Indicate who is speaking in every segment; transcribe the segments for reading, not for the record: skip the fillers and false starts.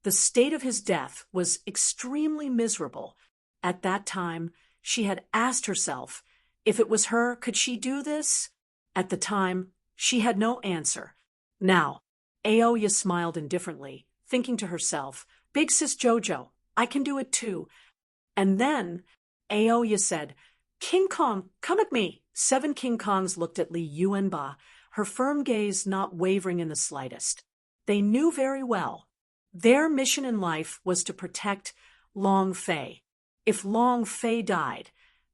Speaker 1: The state of his death was extremely miserable. At that time, she had asked herself, if it was her, could she do this? At the time, she had no answer. Now, Aoya smiled indifferently, thinking to herself, Big Sis Jojo, I can do it too. And then, Aoya said, King Kong, come at me. 7 King Kongs looked at Li Yuanba, her firm gaze not wavering in the slightest. They knew very well. Their mission in life was to protect Long Fei. If Long Fei died,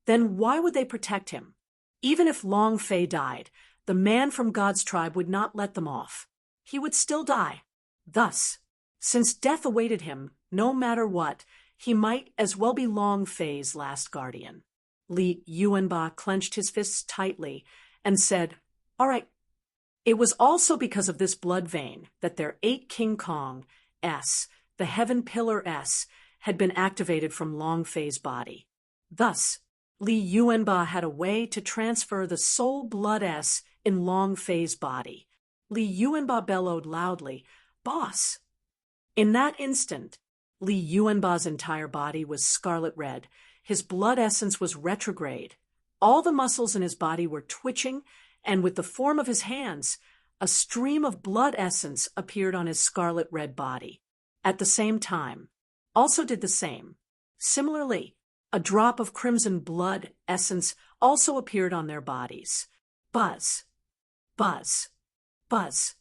Speaker 1: then why would they protect him? Even if Long Fei died, the man from God's tribe would not let them off. He would still die. Thus, since death awaited him, no matter what, he might as well be Long Fei's last guardian. Li Yuanba clenched his fists tightly and said, All right. It was also because of this blood vein that their 8 King Kong S, the Heaven Pillar S, had been activated from Long Fei's body. Thus, Li Yuanba had a way to transfer the soul blood S in Long Fei's body. Li Yuanba bellowed loudly, Boss! In that instant, Li Yuanba's entire body was scarlet red. His blood essence was retrograde. All the muscles in his body were twitching, and with the form of his hands, a stream of blood essence appeared on his scarlet red body. At the same time, also did the same. Similarly, a drop of crimson blood essence also appeared on their bodies. Buzz, buzz, buzz.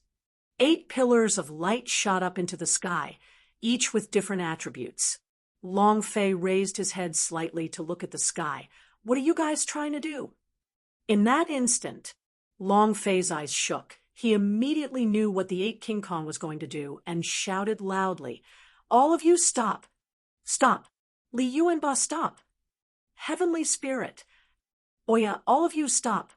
Speaker 1: 8 pillars of light shot up into the sky, each with different attributes. Long Fei raised his head slightly to look at the sky. What are you guys trying to do? In that instant, Long Fei's eyes shook. He immediately knew what the 8 King Kong was going to do and shouted loudly, All of you stop! Stop! Li Yuanba, stop! Heavenly Spirit! Oya, all of you stop!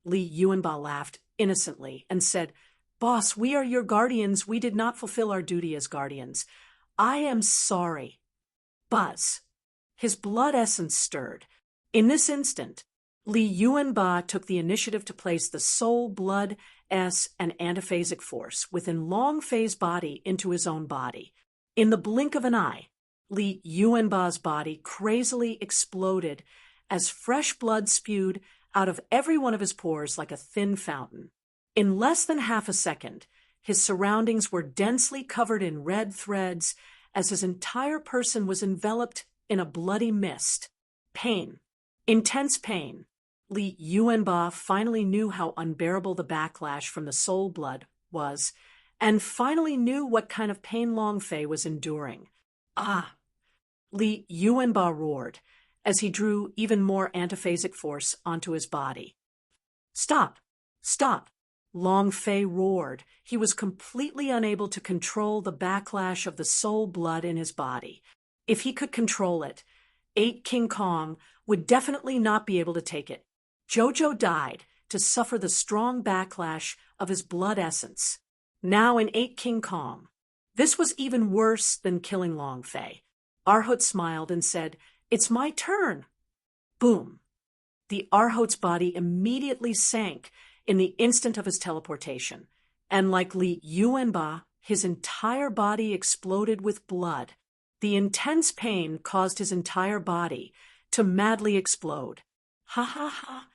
Speaker 1: Li Yuanba laughed innocently and said, Boss, we are your guardians. We did not fulfill our duty as guardians. I am sorry. Buzz. His blood essence stirred. In this instant, Li Yuanba took the initiative to place the soul, blood, S, and antiphasic force within Long Fei's body into his own body. In the blink of an eye, Li Yuanba's body crazily exploded as fresh blood spewed out of every one of his pores like a thin fountain. In less than half a second, his surroundings were densely covered in red threads as his entire person was enveloped in a bloody mist. Pain. Intense pain. Li Yuanba finally knew how unbearable the backlash from the soul blood was, and finally knew what kind of pain Long Fei was enduring. Ah! Li Yuanba roared as he drew even more antiphasic force onto his body. Stop! Stop! Long Fei roared. He was completely unable to control the backlash of the soul blood in his body. If he could control it, 8 King Kong would definitely not be able to take it. Jojo died to suffer the strong backlash of his blood essence. Now in 8 King Kong. This was even worse than killing Long Fei. Arhot smiled and said, It's my turn. Boom. The Arhot's body immediately sank in the instant of his teleportation, and like Li Yuanba, his entire body exploded with blood. The intense pain caused his entire body to madly explode. Ha ha ha.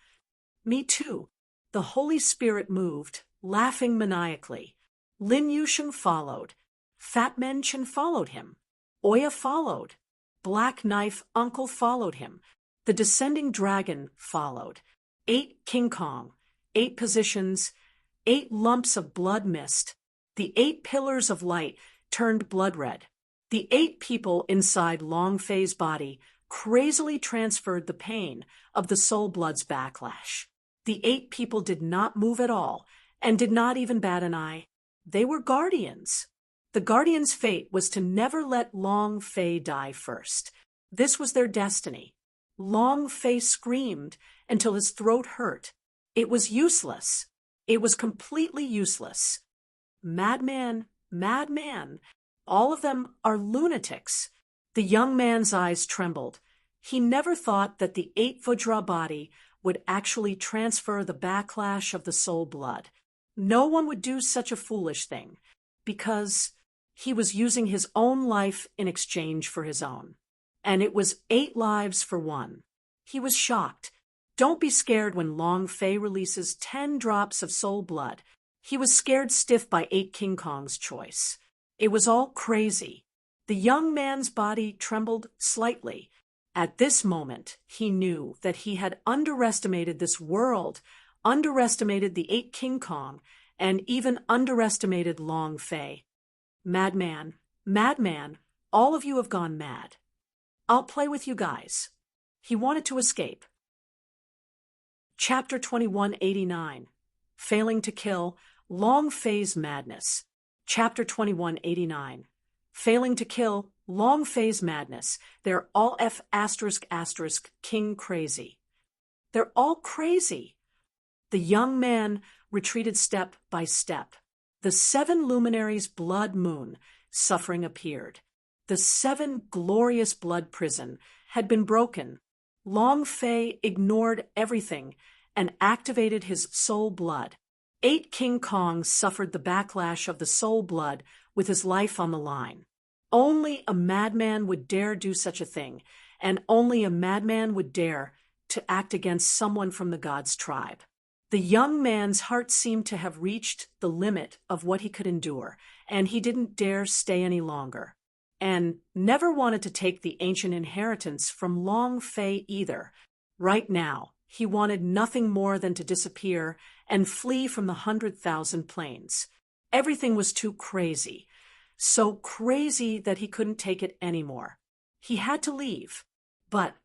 Speaker 1: Me too. The Holy Spirit moved, laughing maniacally. Lin Yusheng followed. Fat Men Chen followed him. Oya followed. Black Knife Uncle followed him. The Descending Dragon followed. 8 King Kong. 8 positions, 8 lumps of blood mist. The 8 pillars of light turned blood red. The 8 people inside Long Fei's body crazily transferred the pain of the soul blood's backlash. The 8 people did not move at all and did not even bat an eye. They were guardians. The guardians' fate was to never let Long Fei die first. This was their destiny. Long Fei screamed until his throat hurt. It was useless. It was completely useless. Madman, madman. All of them are lunatics. The young man's eyes trembled. He never thought that the 8 Vajra body would actually transfer the backlash of the soul blood. No one would do such a foolish thing, because He was using his own life in exchange for his own. And it was 8 lives for one. He was shocked. Don't be scared when Long Fei releases 10 drops of soul blood. He was scared stiff by 8 King Kong's choice. It was all crazy. The young man's body trembled slightly. At this moment, he knew that he had underestimated this world, underestimated the 8 King Kong, and even underestimated Long Fei. Madman, madman, all of you have gone mad. I'll play with you guys. He wanted to escape. Chapter 2189. Failing to kill, Long Fei's madness. Chapter 2189. Failing to kill, Long Fei's madness. They're all King crazy. They're all crazy. The young man retreated step by step. The 7 luminaries' blood moon suffering appeared. The 7 glorious blood prison had been broken. Long Fei ignored everything and activated his soul blood. 8 King Kong suffered the backlash of the soul blood with his life on the line. Only a madman would dare do such a thing, and only a madman would dare to act against someone from the god's tribe. The young man's heart seemed to have reached the limit of what he could endure, and he didn't dare stay any longer. And never wanted to take the ancient inheritance from Long Fei either. Right now, he wanted nothing more than to disappear and flee from the 100,000 plains. Everything was too crazy. So crazy that he couldn't take it anymore. He had to leave. But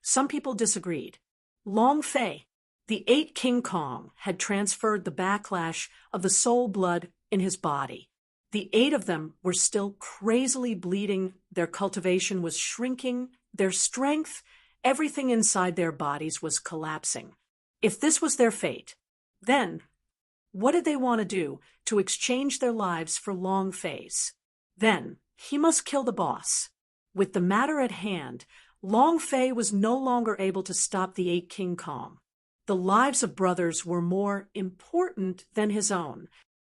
Speaker 1: some people disagreed. Long Fei, the 8 King Kong, had transferred the backlash of the soul blood in his body. The 8 of them were still crazily bleeding, their cultivation was shrinking, their strength, everything inside their bodies was collapsing. If this was their fate, then what did they want to do to exchange their lives for Long Fei's? Then he must kill the boss. With the matter at hand, Long Fei was no longer able to stop the 8 King Kong. The lives of brothers were more important than his own.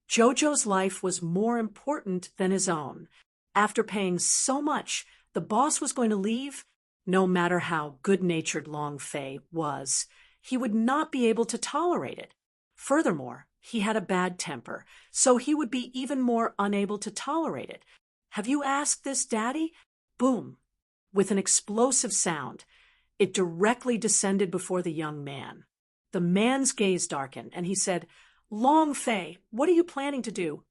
Speaker 1: Jojo's life was more important than his own. After paying so much, the boss was going to leave. No matter how good-natured Long Fei was, he would not be able to tolerate it. Furthermore, he had a bad temper, so he would be even more unable to tolerate it. Have you asked this, Daddy? Boom! With an explosive sound, it directly descended before the young man. The man's gaze darkened, and he said, Long Fei, what are you planning to do?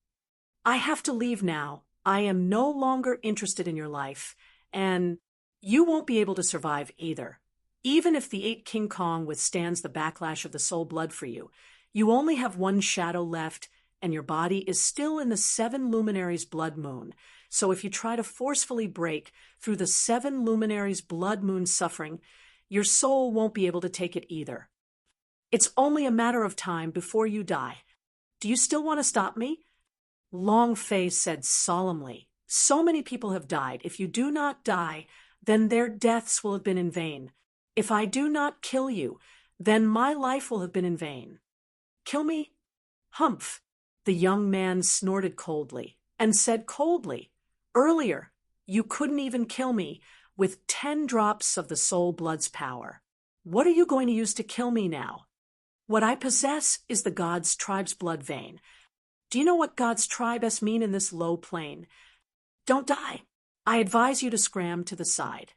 Speaker 1: I have to leave now. I am no longer interested in your life, and you won't be able to survive either. Even if the 8 King Kong withstands the backlash of the soul blood for you, you only have 1 shadow left, and your body is still in the 7 luminaries' blood moon. So if you try to forcefully break through the 7 luminaries' blood moon suffering, your soul won't be able to take it either. It's only a matter of time before you die. Do you still want to stop me? Long Fei said solemnly, so many people have died. If you do not die, then their deaths will have been in vain. If I do not kill you, then my life will have been in vain. Kill me? Humph! The young man snorted coldly and said coldly, earlier, you couldn't even kill me with 10 drops of the soul blood's power. What are you going to use to kill me now? What I possess is the god's tribe's blood vein. Do you know what god's tribes mean in this low plane? Don't die. I advise you to scram to the side.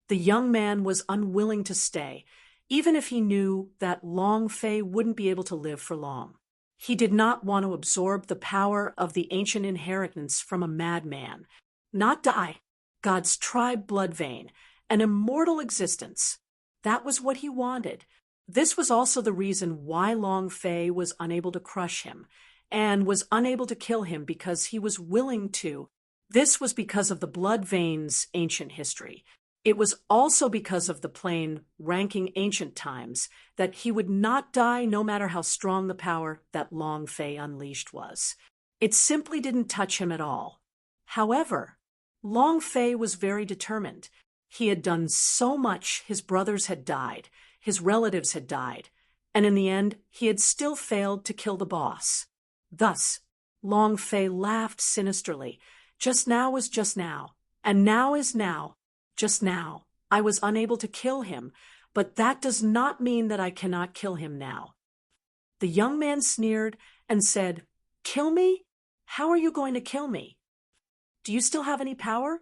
Speaker 1: The young man was unwilling to stay, even if he knew that Long Fei wouldn't be able to live for long. He did not want to absorb the power of the ancient inheritance from a madman. Not die. God's tribe blood vein, an immortal existence. That was what he wanted. This was also the reason why Long Fei was unable to crush him, and was unable to kill him because he was willing to. This was because of the blood vein's ancient history. It was also because of the plain, ranking ancient times that he would not die no matter how strong the power that Long Fei unleashed was. It simply didn't touch him at all. However, Long Fei was very determined. He had done so much, his brothers had died, his relatives had died, and in the end, he had still failed to kill the boss. Thus, Long Fei laughed sinisterly, Just now was just now, and now is now, just now. I was unable to kill him, but that does not mean that I cannot kill him now. The young man sneered and said, Kill me? How are you going to kill me? Do you still have any power?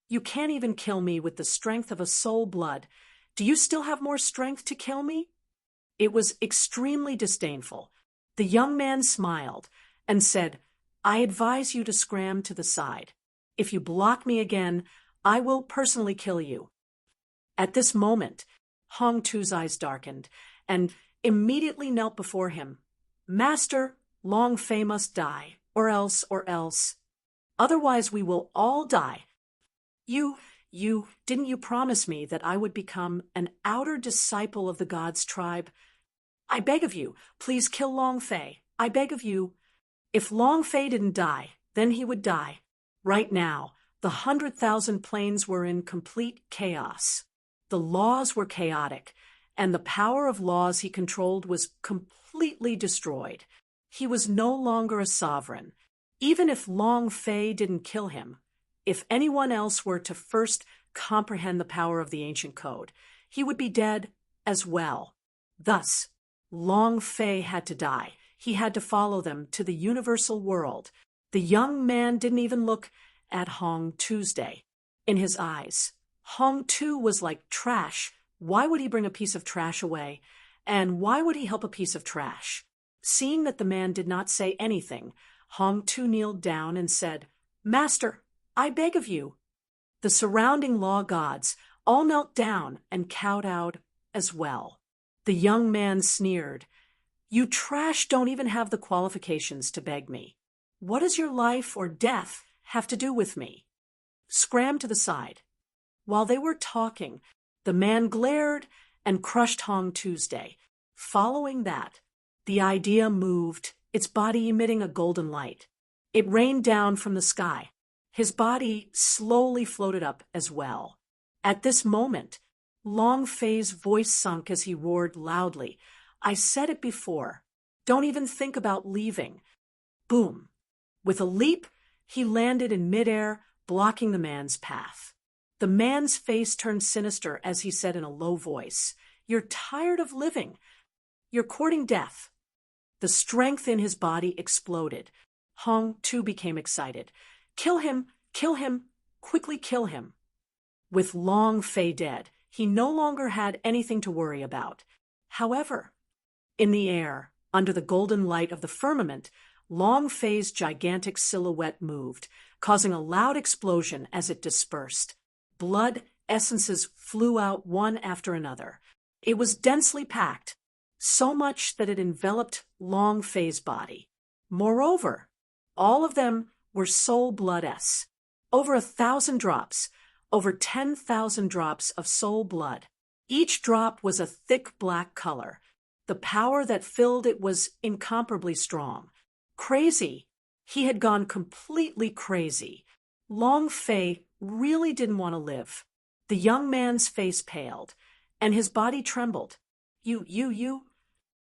Speaker 1: You can't even kill me with the strength of a soul blood. Do you still have more strength to kill me? It was extremely disdainful. The young man smiled and said, I advise you to scram to the side. If you block me again, I will personally kill you. At this moment, Hong Tu's eyes darkened and immediately knelt before him. Master, Long Fei must die, or else. Otherwise we will all die. Didn't you promise me that I would become an outer disciple of the gods' tribe? I beg of you, please kill Long Fei. I beg of you. If Long Fei didn't die, then he would die. Right now, the 100,000 planes were in complete chaos. The laws were chaotic, and the power of laws he controlled was completely destroyed. He was no longer a sovereign. Even if Long Fei didn't kill him, if anyone else were to first comprehend the power of the ancient code, he would be dead as well. Thus, Long Fei had to die. He had to follow them to the universal world. The young man didn't even look at Hong Tuesday. In his eyes, Hong Tu was like trash. Why would he bring a piece of trash away? And why would he help a piece of trash? Seeing that the man did not say anything, Hong Tu kneeled down and said, Master, I beg of you. The surrounding law gods all knelt down and kowtowed as well. The young man sneered, You trash don't even have the qualifications to beg me. What does your life or death have to do with me? Scram to the side. While they were talking, the man glared and crushed Hong Tuesday. Following that, the idea moved, its body emitting a golden light. It rained down from the sky. His body slowly floated up as well. At this moment, Long Fei's voice sunk as he roared loudly, I said it before. Don't even think about leaving. Boom. With a leap, he landed in midair, blocking the man's path. The man's face turned sinister as he said in a low voice, You're tired of living. You're courting death. The strength in his body exploded. Hong Tu became excited. Kill him, quickly kill him. With Long Fei dead, he no longer had anything to worry about. However, in the air, under the golden light of the firmament, Long Fei's gigantic silhouette moved, causing a loud explosion as it dispersed. Blood essences flew out one after another. It was densely packed, so much that it enveloped Long Fei's body. Moreover, all of them were soul blood-s. Over 1,000 drops, over 10,000 drops of soul blood. Each drop was a thick black color. The power that filled it was incomparably strong. Crazy. He had gone completely crazy. Long Fei really didn't want to live. The young man's face paled, and his body trembled. You.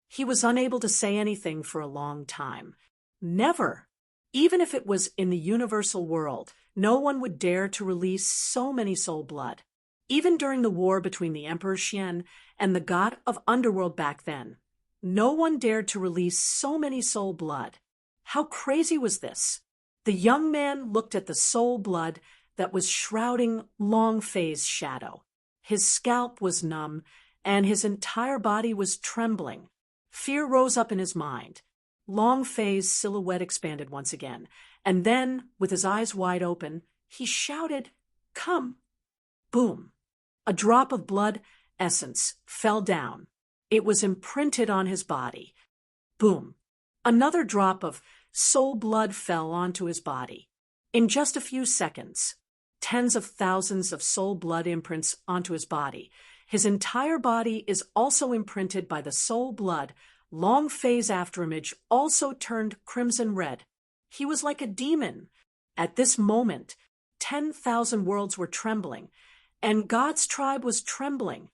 Speaker 1: He was unable to say anything for a long time. Never. Even if it was in the universal world, no one would dare to release so many soul blood. Even during the war between the Emperor Xian and the god of underworld back then, no one dared to release so many soul blood. How crazy was this? The young man looked at the soul blood that was shrouding Long Fei's shadow. His scalp was numb, and his entire body was trembling. Fear rose up in his mind. Long Fei's silhouette expanded once again, and then, with his eyes wide open, he shouted, Come! Boom! A drop of blood essence fell down. It was imprinted on his body. Boom! Another drop of soul blood fell onto his body. In just a few seconds, tens of thousands of soul blood imprints onto his body. His entire body is also imprinted by the soul blood. Long Fei's afterimage also turned crimson red. He was like a demon. At this moment, 10,000 worlds were trembling, and God's tribe was trembling.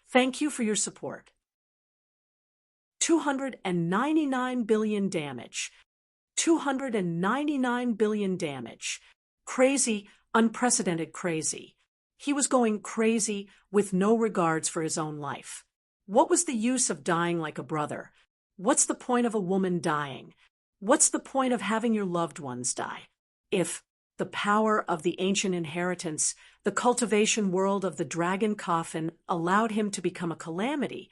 Speaker 1: Thank you for your support. 299 billion damage. 299 billion damage. Crazy, unprecedented crazy. He was going crazy with no regards for his own life. What was the use of dying like a brother? What's the point of a woman dying? What's the point of having your loved ones die? If the power of the ancient inheritance, the cultivation world of the dragon coffin, allowed him to become a calamity,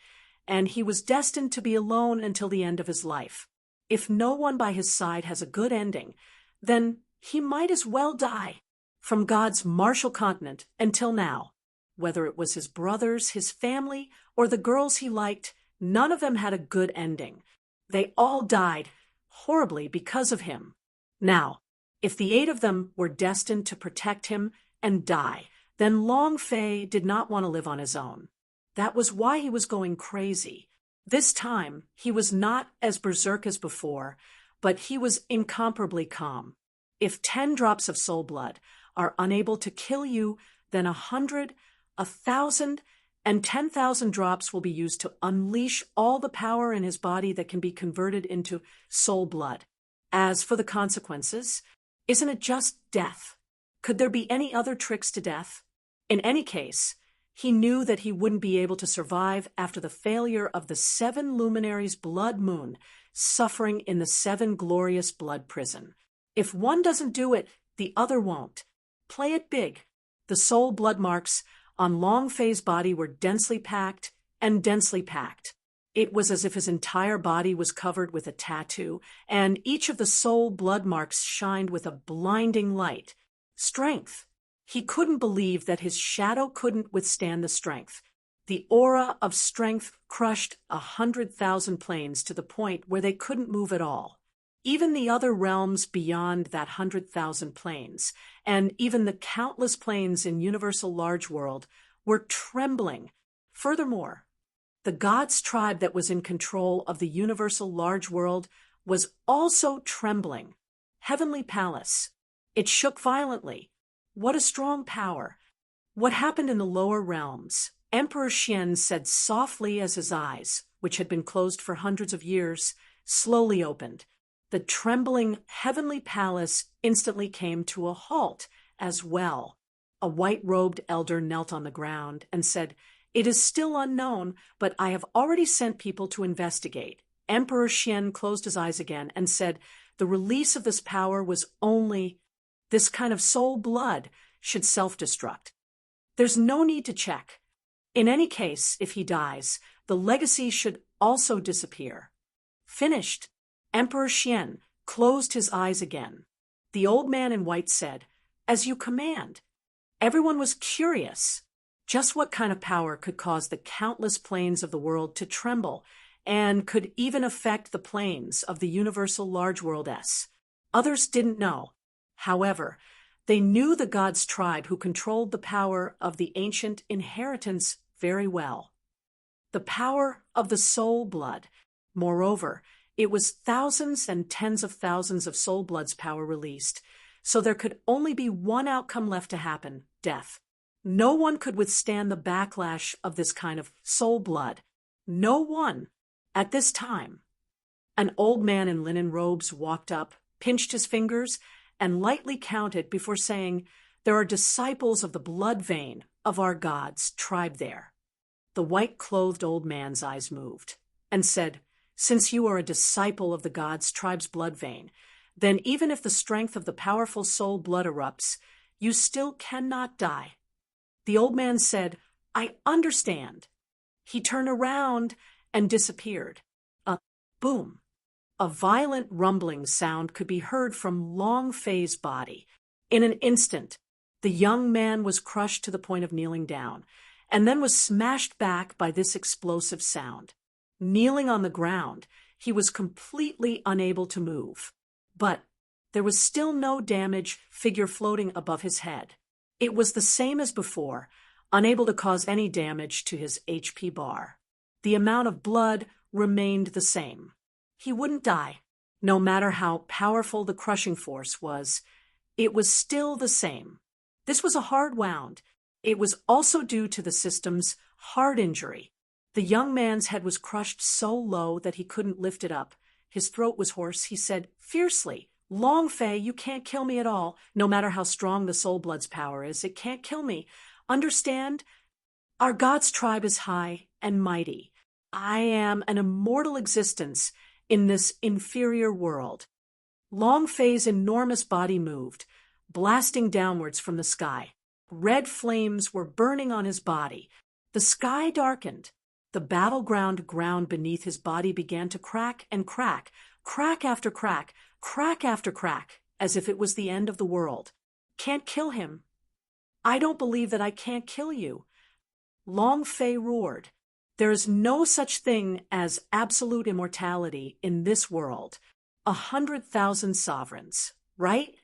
Speaker 1: and he was destined to be alone until the end of his life. If no one by his side has a good ending, then he might as well die. From God's martial continent until now, whether it was his brothers, his family, or the girls he liked, none of them had a good ending. They all died horribly because of him. Now, if the 8 of them were destined to protect him and die, then Long Fei did not want to live on his own. That was why he was going crazy. This time, he was not as berserk as before, but he was incomparably calm. If 10 drops of soul blood are unable to kill you, then 100, 1,000, and 10,000 drops will be used to unleash all the power in his body that can be converted into soul blood. As for the consequences, isn't it just death? Could there be any other tricks to death? In any case, he knew that he wouldn't be able to survive after the failure of the 7 luminaries' blood moon, suffering in the 7 glorious blood prison. If one doesn't do it, the other won't. Play it big. The soul blood marks on Long Fei's body were densely packed and densely packed. It was as if his entire body was covered with a tattoo, and each of the soul blood marks shined with a blinding light. Strength. He couldn't believe that his shadow couldn't withstand the strength. The aura of strength crushed 100,000 planes to the point where they couldn't move at all. Even the other realms beyond that 100,000 planes, and even the countless planes in Universal Large World, were trembling. Furthermore, the gods' tribe that was in control of the Universal Large World was also trembling. Heavenly Palace. It shook violently. What a strong power. What happened in the lower realms? Emperor Xian said softly as his eyes, which had been closed for hundreds of years, slowly opened. The trembling heavenly palace instantly came to a halt as well. A white-robed elder knelt on the ground and said, "It is still unknown, but I have already sent people to investigate." Emperor Xian closed his eyes again and said, "The release of this power was only this kind of soul blood should self-destruct. There's no need to check. In any case, if he dies, the legacy should also disappear." Finished. Emperor Xian closed his eyes again. The old man in white said, "As you command." Everyone was curious. Just what kind of power could cause the countless planes of the world to tremble, and could even affect the planes of the Universal Large World S? Others didn't know. However, they knew the gods' tribe who controlled the power of the ancient inheritance very well. The power of the soul blood. Moreover, it was thousands and tens of thousands of soul blood's power released, so there could only be one outcome left to happen: death. No one could withstand the backlash of this kind of soul blood. No one. At this time, an old man in linen robes walked up, pinched his fingers, and lightly counted before saying, "There are disciples of the blood vein of our gods' tribe there." The white-clothed old man's eyes moved and said, "Since you are a disciple of the gods' tribe's blood vein, then even if the strength of the powerful soul blood erupts, you still cannot die." The old man said, "I understand." He turned around and disappeared. A boom. A violent rumbling sound could be heard from Long Fei's body. In an instant, the young man was crushed to the point of kneeling down, and then was smashed back by this explosive sound. Kneeling on the ground, he was completely unable to move. But there was still no damage figure floating above his head. It was the same as before, unable to cause any damage to his HP bar. The amount of blood remained the same. He wouldn't die. No matter how powerful the crushing force was, it was still the same. This was a hard wound. It was also due to the system's heart injury. The young man's head was crushed so low that he couldn't lift it up. His throat was hoarse. He said fiercely, Long Fei, you can't kill me at all. No matter how strong the Soul Blood's power is, it can't kill me. Understand? Our God's tribe is high and mighty. I am an immortal existence in this inferior world. Long Fei's enormous body moved, blasting downwards from the sky. Red flames were burning on his body. The sky darkened. The battleground ground beneath his body began to crack and crack, crack after crack, crack after crack, as if it was the end of the world. Can't kill him. I don't believe that I can't kill you. Long Fei roared. There is no such thing as absolute immortality in this world. 100,000 sovereigns, right?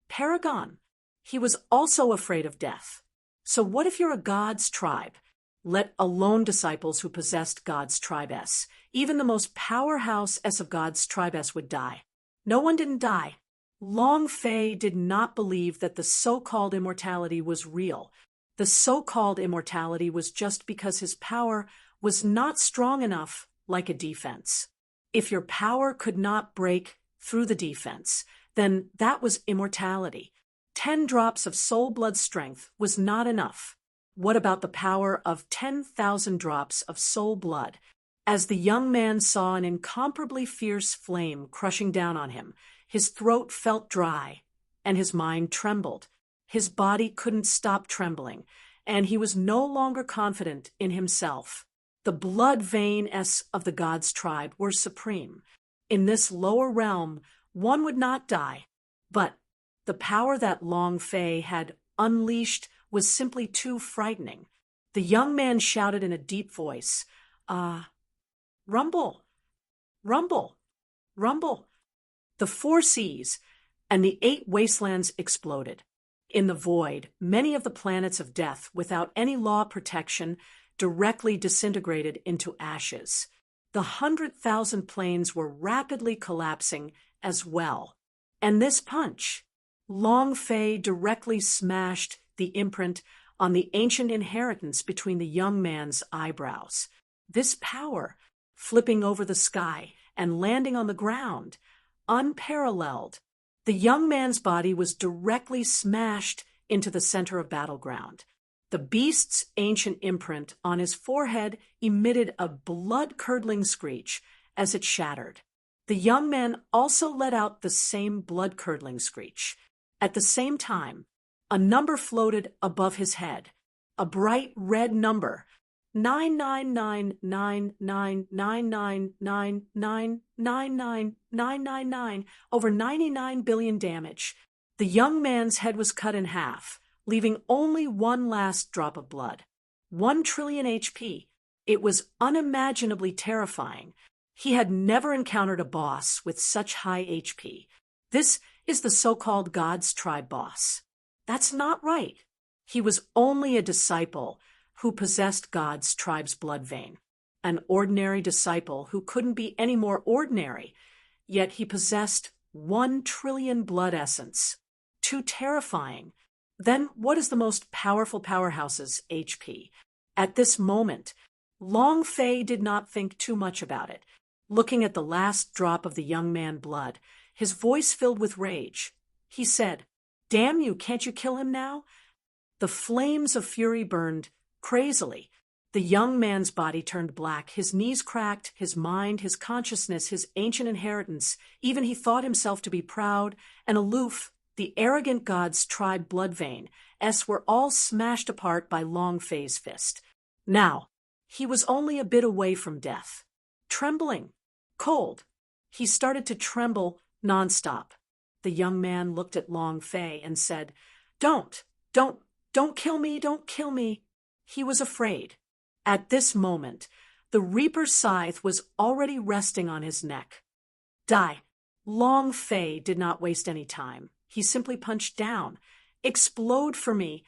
Speaker 1: Paragon. He was also afraid of death. So what if you're a God's tribe? Let alone disciples who possessed God's tribe S. Even the most powerhouse S of God's tribe S would die. No one didn't die. Long Fei did not believe that the so-called immortality was real. The so-called immortality was just because his power was not strong enough like a defense. If your power could not break through the defense, then that was immortality. 10 drops of soul blood strength was not enough. What about the power of 10,000 drops of soul blood? As the young man saw an incomparably fierce flame crushing down on him, his throat felt dry, and his mind trembled. His body couldn't stop trembling, and he was no longer confident in himself. The blood veins of the God's tribe were supreme. In this lower realm, one would not die, but the power that Long Fei had unleashed was simply too frightening. The young man shouted in a deep voice, rumble, rumble, rumble. The 4 seas and the 8 wastelands exploded. In the void, many of the planets of death, without any law protection, directly disintegrated into ashes. The 100,000 planes were rapidly collapsing as well. And this punch, Long Fei directly smashed the imprint on the ancient inheritance between the young man's eyebrows. This power, flipping over the sky and landing on the ground, unparalleled. The young man's body was directly smashed into the center of battleground. The beast's ancient imprint on his forehead emitted a blood-curdling screech as it shattered. The young man also let out the same blood-curdling screech. At the same time, a number floated above his head, a bright red number, 9999999999999, over 99 billion damage. The young man's head was cut in half, leaving only one last drop of blood. 1 trillion HP. It was unimaginably terrifying. He had never encountered a boss with such high HP. This is the so-called God's tribe boss. That's not right. He was only a disciple who possessed God's tribe's blood vein. An ordinary disciple who couldn't be any more ordinary, yet he possessed 1 trillion blood essence. Too terrifying. Then what is the most powerful powerhouse's HP? At this moment, Long Fei did not think too much about it. Looking at the last drop of the young man's blood, his voice filled with rage. He said, "Damn you, can't you kill him now?" The flames of fury burned crazily. The young man's body turned black, his knees cracked, his mind, his consciousness, his ancient inheritance, even he thought himself to be proud and aloof. The arrogant God's tribe blood vein were all smashed apart by Long Fei's fist. Now, he was only a bit away from death. Trembling, cold. He started to tremble nonstop. The young man looked at Long Fei and said, Don't kill me, don't kill me." He was afraid. At this moment, the Reaper's scythe was already resting on his neck. Die. Long Fei did not waste any time. He simply punched down. "Explode for me."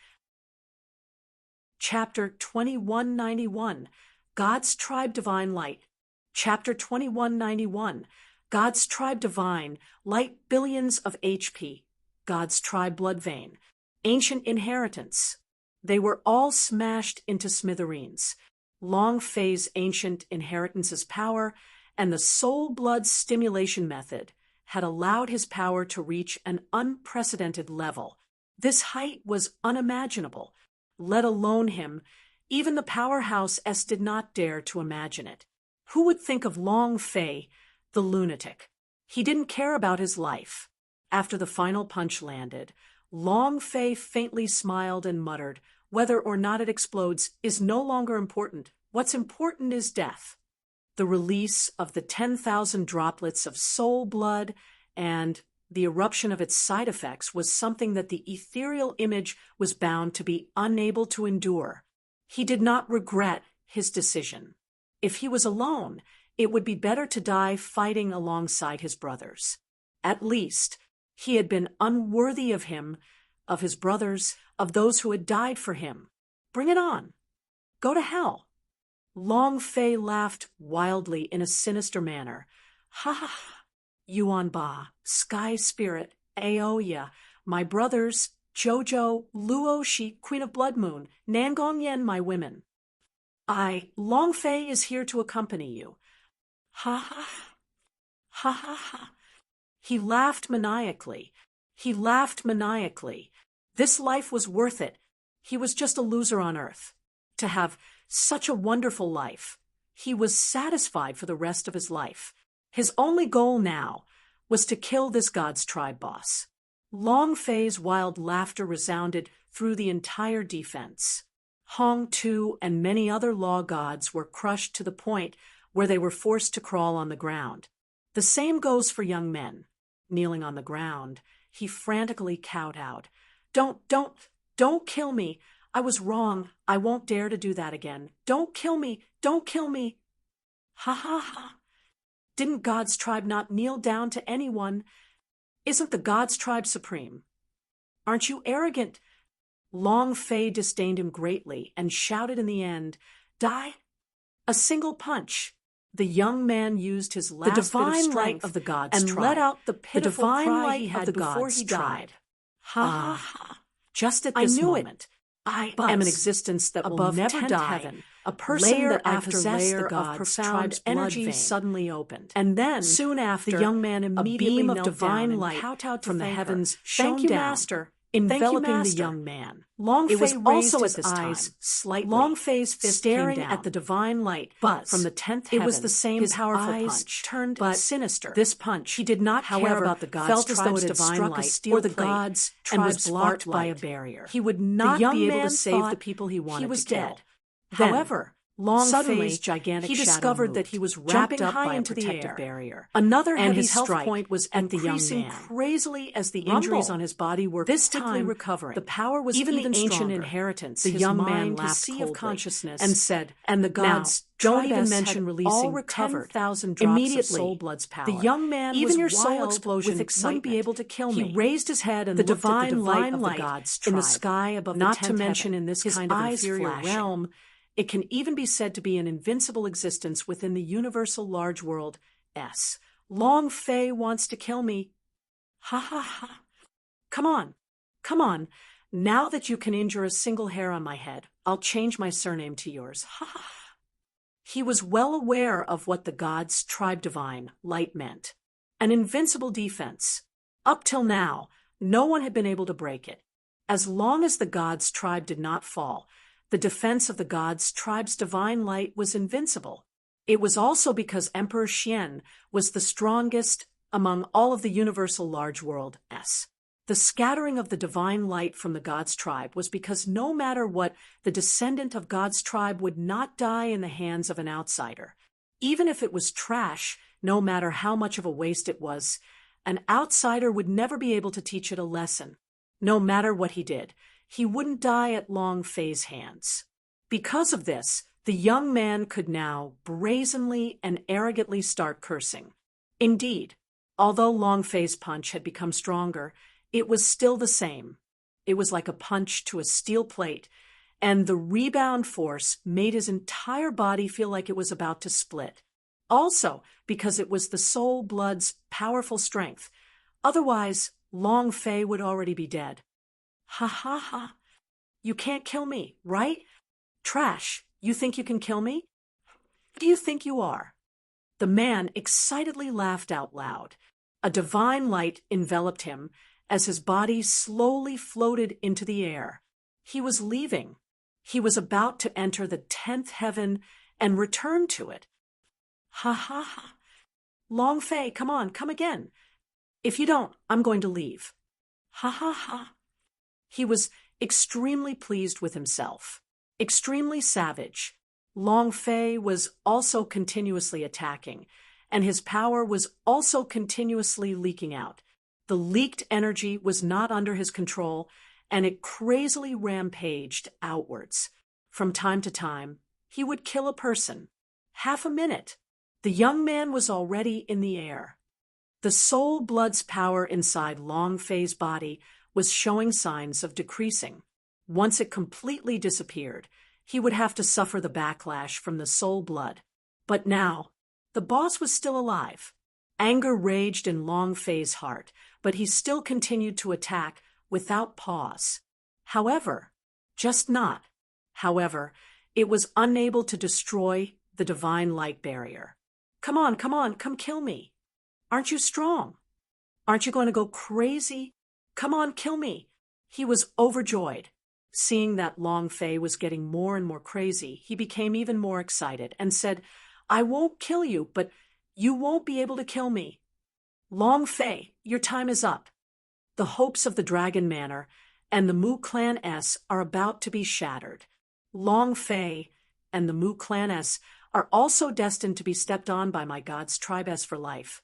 Speaker 1: Chapter 2191, God's Tribe Divine Light. Chapter 2191, God's Tribe Divine, Light Billions of HP. God's Tribe Blood Vein. Ancient Inheritance. They were all smashed into smithereens. Long Fei's ancient inheritance's power and the soul blood stimulation method had allowed his power to reach an unprecedented level. This height was unimaginable, let alone him. Even the powerhouse S did not dare to imagine it. Who would think of Long Fei, the lunatic? He didn't care about his life. After the final punch landed, Long Fei faintly smiled and muttered, "Whether or not it explodes is no longer important. What's important is death." The release of the 10,000 droplets of soul blood and the eruption of its side effects was something that the ethereal image was bound to be unable to endure. He did not regret his decision. If he was alone, it would be better to die fighting alongside his brothers. At least, he had been unworthy of him, of his brothers, of those who had died for him. Bring it on. Go to hell. Long Fei laughed wildly in a sinister manner. "Ha ha ha! Yuan Ba, Sky Spirit, Aoya, my brothers, Jojo, Luo Shi, Queen of Blood Moon, Nangong Yen, my women. Long Fei, is here to accompany you." Ha ha ha! Ha ha ha! He laughed maniacally. He laughed maniacally. This life was worth it. He was just a loser on earth. To have such a wonderful life. He was satisfied for the rest of his life. His only goal now was to kill this God's tribe boss. Long Fei's wild laughter resounded through the entire defense. Hong Tu and many other law gods were crushed to the point where they were forced to crawl on the ground. The same goes for young men. Kneeling on the ground, he frantically cowed out, Don't kill me. I was wrong. I won't dare to do that again. Don't kill me. Don't kill me." Ha ha ha. Didn't God's tribe not kneel down to anyone? Isn't the God's tribe supreme? Aren't you arrogant? Long Fei disdained him greatly and shouted in the end, "Die!" A single punch. The young man used his last bit of strength
Speaker 2: of the God's
Speaker 1: and
Speaker 2: tribe.
Speaker 1: let out the pitiful
Speaker 2: divine
Speaker 1: cry
Speaker 2: light
Speaker 1: he
Speaker 2: of
Speaker 1: had
Speaker 2: the
Speaker 1: before
Speaker 2: God's
Speaker 1: he
Speaker 2: tribe.
Speaker 1: died. Ha ha ha. Just at
Speaker 2: I
Speaker 1: this
Speaker 2: knew it.
Speaker 1: moment, I am an existence that will
Speaker 2: above
Speaker 1: never
Speaker 2: 10th
Speaker 1: die.
Speaker 2: heaven,
Speaker 1: A person
Speaker 2: layer
Speaker 1: that I
Speaker 2: after
Speaker 1: possess
Speaker 2: layer
Speaker 1: the
Speaker 2: of
Speaker 1: God's
Speaker 2: profound
Speaker 1: tribe's energy
Speaker 2: blood vein.
Speaker 1: suddenly opened.
Speaker 2: And then,
Speaker 1: Soon after,
Speaker 2: the young man
Speaker 1: a
Speaker 2: immediately
Speaker 1: beam of
Speaker 2: knelt
Speaker 1: divine
Speaker 2: down and
Speaker 1: light
Speaker 2: kowtowed to
Speaker 1: from the
Speaker 2: thank her.
Speaker 1: heavens
Speaker 2: "Thank
Speaker 1: shone
Speaker 2: you,
Speaker 1: down,
Speaker 2: Master.
Speaker 1: enveloping
Speaker 2: Thank you,
Speaker 1: the
Speaker 2: Master."
Speaker 1: young man. Long
Speaker 2: It was
Speaker 1: Fei
Speaker 2: also
Speaker 1: raised
Speaker 2: at
Speaker 1: his
Speaker 2: this
Speaker 1: eyes
Speaker 2: time,
Speaker 1: slightly.
Speaker 2: Long Fei's fist
Speaker 1: staring
Speaker 2: came down.
Speaker 1: at the divine light
Speaker 2: Buzz.
Speaker 1: from the 10th
Speaker 2: It
Speaker 1: heaven.
Speaker 2: was the same
Speaker 1: His
Speaker 2: powerful
Speaker 1: eyes
Speaker 2: punch,
Speaker 1: turned
Speaker 2: but
Speaker 1: sinister.
Speaker 2: this punch,
Speaker 1: he did not care
Speaker 2: however,
Speaker 1: about the God's
Speaker 2: felt as though
Speaker 1: tribe's
Speaker 2: it had
Speaker 1: divine
Speaker 2: struck a
Speaker 1: light
Speaker 2: steel
Speaker 1: or the
Speaker 2: plate
Speaker 1: God's
Speaker 2: and was
Speaker 1: tribe's
Speaker 2: blocked
Speaker 1: spark
Speaker 2: by a
Speaker 1: light.
Speaker 2: barrier.
Speaker 1: He would not
Speaker 2: young
Speaker 1: be able to
Speaker 2: man
Speaker 1: save the
Speaker 2: thought
Speaker 1: people he wanted
Speaker 2: was
Speaker 1: to kill.
Speaker 2: dead. Then,
Speaker 1: However, Long
Speaker 2: suddenly,
Speaker 1: Fei's gigantic
Speaker 2: he
Speaker 1: shadow
Speaker 2: discovered that
Speaker 1: moved,
Speaker 2: he was
Speaker 1: jumping
Speaker 2: wrapped up
Speaker 1: high
Speaker 2: by a
Speaker 1: into the
Speaker 2: protective
Speaker 1: air.
Speaker 2: barrier.
Speaker 1: Another
Speaker 2: And
Speaker 1: heavy
Speaker 2: his health
Speaker 1: strike
Speaker 2: point
Speaker 1: was
Speaker 2: at the young
Speaker 1: increasing
Speaker 2: man.
Speaker 1: crazily as the
Speaker 2: Rumble.
Speaker 1: injuries on his body were
Speaker 2: This
Speaker 1: quickly
Speaker 2: time,
Speaker 1: recovering.
Speaker 2: the power was
Speaker 1: even
Speaker 2: even
Speaker 1: the ancient
Speaker 2: stronger.
Speaker 1: inheritance.
Speaker 2: The
Speaker 1: His
Speaker 2: young man
Speaker 1: mind
Speaker 2: laughed
Speaker 1: sea of
Speaker 2: coldly
Speaker 1: consciousness
Speaker 2: and said,
Speaker 1: and the
Speaker 2: "Now,
Speaker 1: gods
Speaker 2: don't
Speaker 1: tribe
Speaker 2: even
Speaker 1: S
Speaker 2: mention
Speaker 1: had
Speaker 2: releasing
Speaker 1: all recovered
Speaker 2: 10,000 drops
Speaker 1: immediately.
Speaker 2: of soul blood's power.
Speaker 1: The young man
Speaker 2: Even
Speaker 1: was
Speaker 2: your soul
Speaker 1: wild
Speaker 2: explosion
Speaker 1: with excitement.
Speaker 2: wouldn't be able to kill
Speaker 1: He
Speaker 2: me."
Speaker 1: raised his head and
Speaker 2: The
Speaker 1: looked at the
Speaker 2: divine
Speaker 1: divine
Speaker 2: light
Speaker 1: light
Speaker 2: of the God's
Speaker 1: in the
Speaker 2: tribe,
Speaker 1: sky above
Speaker 2: not
Speaker 1: the
Speaker 2: to
Speaker 1: 10th
Speaker 2: mention
Speaker 1: heaven.
Speaker 2: in this
Speaker 1: His
Speaker 2: kind of
Speaker 1: eyes
Speaker 2: inferior
Speaker 1: flashing.
Speaker 2: realm.
Speaker 1: It can even be said to be an invincible existence within the universal large world S. Long Fei wants to kill me. Ha ha ha. Come on. Come on. Now that you can injure a single hair on my head, I'll change my surname to yours. Ha ha ha. He was well aware of what the God's tribe divine light meant. An invincible defense. Up till now, no one had been able to break it. As long as the God's tribe did not fall, the defense of the God's tribe's divine light was invincible. It was also because Emperor Xian was the strongest among all of the universal large world S. The scattering of the divine light from the God's tribe was because no matter what, the descendant of God's tribe would not die in the hands of an outsider. Even if it was trash, no matter how much of a waste it was, an outsider would never be able to teach it a lesson. No matter what he did, he wouldn't die at Long Fei's hands. Because of this, the young man could now brazenly and arrogantly start cursing. Indeed, although Long Fei's punch had become stronger, it was still the same. It was like a punch to a steel plate, and the rebound force made his entire body feel like it was about to split. Also, because it was the soul blood's powerful strength. Otherwise, Long Fei would already be dead. Ha ha ha. You can't kill me, right? Trash, you think you can kill me? Who do you think you are? The man excitedly laughed out loud. A divine light enveloped him as his body slowly floated into the air. He was leaving. He was about to enter the 10th heaven and return to it. Ha ha ha. Long Fei, come on, come again. If you don't, I'm going to leave. Ha ha ha. He was extremely pleased with himself, extremely savage. Long Fei was also continuously attacking, and his power was also continuously leaking out. The leaked energy was not under his control, and it crazily rampaged outwards. From time to time, he would kill a person. Half a minute. The young man was already in the air. The soul blood's power inside Long Fei's body was showing signs of decreasing. Once it completely disappeared, he would have to suffer the backlash from the soul blood. But now, the boss was still alive. Anger raged in Long Fei's heart, but he still continued to attack without pause. However, it was unable to destroy the divine light barrier. Come on, come kill me. Aren't you strong? Aren't you going to go crazy? Come on, kill me. He was overjoyed. Seeing that Long Fei was getting more and more crazy, he became even more excited and said, I won't kill you, but you won't be able to kill me. Long Fei, your time is up. The hopes of the Dragon Manor and the Mu Clan S are about to be shattered. Long Fei and the Mu Clan S are also destined to be stepped on by my God's tribe S for life.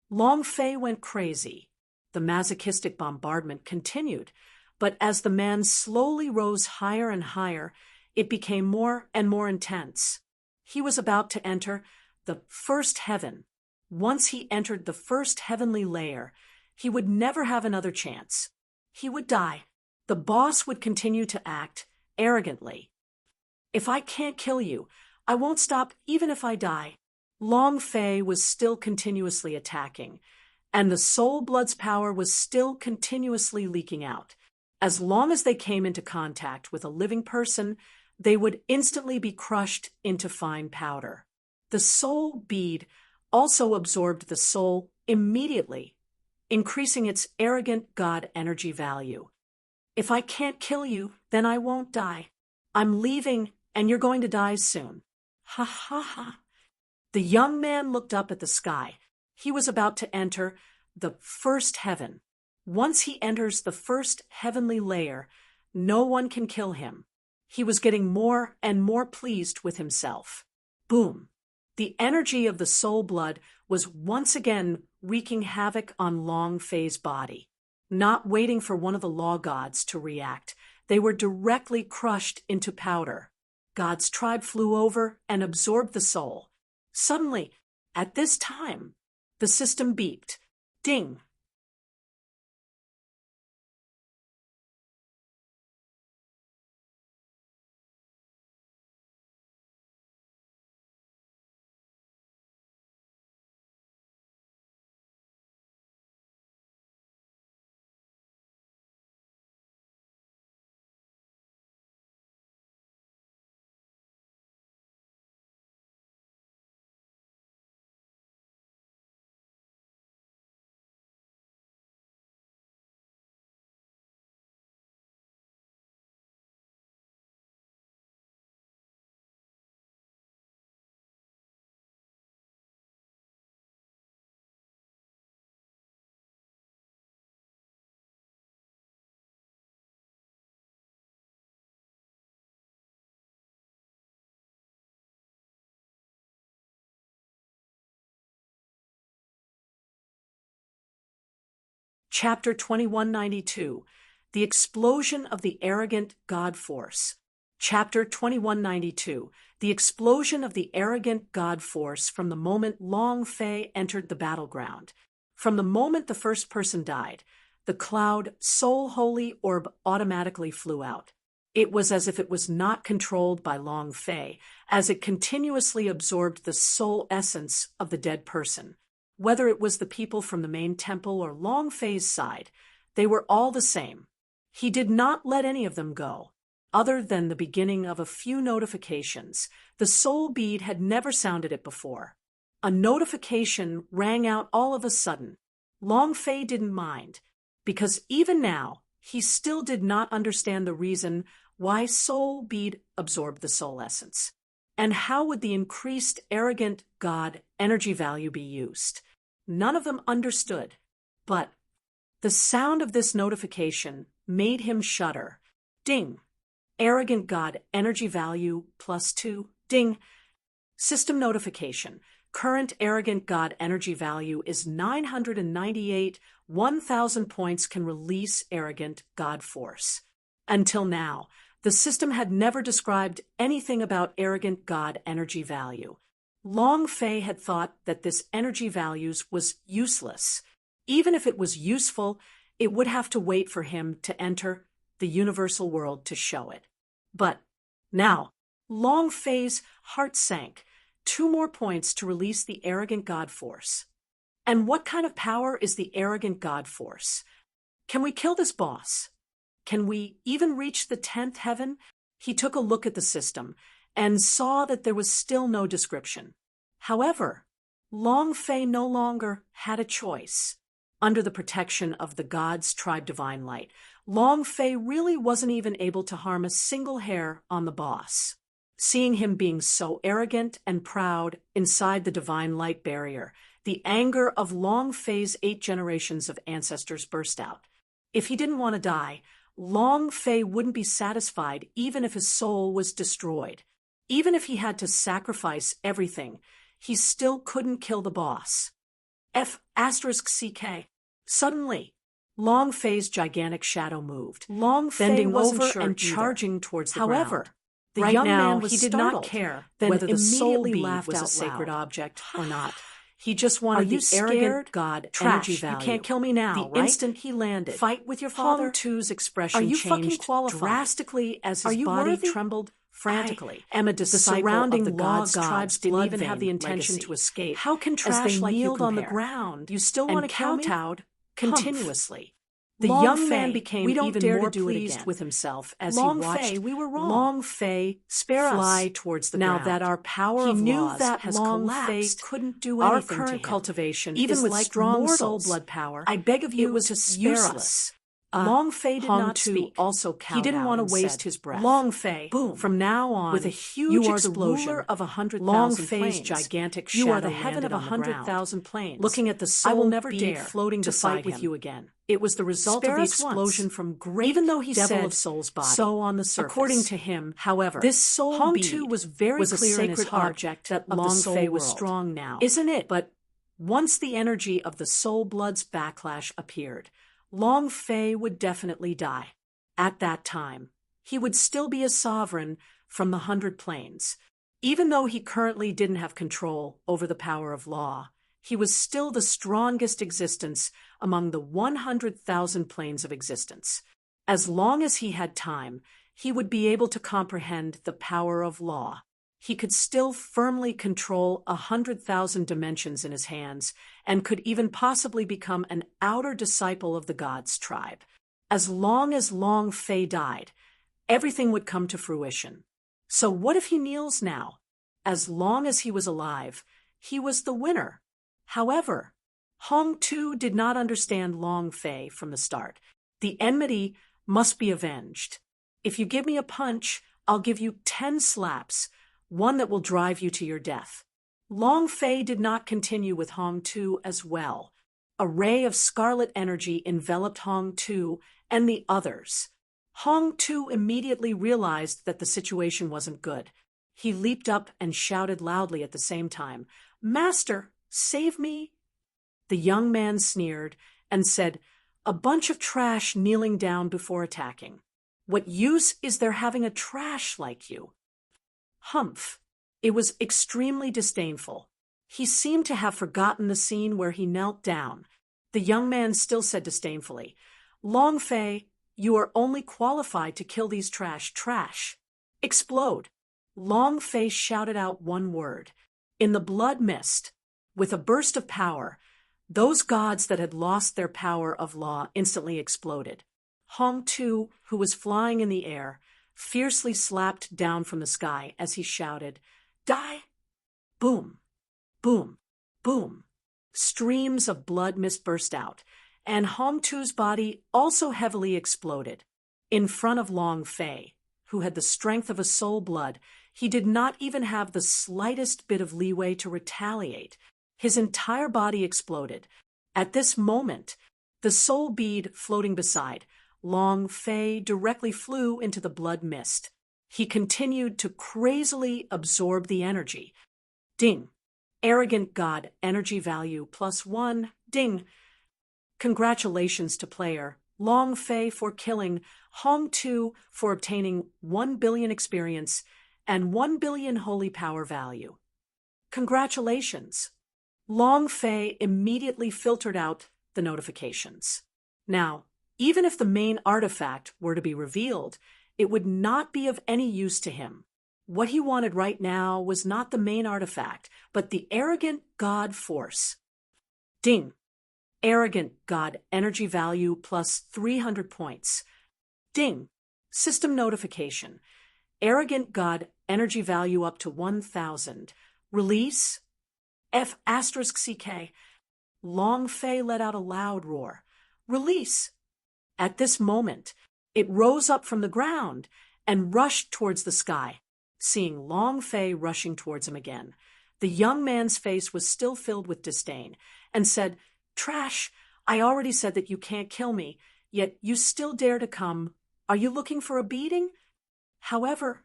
Speaker 1: Long Fei went crazy. The masochistic bombardment continued, but as the man slowly rose higher and higher, it became more and more intense. He was about to enter the first heaven. Once he entered the first heavenly layer, he would never have another chance. He would die. The boss would continue to act arrogantly. If I can't kill you, I won't stop even if I die. Long Fei was still continuously attacking, and the soul blood's power was still continuously leaking out. As long as they came into contact with a living person, they would instantly be crushed into fine powder. The soul bead also absorbed the soul immediately, increasing its arrogant god energy value. If I can't kill you, then I won't die. I'm leaving, and you're going to die soon. Ha ha ha. The young man looked up at the sky. He was about to enter the first heaven. Once he enters the first heavenly layer, no one can kill him. He was getting more and more pleased with himself. Boom. The energy of the soul blood was once again wreaking havoc on Long Fei's body. Not waiting for one of the law gods to react, they were directly crushed into powder. God's tribe flew over and absorbed the soul. Suddenly, at this time, the system beeped. Ding! Chapter 2192, The Explosion of the Arrogant God Force. Chapter 2192, The Explosion of the Arrogant God Force from the moment Long Fei entered the battleground. From the moment the first person died, the cloud Soul Holy Orb automatically flew out. It was as if it was not controlled by Long Fei, as it continuously absorbed the soul essence of the dead person. Whether it was the people from the main temple or Long Fei's side, they were all the same. He did not let any of them go. Other than the beginning of a few notifications, the soul bead had never sounded it before. a notification rang out all of a sudden. Long Fei didn't mind, because even now, he still did not understand the reason why Soul Bead absorbed the soul essence. And how would the increased arrogant god energy value be used? None of them understood, but the sound of this notification made him shudder. Ding! Arrogant god energy value +2. Ding! System notification. Current arrogant god energy value is 998. 1,000 points can release arrogant god force. Until now, the system had never described anything about arrogant god energy value. Long Fei had thought that this energy values was useless. Even if it was useful, it would have to wait for him to enter the universal world to show it. But now, Long Fei's heart sank. 2 more points to release the arrogant god force. And what kind of power is the arrogant god force? Can we kill this boss? Can we even reach the 10th heaven? He took a look at the system and saw that there was still no description. However, Long Fei no longer had a choice. Under the protection of the god's tribe divine light, Long Fei really wasn't even able to harm a single hair on the boss. Seeing him being so arrogant and proud inside the divine light barrier, the anger of Long Fei's 8 generations of ancestors burst out. If he didn't want to die, Long Fei wouldn't be satisfied even if his soul was destroyed. Even if he had to sacrifice everything, he still couldn't kill the boss. F***CK. Suddenly, Long Fei's gigantic shadow moved, bending over and charging towards the ground. However, the young man was startled. He did not care whether the soul bead was a sacred object or not. He just wanted the arrogant god energy value. You can't kill me now, right? The instant he landed, fight with your father. Hong Tu's expression changed drastically as his body trembled frantically. Amid the surrounding of the god's tribes didn't even have the intention to escape. How can trash like you compare? On the ground, you still want to kowtowed continuously. The young man became even more pleased with himself as he watched Long Fei fly towards the ground. Now that our power of laws has collapsed, couldn't do anything to him. Our current cultivation, even with strong soul blood power, I beg of you to spare us. Long Fei did not speak. Also he didn't want to waste his breath. Long Fei, boom! From now on, with a huge explosion of 100,000 Long Fei's gigantic shadow, you are the heaven of 100,000 planes. Looking at the soul, I will never dare floating to fight with you again. It was the result of the explosion from great even though he devil of soul's body. So on the surface, according to him, however, this soul bead was very clear in his object that Long Fei was strong now, isn't it? But once the energy of the soul blood's backlash appeared, Long Fei would definitely die. At that time, he would still be a sovereign from the 100 planes. Even though he currently didn't have control over the power of law, he was still the strongest existence among the 100,000 planes of existence. As long as he had time, he would be able to comprehend the power of law. He could still firmly control 100,000 dimensions in his hands and could even possibly become an outer disciple of the god's tribe. As long as Long Fei died, everything would come to fruition. So what if he kneels now? As long as he was alive, he was the winner. However, Hong Tu did not understand Long Fei from the start. The enmity must be avenged. If you give me a punch, I'll give you 10 slaps, one that will drive you to your death. Long Fei did not continue with Hong Tu as well. A ray of scarlet energy enveloped Hong Tu and the others. Hong Tu immediately realized that the situation wasn't good. He leaped up and shouted loudly at the same time, "Master, save me!" The young man sneered and said, "A bunch of trash kneeling down before attacking. What use is there having a trash like you?" Humph. It was extremely disdainful. He seemed to have forgotten the scene where he knelt down. The young man still said disdainfully, "Long Fei, you are only qualified to kill these trash. Explode." Long Fei shouted out one word. In the blood mist, with a burst of power, those gods that had lost their power of law instantly exploded. Hong Tu, who was flying in the air, fiercely slapped down from the sky as he shouted, "Die!" Boom! Boom! Boom! Streams of blood mist burst out, and Hongtu's body also heavily exploded. In front of Long Fei, who had the strength of a soul blood, he did not even have the slightest bit of leeway to retaliate. His entire body exploded. At this moment, the soul bead floating beside Long Fei directly flew into the blood mist. He continued to crazily absorb the energy. Ding! Arrogant God, energy value +1. Ding! Congratulations to player Long Fei for killing Hongtu for obtaining 1 billion experience and 1 billion holy power value. Congratulations! Long Fei immediately filtered out the notifications. Now, even if the main artifact were to be revealed, it would not be of any use to him. What he wanted right now was not the main artifact, but the arrogant God force. Ding! Arrogant God energy value +300 points. Ding! System notification. Arrogant God energy value up to 1,000. Release? F*CK. Long Fei let out a loud roar. Release! At this moment, it rose up from the ground and rushed towards the sky. Seeing Long Fei rushing towards him again, the young man's face was still filled with disdain, and said, "Trash, I already said that you can't kill me, yet you still dare to come. Are you looking for a beating?" However,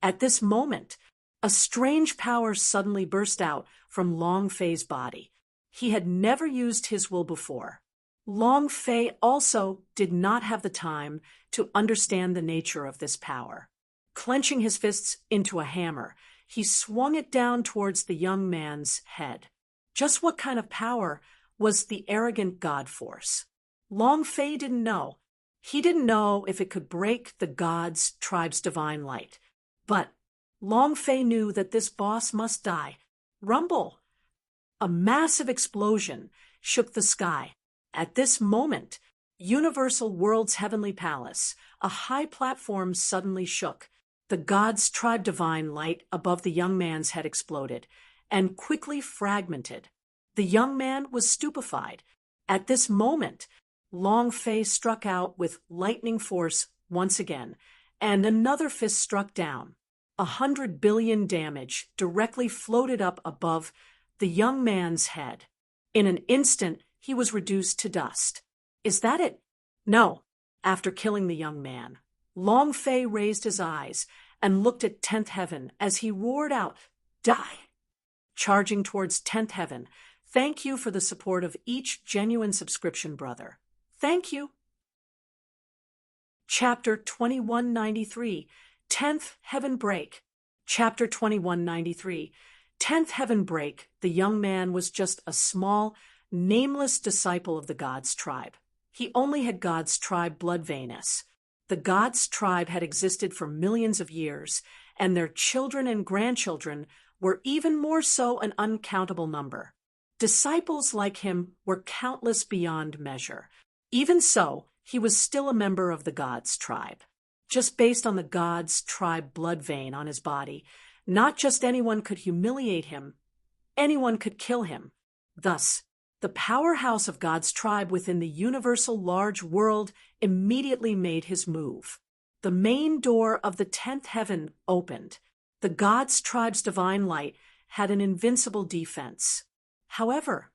Speaker 1: at this moment, a strange power suddenly burst out from Long Fei's body. He had never used his will before. Long Fei also did not have the time to understand the nature of this power. Clenching his fists into a hammer, he swung it down towards the young man's head. Just what kind of power was the arrogant God force? Long Fei didn't know. He didn't know if it could break the God's tribe's divine light. But Long Fei knew that this boss must die. Rumble! A massive explosion shook the sky. At this moment, Universal World's heavenly palace, a high platform, suddenly shook. The God's tribe divine light above the young man's head exploded and quickly fragmented. The young man was stupefied. At this moment, Long Fei struck out with lightning force once again, and another fist struck down. 100 billion damage directly floated up above the young man's head. In an instant, he was reduced to dust. Is that it? No. After killing the young man, Long Fei raised his eyes and looked at 10th heaven as he roared out, "Die!" Charging towards 10th heaven, thank you for the support of each genuine subscription brother. Thank you. Chapter 2193, 10th Heaven Break. Chapter 2193, 10th Heaven Break. The young man was just a small, nameless disciple of the God's tribe. He only had God's tribe blood veinus. The God's tribe had existed for millions of years, and their children and grandchildren were even more so an uncountable number. Disciples like him were countless beyond measure. Even so, he was still a member of the God's tribe. Just based on the God's tribe blood vein on his body, not just anyone could humiliate him, anyone could kill him. Thus, the powerhouse of God's tribe within the universal large world immediately made his move. The main door of the 10th heaven opened. The God's tribe's divine light had an invincible defense. However,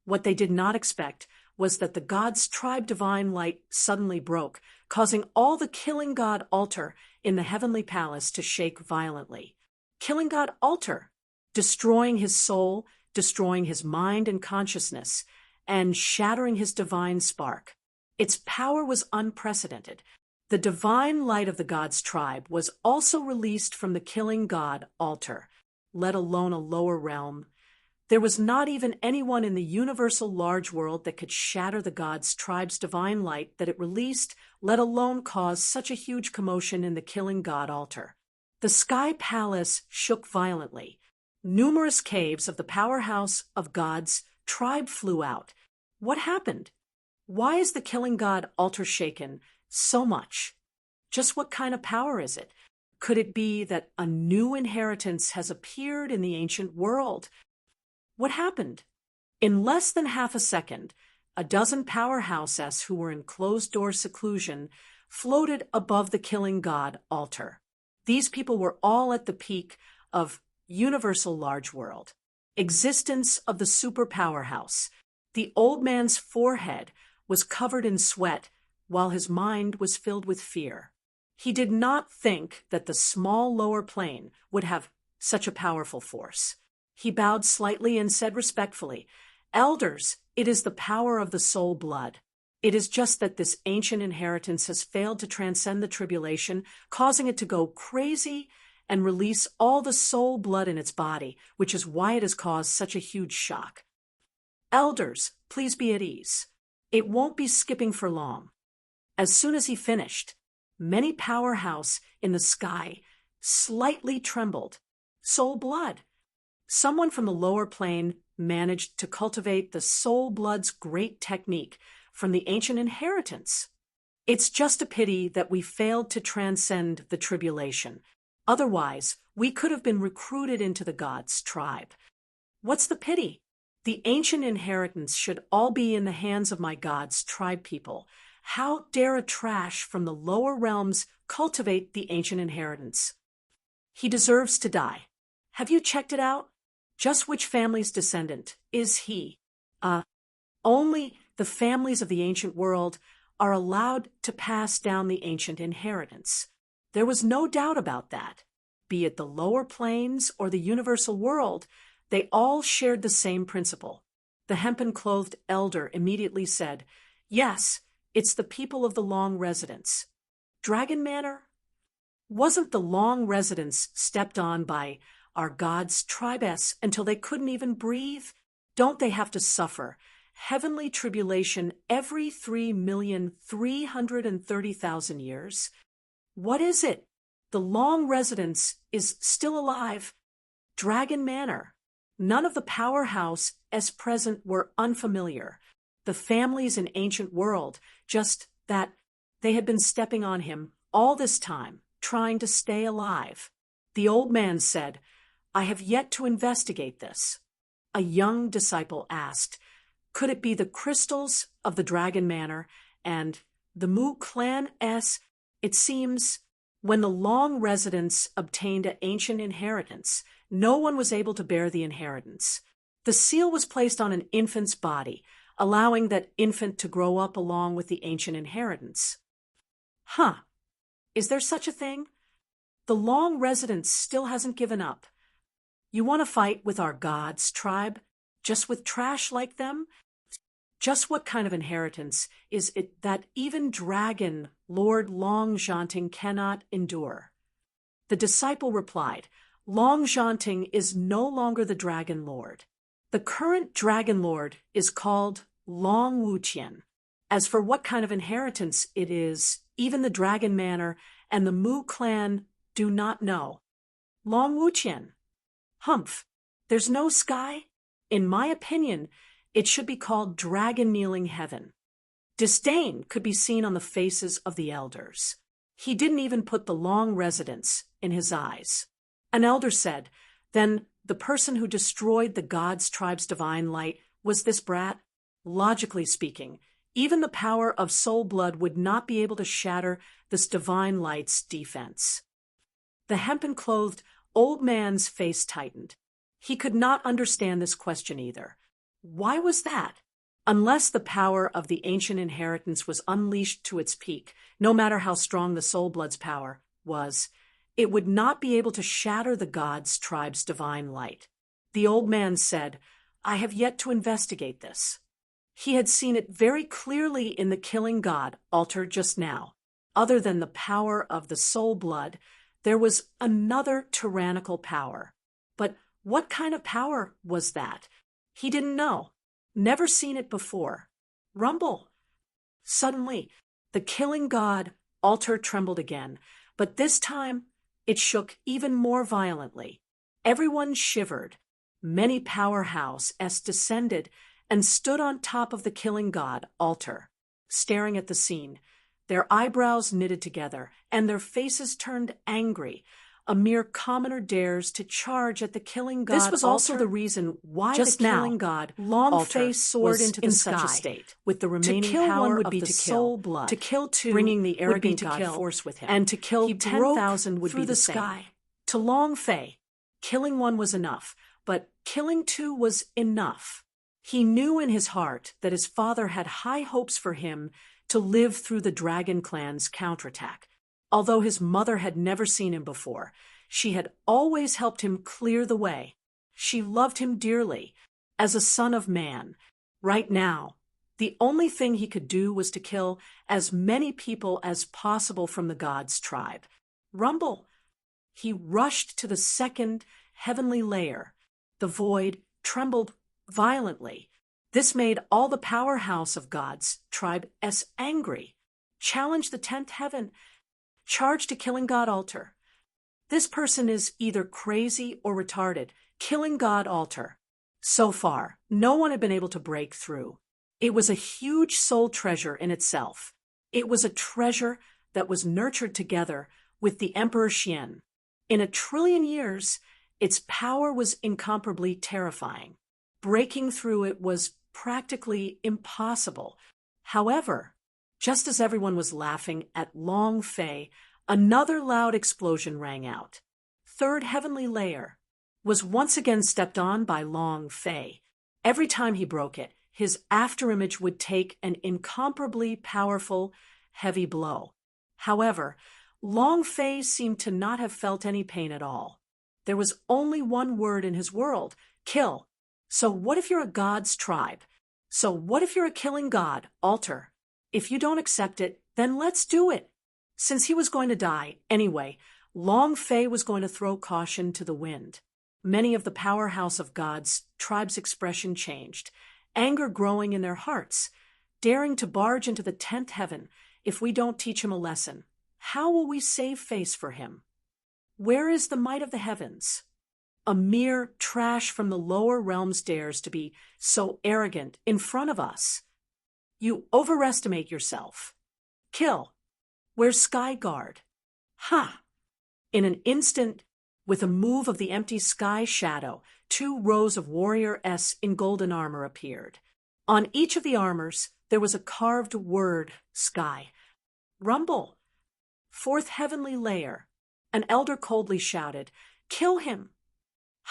Speaker 1: what they did not expect was that the God's tribe divine light suddenly broke, causing all the Killing God altar in the heavenly palace to shake violently. Killing God altar, destroying his soul, destroying his mind and consciousness, and shattering his divine spark. Its power was unprecedented. The divine light of the God's tribe was also released from the Killing God altar, let alone a lower realm. There was not even anyone in the universal large world that could shatter the God's tribe's divine light that it released, let alone cause such a huge commotion in the Killing God altar. The sky palace shook violently. Numerous caves of the powerhouse of God's tribe flew out. What happened? Why is the Killing God altar shaken so much? Just what kind of power is it? Could it be that a new inheritance has appeared in the ancient world? What happened? In less than half a second, a dozen powerhouses who were in closed-door seclusion floated above the killing god altar. These people were all at the peak of universal large world, existence of the super powerhouse. The old man's forehead was covered in sweat while his mind was filled with fear. He did not think that the small lower plane would have such a powerful force. He bowed slightly and said respectfully, "Elders, it is the power of the soul blood. It is just that this ancient inheritance has failed to transcend the tribulation, causing it to go crazy and release all the soul blood in its body, which is why it has caused such a huge shock. Elders, please be at ease. It won't be skipping for long." As soon as he finished, many powerhouse in the sky slightly trembled. Soul blood. Someone from the lower plane managed to cultivate the soul blood's great technique from the ancient inheritance. It's just a pity that we failed to transcend the tribulation. Otherwise, we could have been recruited into the gods' tribe. What's the pity? The ancient inheritance should all be in the hands of my gods' tribe people. How dare a trash from the lower realms cultivate the ancient inheritance? He deserves to die. Have you checked it out? Just which family's descendant is he? Only the families of the ancient world are allowed to pass down the ancient inheritance. There was no doubt about that. Be it the lower planes or the universal world, they all shared the same principle. The hempen-clothed elder immediately said, "Yes, it's the people of the long residence." Dragon Manor? Wasn't the long residence stepped on by our gods' tribes until they couldn't even breathe? Don't they have to suffer heavenly tribulation every 3,330,000 years? What is it? The long residence is still alive. Dragon Manor. None of the powerhouse as present were unfamiliar. The families in ancient world, just that they had been stepping on him all this time, trying to stay alive. The old man said, "I have yet to investigate this." A young disciple asked, "Could it be the crystals of the Dragon Manor and the Mu Clan S?" It seems when the long residents obtained an ancient inheritance, no one was able to bear the inheritance. The seal was placed on an infant's body, allowing that infant to grow up along with the ancient inheritance. Is there such a thing? The long residence still hasn't given up. You want to fight with our gods' tribe? Just with trash like them? Just what kind of inheritance is it that even Dragon Lord Long Janting cannot endure? The disciple replied, "Long Janting is no longer the Dragon Lord. The current Dragon Lord is called Long Wuqian. As for what kind of inheritance it is, even the Dragon Manor and the Mu clan do not know." Long Wuqian. Humph. There's no sky? In my opinion, it should be called Dragon Kneeling Heaven. Disdain could be seen on the faces of the elders. He didn't even put the long residence in his eyes. An elder said, "Then the person who destroyed the gods' tribe's divine light was this brat? Logically speaking, even the power of soul blood would not be able to shatter this divine light's defense." The hempen-clothed old man's face tightened. He could not understand this question either. Why was that? Unless the power of the ancient inheritance was unleashed to its peak, no matter how strong the soul blood's power was, it would not be able to shatter the gods' tribe's divine light. The old man said, "I have yet to investigate this." He had seen it very clearly in the killing god altar just now. Other than the power of the soul blood, there was another tyrannical power. But what kind of power was that? He didn't know. Never seen it before. Rumble. Suddenly, the killing god altar trembled again, but this time it shook even more violently. Everyone shivered. Many powerhouses descended and stood on top of the killing god altar, staring at the scene, their eyebrows knitted together and their faces turned angry. a mere commoner dares to charge at the killing god.
Speaker 2: This was also
Speaker 1: altar?
Speaker 2: the reason why
Speaker 1: Just
Speaker 2: the
Speaker 1: now,
Speaker 2: killing god
Speaker 1: Longface soared
Speaker 2: was
Speaker 1: into the
Speaker 2: in
Speaker 1: sky
Speaker 2: such a state.
Speaker 1: with the remaining
Speaker 2: To kill
Speaker 1: power
Speaker 2: one would
Speaker 1: of
Speaker 2: be
Speaker 1: the
Speaker 2: to
Speaker 1: soul
Speaker 2: kill.
Speaker 1: blood.
Speaker 2: To kill two
Speaker 1: bringing the
Speaker 2: would be
Speaker 1: arrogant
Speaker 2: to
Speaker 1: god
Speaker 2: kill.
Speaker 1: force with him.
Speaker 2: And to kill
Speaker 1: he
Speaker 2: 10,000 would
Speaker 1: through
Speaker 2: be
Speaker 1: the
Speaker 2: the same.
Speaker 1: sky. To Longfei, killing one was enough, but killing two was enough. He knew in his heart that his father had high hopes for him to live through the Dragon Clan's counterattack. Although his mother had never seen him before, she had always helped him clear the way. She loved him dearly, as a son of man. Right now, the only thing he could do was to kill as many people as possible from the god's tribe. Rumble! He rushed to the second heavenly layer. The void trembled violently. This made all the powerhouse of God's tribe angry. Challenge the 10th heaven. Charge to killing God altar. This person is either crazy or retarded. Killing God altar. So far, no one had been able to break through. It was a huge soul treasure in itself. It was a treasure that was nurtured together with the Emperor Xian. In 1,000,000,000,000 years, its power was incomparably terrifying. Breaking through it was practically impossible. However, just as everyone was laughing at Long Fei, another loud explosion rang out. Third heavenly layer was once again stepped on by Long Fei. Every time he broke it, his afterimage would take an incomparably powerful, heavy blow. However, Long Fei seemed to not have felt any pain at all. There was only one word in his world: kill. So what if you're a god's tribe? So what if you're a killing god, altar? If you don't accept it, then let's do it. Since he was going to die anyway, Long Fei was going to throw caution to the wind. Many of the powerhouse of God's tribe's expression changed, anger growing in their hearts, daring to barge into the 10th heaven if we don't teach him a lesson. How will we save face for him? Where is the might of the heavens? A mere trash from the lower realms dares to be so arrogant in front of us. You overestimate yourself. Kill. Where's Skyguard? Ha! In an instant, with a move of the empty sky shadow, 2 rows of warrior-s in golden armor appeared. On each of the armors, there was a carved word, sky. Rumble. 4th heavenly layer. An elder coldly shouted, "Kill him!"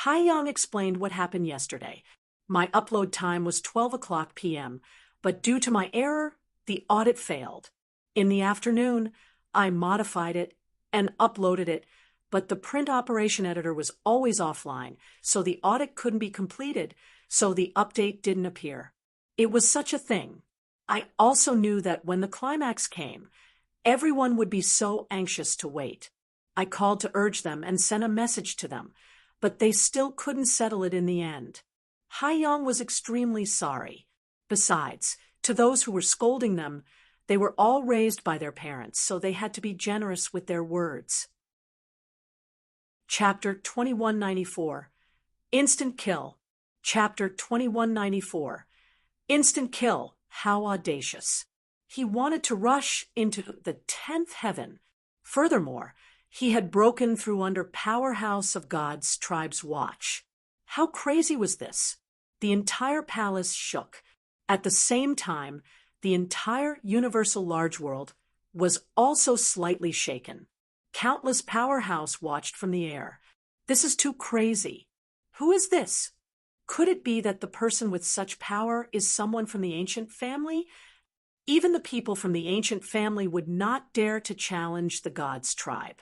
Speaker 1: Haiyang explained what happened yesterday. My upload time was 12 p.m., but due to my error, the audit failed. In the afternoon, I modified it and uploaded it, but the print operation editor was always offline, so the audit couldn't be completed, so the update didn't appear. It was such a thing. I also knew that when the climax came, everyone would be so anxious to wait. I called to urge them and sent a message to them, but they still couldn't settle it in the end. Haiyang was extremely sorry. Besides, to those who were scolding them, they were all raised by their parents, so they had to be generous with their words. Chapter 2194. Instant Kill. Chapter 2194. Instant Kill. How audacious. He wanted to rush into the 10th heaven. Furthermore, he had broken through under powerhouse of God's tribe's watch. How crazy was this? The entire palace shook. At the same time, the entire universal large world was also slightly shaken. Countless powerhouse watched from the air. This is too crazy. Who is this? Could it be that the person with such power is someone from the ancient family? Even the people from the ancient family would not dare to challenge the god's tribe.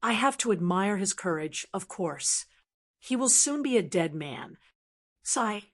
Speaker 1: I have to admire his courage, of course. He will soon be a dead man. Sigh.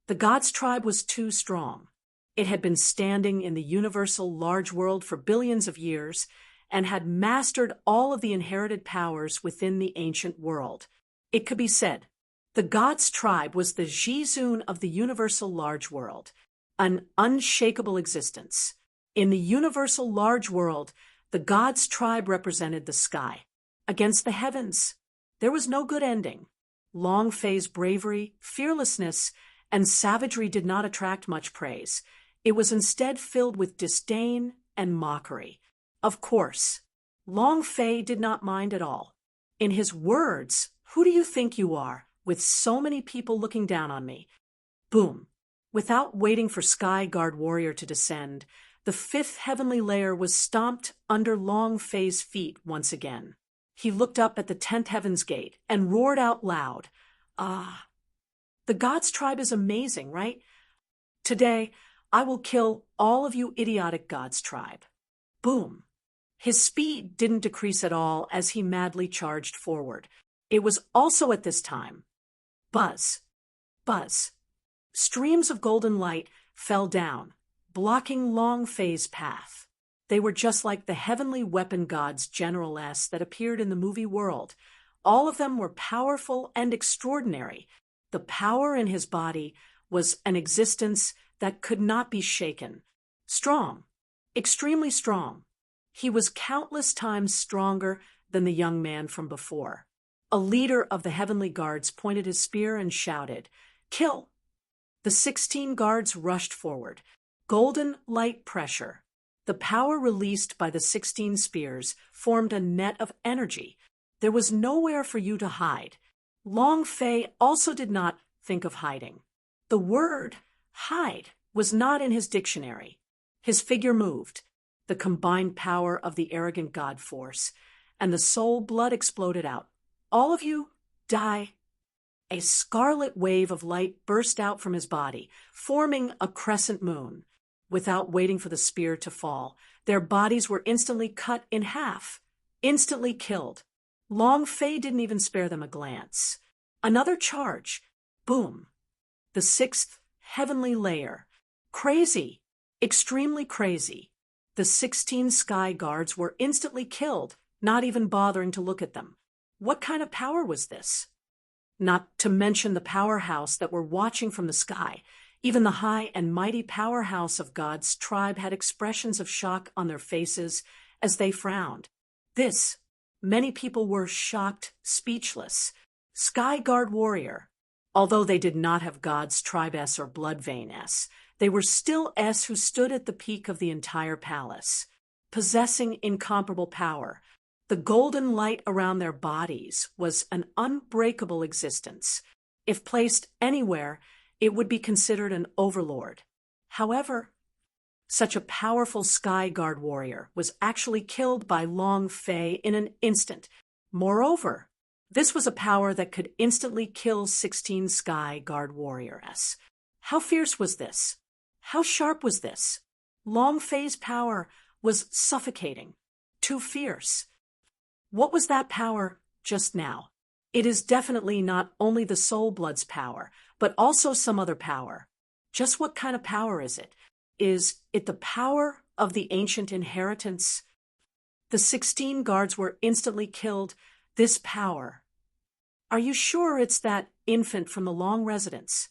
Speaker 1: The god's tribe was too strong. It had been standing in the universal large world for billions of years and had mastered all of the inherited powers within the ancient world. It could be said, the god's tribe was the Jizun of the universal large world, an unshakable existence. In the universal large world, the god's tribe represented the sky. Against the heavens, there was no good ending. Long Fei's bravery, fearlessness, and savagery did not attract much praise. It was instead filled with disdain and mockery. Of course, Long Fei did not mind at all. In his words, "Who do you think you are, with so many people looking down on me?" Boom. Without waiting for Sky Guard Warrior to descend, the fifth heavenly layer was stomped under Long Fei's feet once again. He looked up at the 10th heaven's gate and roared out loud, "Ah, the gods' tribe is amazing, right? Today, I will kill all of you idiotic gods' tribe." Boom. His speed didn't decrease at all as he madly charged forward. It was also at this time. Buzz. Buzz. Streams of golden light fell down, blocking Long Fei's path. They were just like the heavenly weapon gods General S that appeared in the movie world. All of them were powerful and extraordinary. The power in his body was an existence that could not be shaken. Strong. Extremely strong. He was countless times stronger than the young man from before. A leader of the heavenly guards pointed his spear and shouted, "Kill!" The 16 guards rushed forward. Golden light pressure. The power released by the 16 spears formed a net of energy. There was nowhere for you to hide. Long Fei also did not think of hiding. The word hide was not in his dictionary. His figure moved, the combined power of the arrogant god force, and the soul blood exploded out. "All of you, die." A scarlet wave of light burst out from his body, forming a crescent moon. Without waiting for the spear to fall, their bodies were instantly cut in half, instantly killed. Long Fei didn't even spare them a glance. Another charge. Boom. The 6th heavenly layer. Crazy. Extremely crazy. The 16 sky guards were instantly killed, not even bothering to look at them. What kind of power was this? Not to mention the powerhouse that were watching from the sky. Even the high and mighty powerhouse of God's tribe had expressions of shock on their faces as they frowned. Many people were shocked, speechless. Sky Guard Warrior. Although they did not have God's tribe S or blood vein S, they were still S who stood at the peak of the entire palace, possessing incomparable power. The golden light around their bodies was an unbreakable existence. If placed anywhere, it would be considered an overlord. However, such a powerful Sky Guard warrior was actually killed by Long Fei in an instant. Moreover, this was a power that could instantly kill 16 Sky Guard warriors. How fierce was this? How sharp was this? Long Fei's power was suffocating, too fierce. What was that power just now? It is definitely not only the soul blood's power, but also some other power. Just what kind of power is it? Is it the power of the ancient inheritance? The 16 guards were instantly killed. This power. Are you sure it's that infant from the long residence?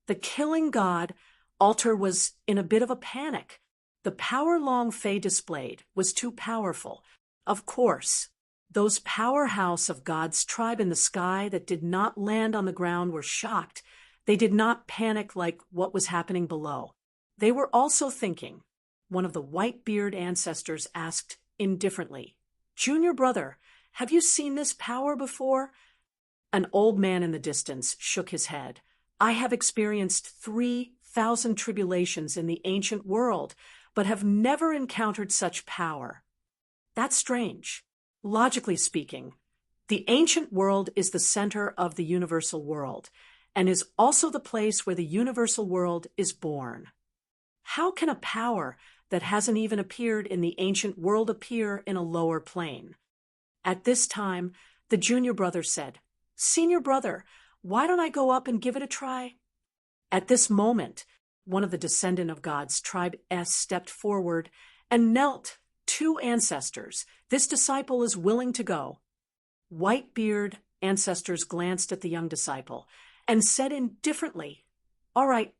Speaker 1: The killing god, Alter, was in a bit of a panic. The power Long Fei displayed was too powerful. Of course, those powerhouse of God's tribe in the sky that did not land on the ground were shocked. They did not panic like what was happening below. They were also thinking. One of the white-beard ancestors asked indifferently, "Junior brother, have you seen this power before?" An old man in the distance shook his head. "I have experienced 3,000 tribulations in the ancient world, but have never encountered such power." That's strange. Logically speaking, the ancient world is the center of the universal world, and is also the place where the universal world is born. How can a power that hasn't even appeared in the ancient world appear in a lower plane? At this time, the junior brother said, "Senior brother, why don't I go up and give it a try?" At this moment, one of the descendant of God's tribe S stepped forward and knelt. 2 ancestors. This disciple is willing to go. White-beard ancestors glanced at the young disciple and said indifferently, "All right."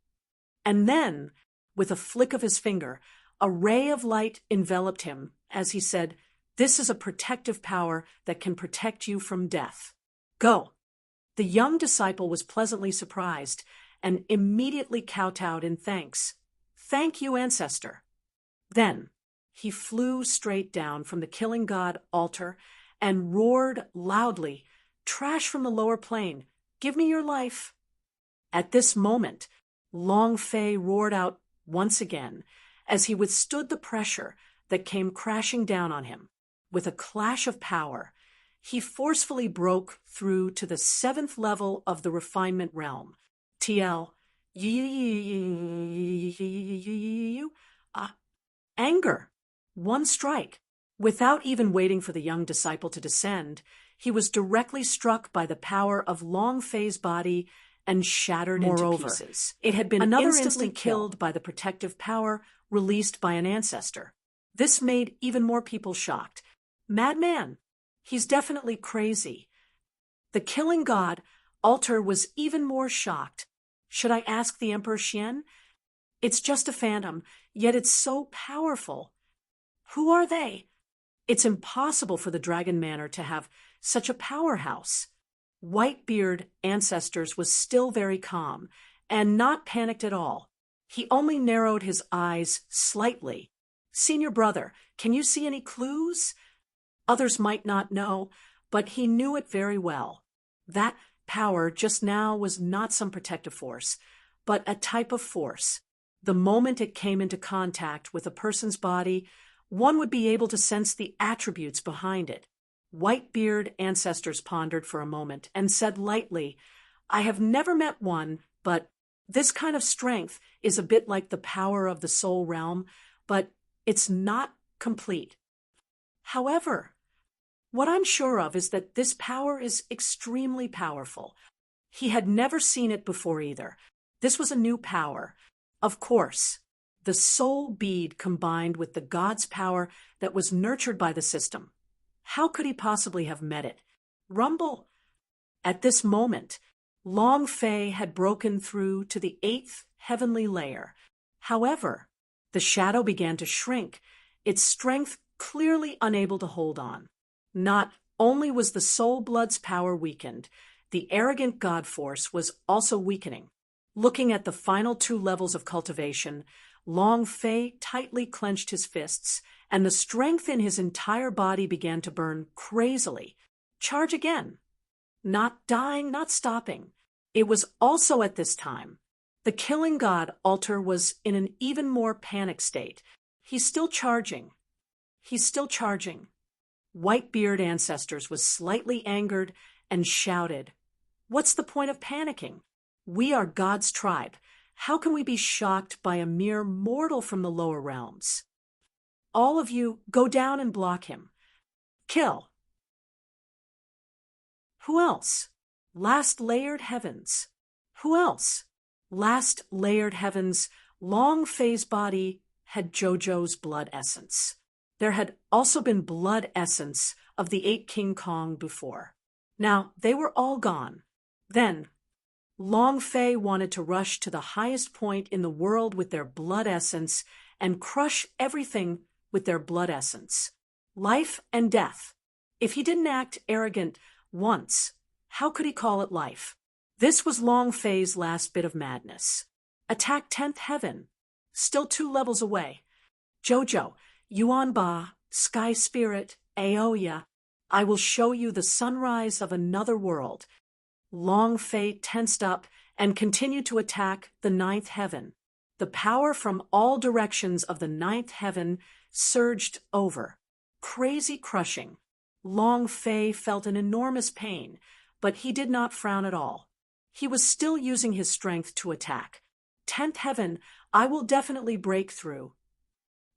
Speaker 1: And then, with a flick of his finger, a ray of light enveloped him as he said, "This is a protective power that can protect you from death. Go." The young disciple was pleasantly surprised and immediately kowtowed in thanks. "Thank you, ancestor." Then he flew straight down from the killing god Alter and roared loudly, "Trash from the lower plane, give me your life." At this moment, Long Fei roared out once again as he withstood the pressure that came crashing down on him. With a clash of power, he forcefully broke through to the 7th level of the refinement realm. TL. Anger. One strike. Without even waiting for the young disciple to descend, he was directly struck by the power of Long Fei's body and shattered into pieces. It had been instantly killed by the protective power released by an ancestor. This made even more people shocked. Madman! He's definitely crazy. The killing god, Alter, was even more shocked. Should I ask the Emperor Xian? It's just a phantom, yet it's so powerful. Who are they? It's impossible for the Dragon Manor to have such a powerhouse. Whitebeard Ancestors was still very calm and not panicked at all. He only narrowed his eyes slightly. Senior brother, can you see any clues? Others might not know, but he knew it very well. That power just now was not some protective force, but a type of force. The moment it came into contact with a person's body, one would be able to sense the attributes behind it. Whitebeard Ancestors pondered for a moment and said lightly, "I have never met one, but this kind of strength is a bit like the power of the soul realm, but it's not complete. However, what I'm sure of is that this power is extremely powerful." He had never seen it before either. This was a new power. Of course, the soul bead combined with the god's power that was nurtured by the system. How could he possibly have met it? Rumble! At this moment, Long Fei had broken through to the 8th heavenly layer. However, the shadow began to shrink, its strength clearly unable to hold on. Not only was the soul blood's power weakened, the arrogant god force was also weakening. Looking at the final 2 levels of cultivation, Long Fei tightly clenched his fists, and the strength in his entire body began to burn crazily. Charge again. Not dying, not stopping. It was also at this time. The killing god, Alter, was in an even more panic state. He's still charging. He's still charging. Whitebeard Ancestors was slightly angered and shouted, "What's the point of panicking? We are God's tribe. How can we be shocked by a mere mortal from the lower realms? All of you, go down and block him. Kill." Who else? Last layered heavens. Who else? Last layered heavens. Long Fei's body had Jojo's blood essence. There had also been blood essence of the 8 King Kong before. Now, they were all gone. Then, Long Fei wanted to rush to the highest point in the world with their blood essence and crush everything with their blood essence. Life and death. If he didn't act arrogant once, how could he call it life? This was Long Fei's last bit of madness. Attack 10th heaven. Still 2 levels away. Jojo, Yuan Ba, Sky Spirit, Aoya, I will show you the sunrise of another world. Long Fei tensed up and continued to attack the 9th heaven. The power from all directions of the 9th heaven surged over. Crazy crushing. Long Fei felt an enormous pain, but he did not frown at all. He was still using his strength to attack. 10th heaven, I will definitely break through.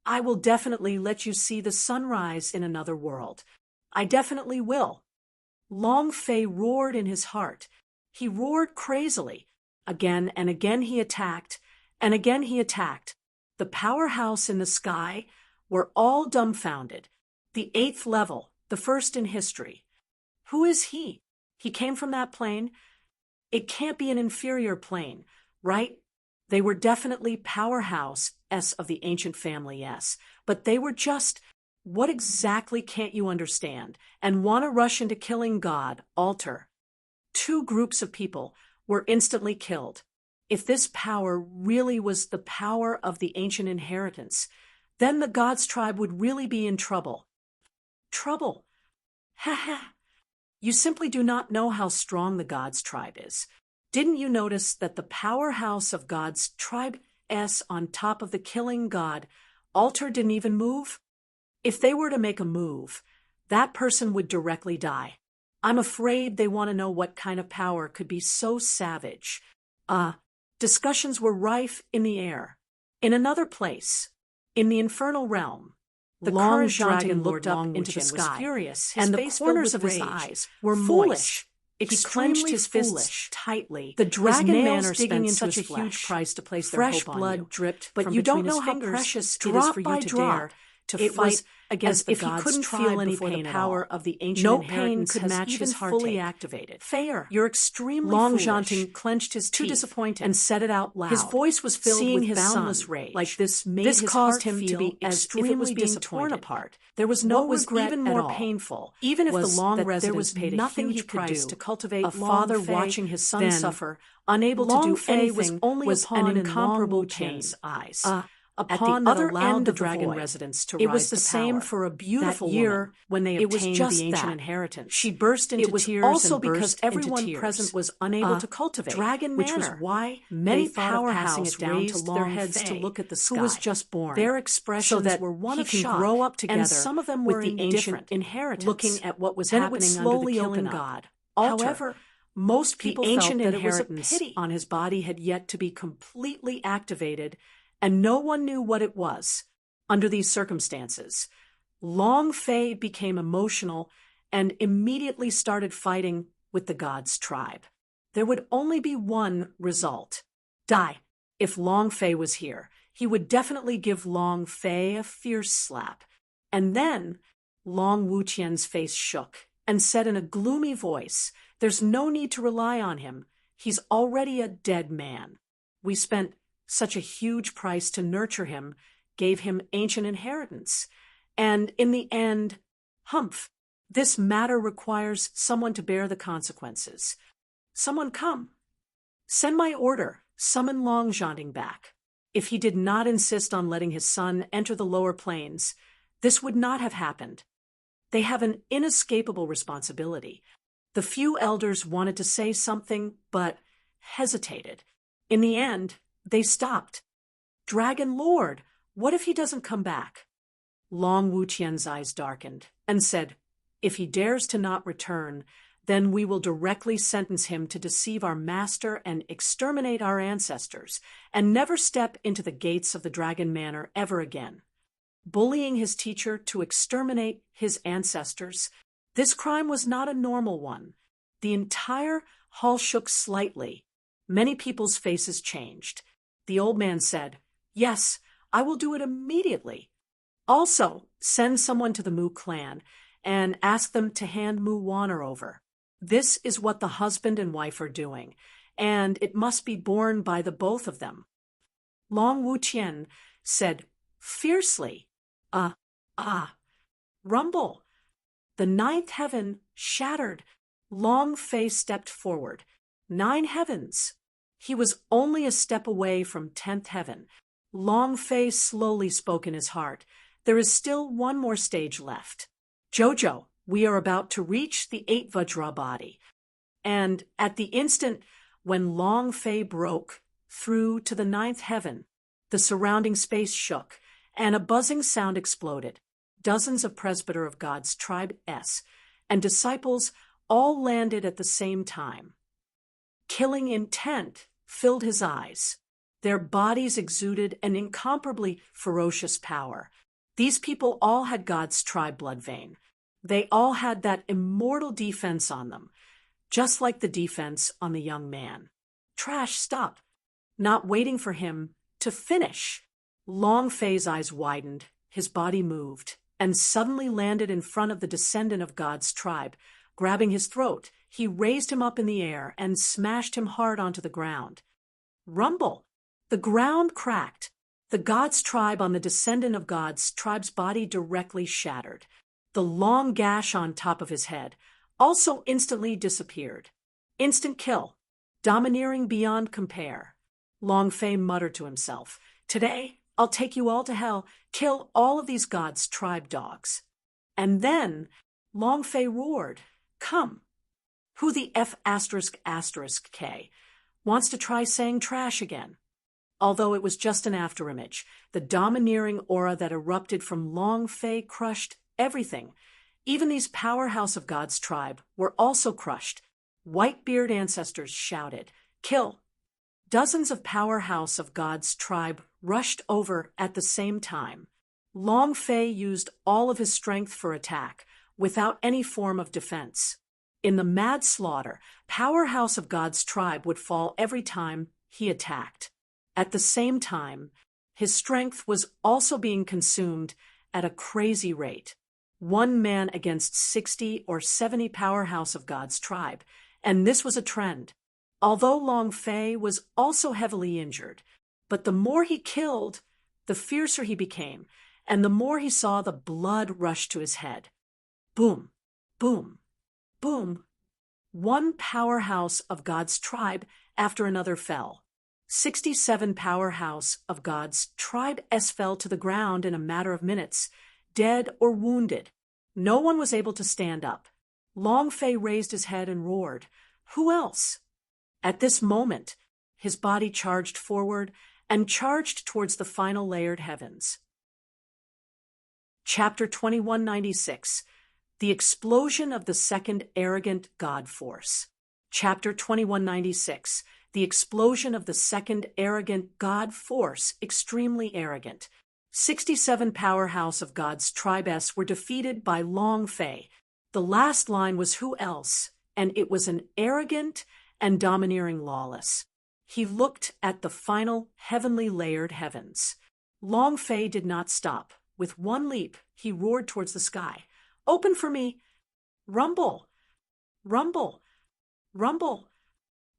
Speaker 1: I will definitely let you see the sunrise in another world. I definitely will. Long Fei roared in his heart. He roared crazily. Again and again he attacked, and again he attacked. The powerhouse in the sky were all dumbfounded. The 8th level, the first in history. Who is he? He came from that plane. It can't be an inferior plane, right? They were definitely powerhouse of the ancient family, yes. But they were just, what exactly can't you understand? And want to rush into killing God, Alter. 2 groups of people were instantly killed. If this power really was the power of the ancient inheritance, then the God's tribe would really be in trouble. Trouble. Ha ha. You simply do not know how strong the God's tribe is. Didn't you notice that the powerhouse of God's tribe S on top of the killing God altar didn't even move? If they were to make a move, that person would directly die. I'm afraid they want to know what kind of power could be so savage. Discussions were rife in the air. In another place, in the infernal realm, the current dragon looked up into the sky,
Speaker 2: furious,
Speaker 1: and the corners of his eyes were foolish. He clenched his fists tightly. The dragon manner spent such a huge price to place their hope on you. Fresh blood dripped, but you don't know how precious it is for you to dare to fight against the God's tribe. If he couldn't feel any pain, the power of the ancient inheritance could match his heart fully activated. Fair, you're extremely foolish. Long-Janting clenched his teeth, too disappointed, and said it out loud. His voice was filled with boundless rage. Like this caused him to be extremely torn apart. There was no regret even more painful. Even if the Long residents paid a huge price to cultivate a father watching his son suffer, unable to do anything, was an incomparable pain's eyes. Upon the other end of the dragon residents to rise to power. It was the same for a beautiful year when they obtained the ancient inheritance. She burst into tears. It was also because everyone present was unable to cultivate Dragon Manor, which was why many powerhouse raised their heads to look at the sky, who was just born. Their expressions were one of shock, grow up together, and some of them were with the ancient inheritance, looking at what was happening under the killing God. However, most people felt that it was a pity on his body had yet to be completely activated, and no one knew what it was. Under these circumstances, Long Fei became emotional and immediately started fighting with the God's tribe. There would only be one result: die. If Long Fei was here, he would definitely give Long Fei a fierce slap. And then Long Wuqian's face shook and said in a gloomy voice, "There's no need to rely on him. He's already a dead man. We spent such a huge price to nurture him, gave him ancient inheritance. And in the end, humph, this matter requires someone to bear the consequences. Someone come. Send my order, summon Long-Janting back. If he did not insist on letting his son enter the lower planes, this would not have happened. They have an inescapable responsibility." The few elders wanted to say something, but hesitated. In the end, they stopped. "Dragon Lord, what if he doesn't come back?" Long Wuqian's eyes darkened and said, "If he dares to not return, then we will directly sentence him to deceive our master and exterminate our ancestors, and never step into the gates of the Dragon Manor ever again." Bullying his teacher to exterminate his ancestors, this crime was not a normal one. The entire hall shook slightly. Many people's faces changed. The old man said, "Yes, I will do it immediately. Also, send someone to the Mu clan and ask them to hand Mu Wanner over. This is what the husband and wife are doing, and it must be borne by the both of them." Long Wuqian said fiercely, Rumble. The ninth heaven shattered. Long Fei stepped forward. 9 heavens. He was only a step away from 10th heaven. Long Fei slowly spoke in his heart. "There is still one more stage left. Jojo, we are about to reach the 8 Vajra body." And at the instant when Long Fei broke through to the 9th heaven, the surrounding space shook, and a buzzing sound exploded. Dozens of presbyter of God's tribe S and disciples all landed at the same time. Killing intent filled his eyes. Their bodies exuded an incomparably ferocious power. These people all had God's tribe blood vein. They all had that immortal defense on them, just like the defense on the young man. Trash, stop. Not waiting for him to finish. Long Fei's eyes widened, his body moved, and suddenly landed in front of the descendant of God's tribe. Grabbing his throat, he raised him up in the air and smashed him hard onto the ground. Rumble! The ground cracked. The God's tribe on the descendant of God's tribe's body directly shattered. The long gash on top of his head also instantly disappeared. Instant kill. Domineering beyond compare. Long Fei muttered to himself, "Today, I'll take you all to hell, kill all of these God's tribe dogs." And then Long Fei roared, "Come! Who the F asterisk asterisk K wants to try saying trash again?" Although it was just an afterimage, the domineering aura that erupted from Long Fei crushed everything. Even these powerhouse of God's tribe were also crushed. Whitebeard ancestors shouted, "Kill!" Dozens of powerhouse of God's tribe rushed over at the same time. Long Fei used all of his strength for attack, without any form of defense. In the mad slaughter, powerhouse of God's tribe would fall every time he attacked. At the same time, his strength was also being consumed at a crazy rate. One man against 60 or 70 powerhouse of God's tribe, and this was a trend. Although Long Fei was also heavily injured, but the more he killed, the fiercer he became, and the more he saw the blood rush to his head. Boom, boom, boom. One powerhouse of God's tribe after another fell. 67 powerhouse of God's tribe fell to the ground in a matter of minutes, dead or wounded. No one was able to stand up. Long Fei raised his head and roared, "Who else?" At this moment, his body charged forward and charged towards the final layered heavens. Chapter 2196, The Explosion of the Second Arrogant God Force. Chapter 2196, The Explosion of the Second Arrogant God Force, Extremely Arrogant. 67 powerhouse of God's tribes were defeated by Long Fei. The last line was "Who else?" and it was an arrogant and domineering lawless. He looked at the final heavenly layered heavens. Long Fei did not stop. With one leap, he roared towards the sky. "Open for me! Rumble! Rumble! Rumble!"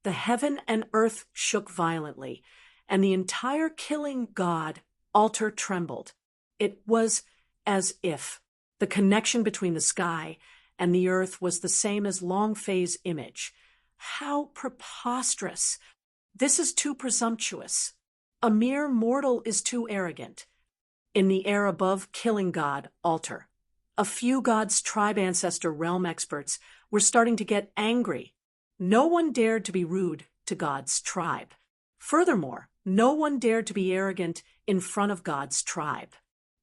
Speaker 1: The heaven and earth shook violently, and the entire killing god altar trembled. It was as if the connection between the sky and the earth was the same as Long Fei's image. How preposterous! This is too presumptuous. A mere mortal is too arrogant. In the air above killing god altar, a few God's tribe ancestor realm experts were starting to get angry. No one dared to be rude to God's tribe. Furthermore, no one dared to be arrogant in front of God's tribe.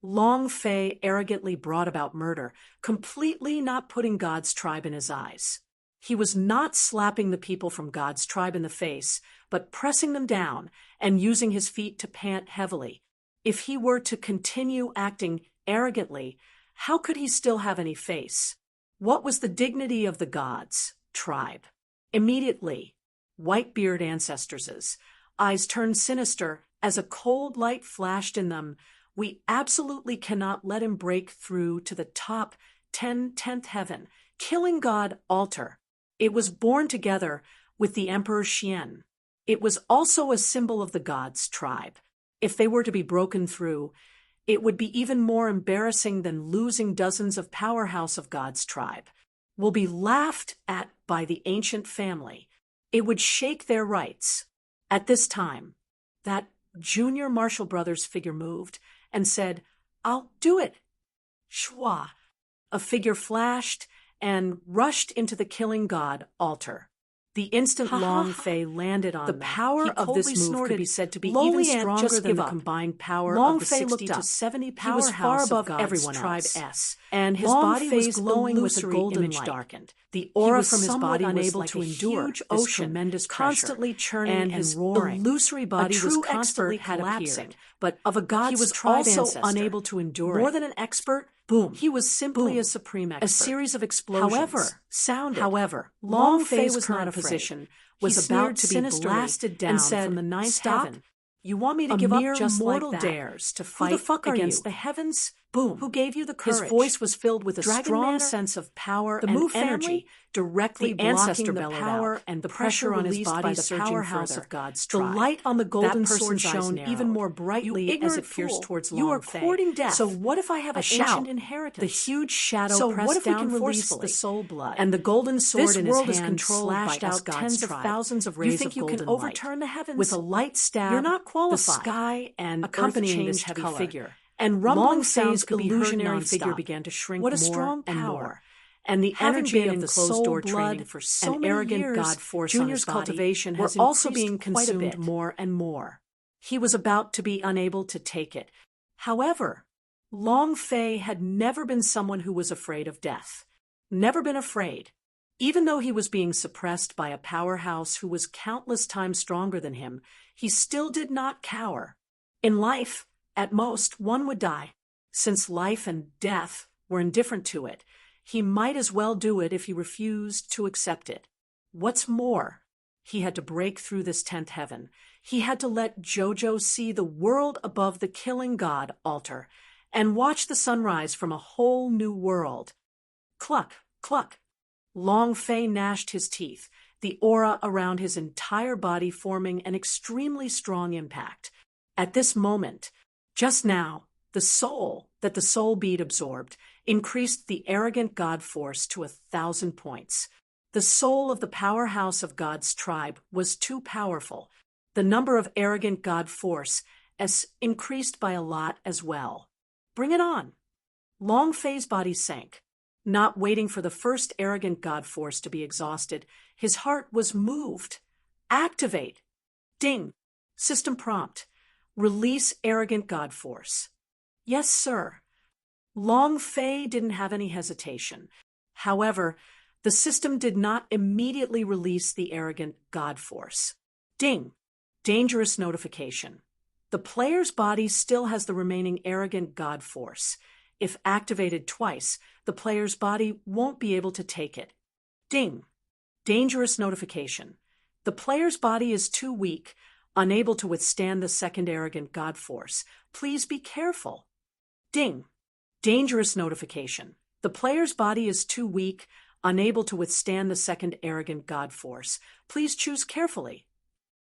Speaker 1: Long Fei arrogantly brought about murder, completely not putting God's tribe in his eyes. He was not slapping the people from God's tribe in the face, but pressing them down and using his feet to pant heavily. If he were to continue acting arrogantly, how could he still have any face? What was the dignity of the God's tribe? Immediately, Whitebeard ancestors' eyes turned sinister as a cold light flashed in them. "We absolutely cannot let him break through to the top 10th heaven, killing god altar." It was born together with the Emperor Xian. It was also a symbol of the God's tribe. If they were to be broken through, it would be even more embarrassing than losing dozens of powerhouse of God's tribe. Will be laughed at by the ancient family. It would shake their rights. At this time, that junior Marshall Brothers figure moved and said, "I'll do it." Shwa. A figure flashed and rushed into the killing god altar. The instant Long Fei landed on The
Speaker 2: them,
Speaker 1: power
Speaker 2: he
Speaker 1: of this
Speaker 2: coldly
Speaker 1: move could be
Speaker 2: snorted,
Speaker 1: said to be
Speaker 2: "Lowly
Speaker 1: even
Speaker 2: ant,
Speaker 1: stronger
Speaker 2: just
Speaker 1: than
Speaker 2: give
Speaker 1: the
Speaker 2: up."
Speaker 1: combined power
Speaker 2: Long
Speaker 1: of the
Speaker 2: Fei
Speaker 1: 60
Speaker 2: looked
Speaker 1: to
Speaker 2: up.
Speaker 1: 70
Speaker 2: He was
Speaker 1: powerhouse
Speaker 2: far
Speaker 1: of
Speaker 2: above
Speaker 1: God's
Speaker 2: everyone
Speaker 1: tribe
Speaker 2: else.
Speaker 1: S, and his
Speaker 2: Long
Speaker 1: body was
Speaker 2: Fei's
Speaker 1: glowing with a
Speaker 2: illusory
Speaker 1: golden
Speaker 2: image
Speaker 1: light.
Speaker 2: darkened.
Speaker 1: The
Speaker 2: He
Speaker 1: aura
Speaker 2: was
Speaker 1: from his
Speaker 2: somewhat
Speaker 1: body was
Speaker 2: unable
Speaker 1: like
Speaker 2: to
Speaker 1: a
Speaker 2: endure
Speaker 1: huge
Speaker 2: this
Speaker 1: ocean,
Speaker 2: tremendous
Speaker 1: constantly
Speaker 2: pressure,
Speaker 1: churning
Speaker 2: and
Speaker 1: his
Speaker 2: roaring.
Speaker 1: illusory body
Speaker 2: A
Speaker 1: was
Speaker 2: true
Speaker 1: constantly
Speaker 2: expert had
Speaker 1: collapsing.
Speaker 2: appeared,
Speaker 1: But of a God's
Speaker 2: he was
Speaker 1: tribe
Speaker 2: also
Speaker 1: ancestor,
Speaker 2: unable to endure
Speaker 1: more
Speaker 2: it.
Speaker 1: than an expert.
Speaker 2: Boom.
Speaker 1: He was simply
Speaker 2: Boom.
Speaker 1: a supreme expert.
Speaker 2: A series of explosions
Speaker 1: However,
Speaker 2: Long
Speaker 1: Long
Speaker 2: Fei
Speaker 1: Fei's
Speaker 2: was
Speaker 1: current
Speaker 2: not afraid.
Speaker 1: position
Speaker 2: He
Speaker 1: was about
Speaker 2: sneered
Speaker 1: to be
Speaker 2: sinisterly
Speaker 1: blasted down
Speaker 2: and said,
Speaker 1: from the 9th
Speaker 2: "Stop.
Speaker 1: heaven.
Speaker 2: You want me to
Speaker 1: A
Speaker 2: give up
Speaker 1: mere
Speaker 2: just
Speaker 1: mortal
Speaker 2: like that?
Speaker 1: dares to
Speaker 2: Who
Speaker 1: fight
Speaker 2: the fuck are
Speaker 1: against
Speaker 2: you?"
Speaker 1: the heavens?
Speaker 2: Boom.
Speaker 1: Who gave you the courage?
Speaker 2: His voice
Speaker 1: was filled with a
Speaker 2: Dragon
Speaker 1: strong
Speaker 2: manner?
Speaker 1: sense of power
Speaker 2: The
Speaker 1: and
Speaker 2: Mu
Speaker 1: energy,
Speaker 2: family?
Speaker 1: directly
Speaker 2: The ancestor
Speaker 1: blocking the
Speaker 2: bellowed
Speaker 1: power
Speaker 2: out.
Speaker 1: and
Speaker 2: The
Speaker 1: pressure on his
Speaker 2: released
Speaker 1: body
Speaker 2: by the
Speaker 1: surging
Speaker 2: powerhouse
Speaker 1: further.
Speaker 2: of God's
Speaker 1: The
Speaker 2: tribe.
Speaker 1: light on the golden
Speaker 2: That
Speaker 1: sword
Speaker 2: person's eyes
Speaker 1: shone even
Speaker 2: narrowed.
Speaker 1: more
Speaker 2: "You
Speaker 1: brightly as
Speaker 2: ignorant
Speaker 1: it pierced
Speaker 2: fool.
Speaker 1: towards
Speaker 2: You
Speaker 1: Long
Speaker 2: are
Speaker 1: Fei.
Speaker 2: courting death.
Speaker 1: So what if I have
Speaker 2: A
Speaker 1: an
Speaker 2: shout.
Speaker 1: ancient inheritance?
Speaker 2: The huge shadow
Speaker 1: So
Speaker 2: pressed
Speaker 1: what if we
Speaker 2: down
Speaker 1: can release
Speaker 2: forcefully,
Speaker 1: the soul blood?
Speaker 2: and the golden sword
Speaker 1: This
Speaker 2: in his
Speaker 1: world is
Speaker 2: hand
Speaker 1: controlled by
Speaker 2: slashed
Speaker 1: us
Speaker 2: out
Speaker 1: God's
Speaker 2: tens of
Speaker 1: tribe.
Speaker 2: thousands of
Speaker 1: You
Speaker 2: rays
Speaker 1: think
Speaker 2: of
Speaker 1: you can
Speaker 2: golden
Speaker 1: overturn
Speaker 2: light.
Speaker 1: the heavens?
Speaker 2: With a light stab,
Speaker 1: You're not qualified.
Speaker 2: the sky and
Speaker 1: Accompanying
Speaker 2: earth
Speaker 1: this
Speaker 2: changed
Speaker 1: heavy
Speaker 2: color,
Speaker 1: figure.
Speaker 2: and
Speaker 1: Long
Speaker 2: rumbling
Speaker 1: Fei's
Speaker 2: sounds could be heard
Speaker 1: illusionary figure
Speaker 2: nonstop.
Speaker 1: began to shrink
Speaker 2: What a
Speaker 1: more
Speaker 2: strong
Speaker 1: and
Speaker 2: power.
Speaker 1: more. and the
Speaker 2: Having
Speaker 1: energy
Speaker 2: been
Speaker 1: of
Speaker 2: in
Speaker 1: the
Speaker 2: closed-door
Speaker 1: soul
Speaker 2: training
Speaker 1: blood
Speaker 2: for so
Speaker 1: and
Speaker 2: many
Speaker 1: arrogant
Speaker 2: years,
Speaker 1: God force on
Speaker 2: Junior's
Speaker 1: his body
Speaker 2: cultivation
Speaker 1: were
Speaker 2: has
Speaker 1: also
Speaker 2: increased
Speaker 1: being
Speaker 2: quite a
Speaker 1: consumed
Speaker 2: bit.
Speaker 1: more and more. He was about to be unable to take it. However, Long Fei had never been someone who was afraid of death. Never been afraid. Even though he was being suppressed by a powerhouse who was countless times stronger than him, he still did not cower. In life, at most, one would die. Since life and death were indifferent to it, he might as well do it if he refused to accept it. What's more, he had to break through this 10th heaven. He had to let Jojo see the world above the killing god altar and watch the sunrise from a whole new world. Cluck, cluck. Long Fei gnashed his teeth, the aura around his entire body forming an extremely strong impact. At this moment, just now, the soul that the soul bead absorbed increased the arrogant god force to 1,000 points. The soul of the powerhouse of God's tribe was too powerful. The number of arrogant god force increased by a lot as well. Bring it on. Long Fei's body sank. Not waiting for the first arrogant god force to be exhausted, his heart was moved. Activate. Ding. System prompt. Release arrogant god force. Yes, sir. Long Fei didn't have any hesitation. However, the system did not immediately release the arrogant god force. Ding. Dangerous notification. The player's body still has the remaining arrogant god force. If activated twice, the player's body won't be able to take it. Ding. Dangerous notification. The player's body is too weak, unable to withstand the second arrogant god force. Please be careful. Ding. Dangerous notification. The player's body is too weak, unable to withstand the second arrogant god force. Please choose carefully.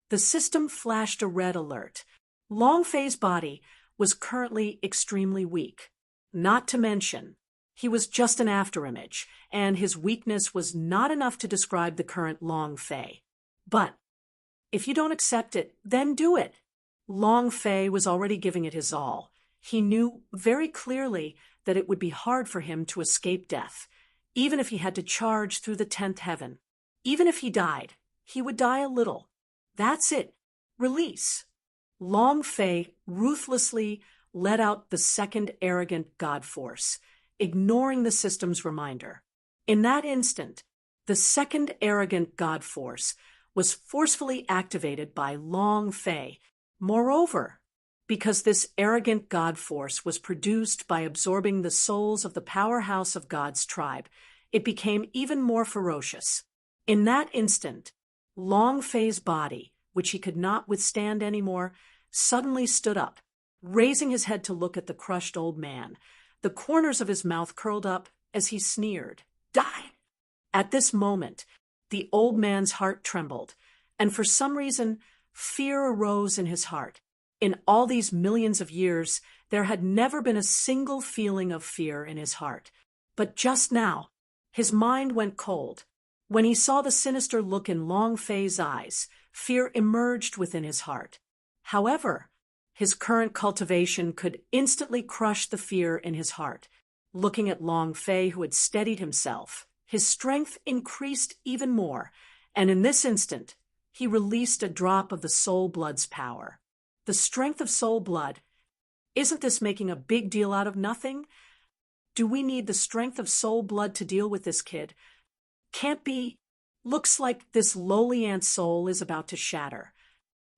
Speaker 1: The system flashed a red alert. Long Fei's body was currently extremely weak. Not to mention, he was just an afterimage, and his weakness was not enough to describe the current Long Fei. But if you don't accept it, then do it. Long Fei was already giving it his all. He knew very clearly that it would be hard for him to escape death, even if he had to charge through the 10th heaven. Even if he died, he would die a little. That's it. Release. Long Fei ruthlessly let out the second arrogant god force, ignoring the system's reminder. In that instant, the second arrogant god force was forcefully activated by Long Fei. Moreover, because this arrogant god force was produced by absorbing the souls of the powerhouse of God's tribe, it became even more ferocious. In that instant, Long Fei's body, which he could not withstand anymore, suddenly stood up, raising his head to look at the crushed old man. The corners of his mouth curled up as he sneered. Die! At this moment, the old man's heart trembled, and for some reason, fear arose in his heart. In all these millions of years, there had never been a single feeling of fear in his heart. But just now, his mind went cold. When he saw the sinister look in Long Fei's eyes, fear emerged within his heart. However, his current cultivation could instantly crush the fear in his heart. Looking at Long Fei, who had steadied himself, his strength increased even more, and in this instant, he released a drop of the soul blood's power. The strength of soul blood. Isn't this making a big deal out of nothing? Do we need the strength of soul blood to deal with this kid? Can't be. Looks like this lowly ant soul is about to shatter.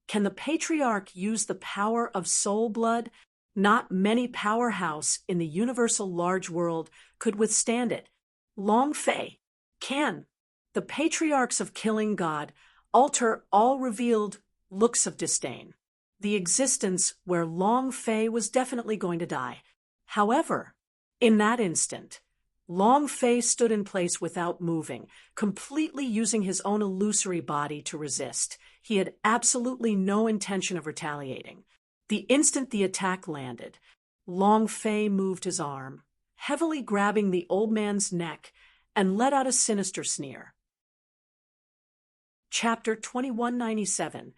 Speaker 1: Can the patriarch use the power of soul blood? Not many powerhouse in the universal large world could withstand it. Long Fei can. The patriarchs of killing God alter all revealed looks of disdain. The existence where Long Fei was definitely going to die. However, in that instant, Long Fei stood in place without moving, completely using his own illusory body to resist. He had absolutely no intention of retaliating. The instant the attack landed, Long Fei moved his arm, heavily grabbing the old man's neck, and let out a sinister sneer. Chapter 2197.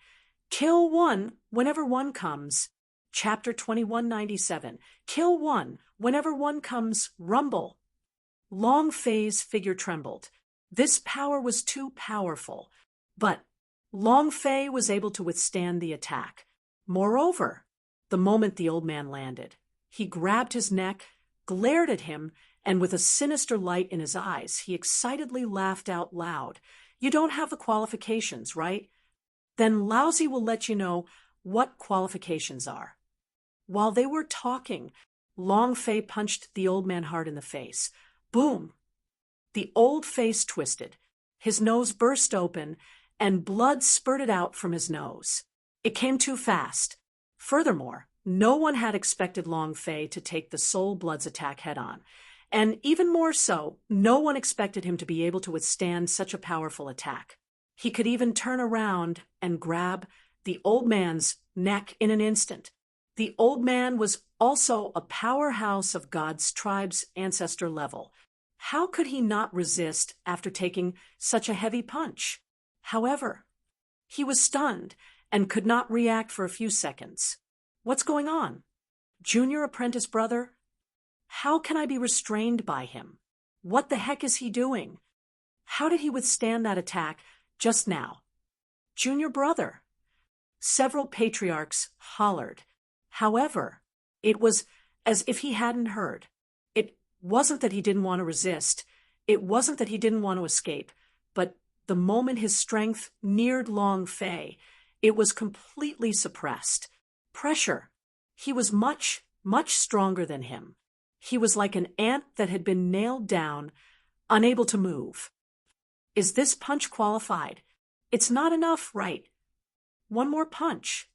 Speaker 1: Kill one whenever one comes. Chapter 2197. Kill one whenever one comes. Rumble. Long Fei's figure trembled. This power was too powerful. But Long Fei was able to withstand the attack. Moreover, the moment the old man landed, he grabbed his neck, glared at him, and with a sinister light in his eyes, he excitedly laughed out loud. You don't have the qualifications, right? Then Lousy will let you know what qualifications are. While they were talking, Long Fei punched the old man hard in the face. Boom! The old face twisted. His nose burst open, and blood spurted out from his nose. It came too fast. Furthermore, no one had expected Long Fei to take the Soul Blood's attack head-on. And even more so, no one expected him to be able to withstand such a powerful attack. He could even turn around and grab the old man's neck in an instant. The old man was also a powerhouse of God's tribe's ancestor level. How could he not resist after taking such a heavy punch? However, he was stunned and could not react for a few seconds. What's going on? Junior apprentice brother? How can I be restrained by him? What the heck is he doing? How did he withstand that attack just now? Junior brother. Several patriarchs hollered. However, it was as if he hadn't heard. It wasn't that he didn't want to resist. It wasn't that he didn't want to escape. But the moment his strength neared Long Fei, it was completely suppressed. Pressure. He was much, much stronger than him. He was like an ant that had been nailed down, unable to move. Is this punch qualified? It's not enough, right? One more punch.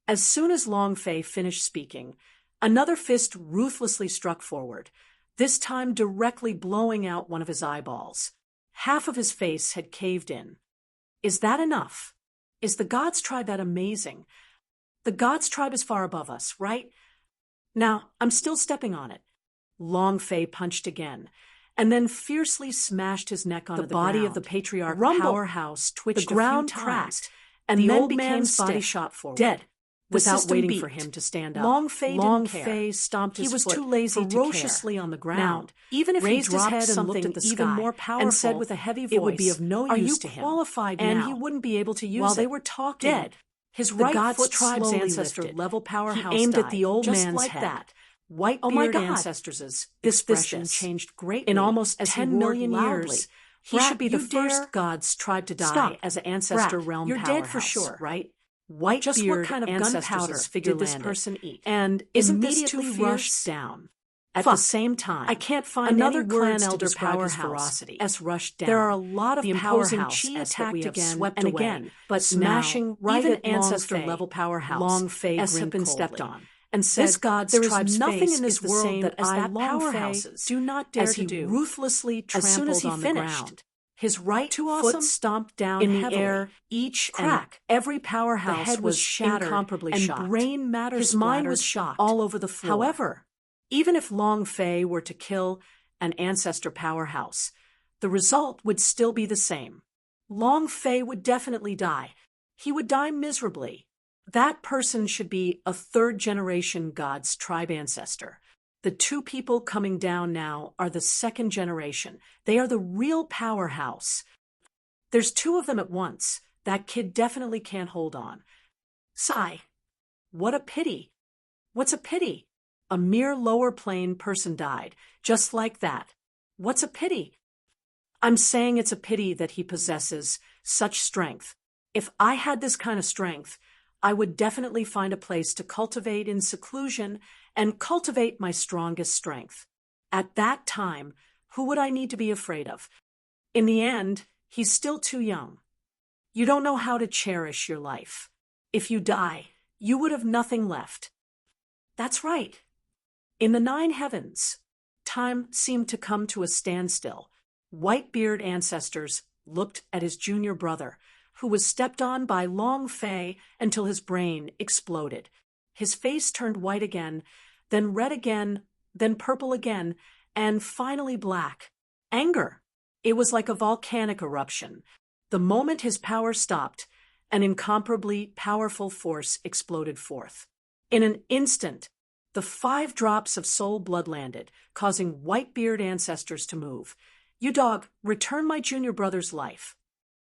Speaker 1: As soon as Long Fei finished speaking, another fist ruthlessly struck forward, this time directly blowing out one of his eyeballs. Half of his face had caved in. Is that enough? Is the God's tribe that amazing? The God's tribe is far above us, right? Now, I'm still stepping on it. Long Fei punched again, and then fiercely smashed his neck onto the body of the patriarch powerhouse. Twitched. The ground cracked, and the old man's body shot forward, dead, without waiting for him to stand up. Long Fei stomped his foot too lazy ferociously on the ground. Now, even if he dropped his head and looked at the sky more powerful, and said with a heavy voice, it would be of no use to him. Qualified and he wouldn't be able to use while they were talking. Dead. His right foot tribe's ancestor level powerhouse he aimed at the old man's head. That. White-beard ancestors' expression changed greatly. In almost 10 million years, he should be the first God's tribe to die as an ancestor realm powerhouse. You're dead for sure, right? White just what kind of gunpowder did this person eat? And immediately rushed down. At the same time, I can't find another clan elder powerhouse as rushed down. There are a lot of the opposing chi attacked again and again, but smashing right at ancestor level powerhouse. Long Fei has been stepped on. And said, this God's there is nothing in this world that as that powerhouses do not dare to do. Ruthlessly trampled as soon as he finished, his right foot stomped down in the air. Each crack, every powerhouse head was shattered, incomparably and shocked. Brain matter his mind was shocked all over the floor. However, even if Long Fei were to kill an ancestor powerhouse, the result would still be the same. Long Fei would definitely die. He would die miserably. That person should be a third-generation God's tribe ancestor. The two people coming down now are the second generation. They are the real powerhouse. There's two of them at once. That kid definitely can't hold on. Sigh. What a pity. What's a pity? A mere lower plane person died, just like that. What's a pity? I'm saying it's a pity that he possesses such strength. If I had this kind of strength, I would definitely find a place to cultivate in seclusion and cultivate my strongest strength. At that time, who would I need to be afraid of? In the end, he's still too young. You don't know how to cherish your life. If you die, you would have nothing left. That's right. In the 9 heavens, time seemed to come to a standstill. White-beard ancestors looked at his junior brother, who was stepped on by Long Fei until his brain exploded. His face turned white again, then red again, then purple again, and finally black. Anger. It was like a volcanic eruption. The moment his power stopped, an incomparably powerful force exploded forth. In an instant, The 5 drops of soul blood landed, causing Whitebeard ancestors to move. "You dog, return my junior brother's life."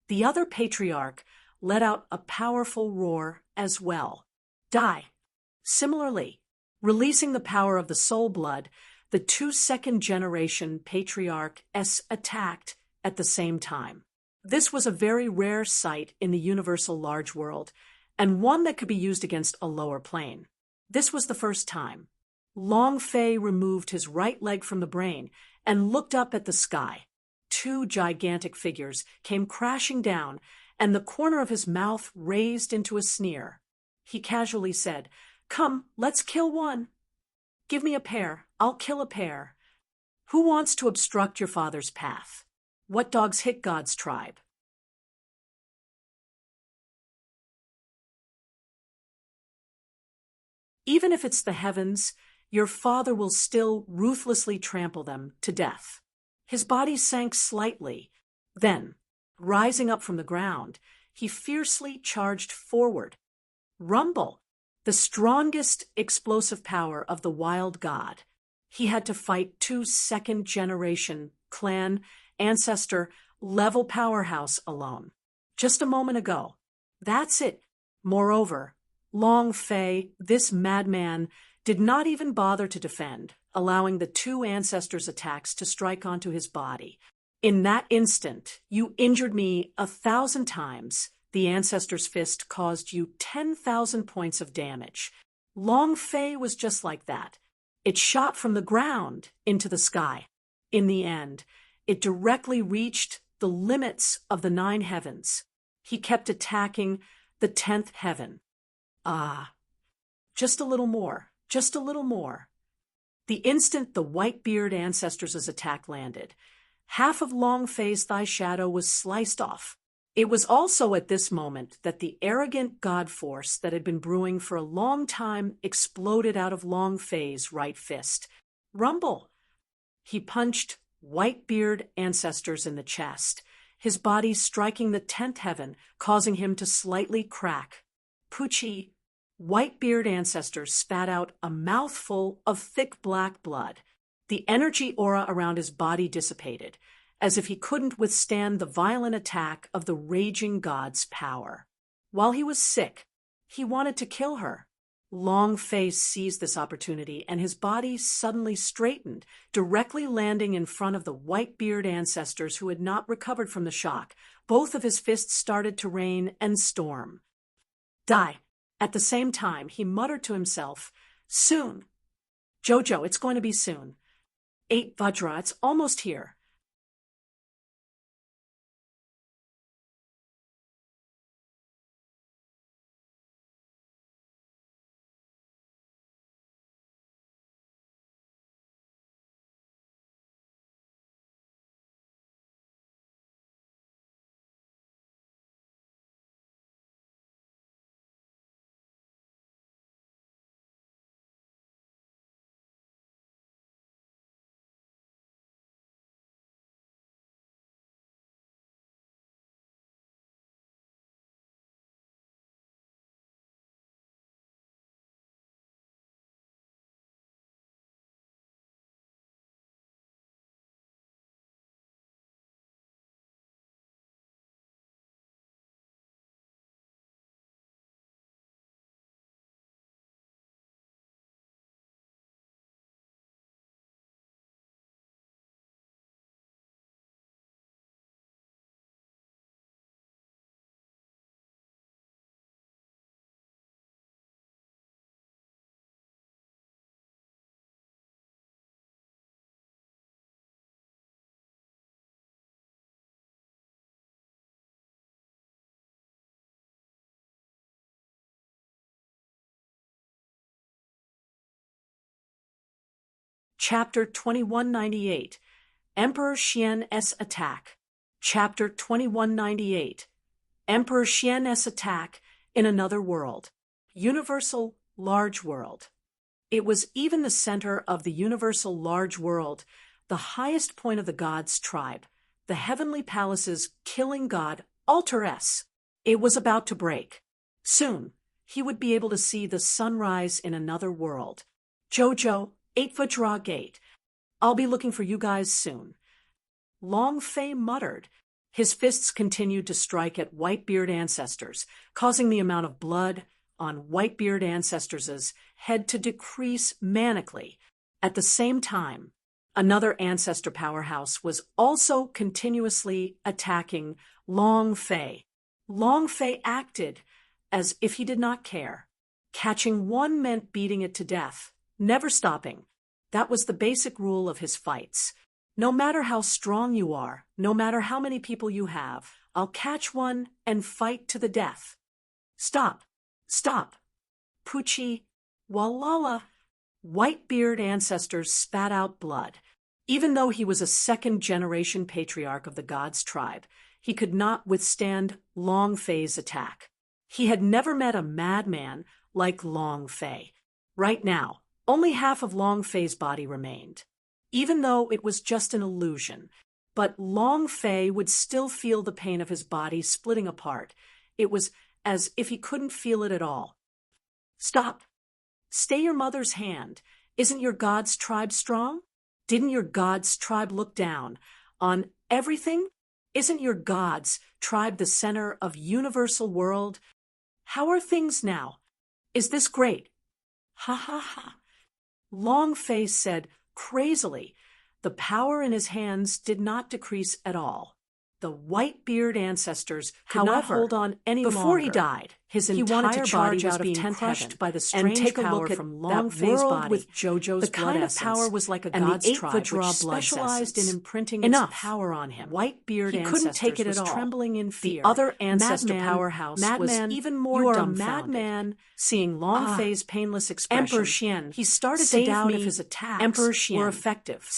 Speaker 1: The other patriarch let out a powerful roar as well. "Die." Similarly, releasing the power of the soul blood, the 2 second-generation patriarchs attacked at the same time. This was a very rare sight in the universal large world, and one that could be used against a lower plane. This was the first time. Long Fei removed his right leg from the brain and looked up at the sky. 2 gigantic figures came crashing down, and the corner of his mouth raised into a sneer. He casually said, "Come, let's kill one." "Give me a pair. I'll kill a pair." "Who wants to obstruct your father's path?" "What dogs hit God's tribe?" Even if it's the heavens, your father will still ruthlessly trample them to death. His body sank slightly. Then, rising up from the ground, he fiercely charged forward. Rumble, the strongest explosive power of the wild god. He had to fight 2 second-generation clan, ancestor, level powerhouse alone. Just a moment ago. That's it. Moreover, Long Fei, this madman, did not even bother to defend, allowing the 2 ancestors' attacks to strike onto his body. "In that instant, you injured me 1,000 times. The ancestor's fist caused you 10,000 points of damage." Long Fei was just like that. It shot from the ground into the sky. In the end, it directly reached the limits of the 9 heavens. He kept attacking the 10th heaven. Just a little more, just a little more. The instant the Whitebeard ancestors' attack landed, half of Long Fei's thigh shadow was sliced off. It was also at this moment that the arrogant god force that had been brewing for a long time exploded out of Long Fei's right fist. Rumble! He punched Whitebeard ancestors in the chest, his body striking the 10th heaven, causing him to slightly crack. Poochie! Whitebeard ancestors spat out a mouthful of thick black blood. The energy aura around his body dissipated, as if he couldn't withstand the violent attack of the raging god's power. While he was sick, he wanted to kill her. Long Fei seized this opportunity, and his body suddenly straightened, directly landing in front of the Whitebeard ancestors who had not recovered from the shock. Both of his fists started to rain and storm. "Die." At the same time, he muttered to himself, "Soon. Jojo, it's going to be soon. 8 Vajra, it's almost here." Chapter 2198, Emperor Xian's Attack. Chapter 2198, Emperor Xian's Attack in Another World. Universal Large World. It was even the center of the universal large world, the highest point of the gods' tribe, the heavenly palace's killing god, Alter-S. It was about to break. Soon, he would be able to see the sunrise in another world. Jojo, 8-foot draw gate. I'll be looking for you guys soon. Long Fei muttered. His fists continued to strike at Whitebeard ancestors, causing the amount of blood on Whitebeard ancestors' head to decrease manically. At the same time, another ancestor powerhouse was also continuously attacking Long Fei. Long Fei acted as if he did not care. Catching one meant beating it to death, never stopping. That was the basic rule of his fights. No matter how strong you are, no matter how many people you have, I'll catch one and fight to the death. Stop! Stop! Poochie, Walala. Whitebeard ancestors spat out blood. Even though he was a second-generation patriarch of the gods' tribe, he could not withstand Long Fei's attack. He had never met a madman like Long Fei. Right now, only half of Long Fei's body remained, even though it was just an illusion. But Long Fei would still feel the pain of his body splitting apart. It was as if he couldn't feel it at all. Stop! Stay your mother's hand. Isn't your god's tribe strong? Didn't your god's tribe look down on everything? Isn't your god's tribe the center of universal world? How are things now? Is this great? Ha ha ha. Long Fei said crazily. The power in his hands did not decrease at all. The Whitebeard ancestors could not hold on any longer. Before he died, his entire body was being crushed by the strange power from Long Fei's body. With Jojo's the kind of power was like a god's tribe, which specialized in imprinting its power on him. Whitebeard ancestors couldn't take it at all. Trembling in fear. The other ancestor powerhouse was even more dumbfounded. Madman, seeing Long Fei's painless expression, Emperor Xian, he started to doubt if his attacks were effective.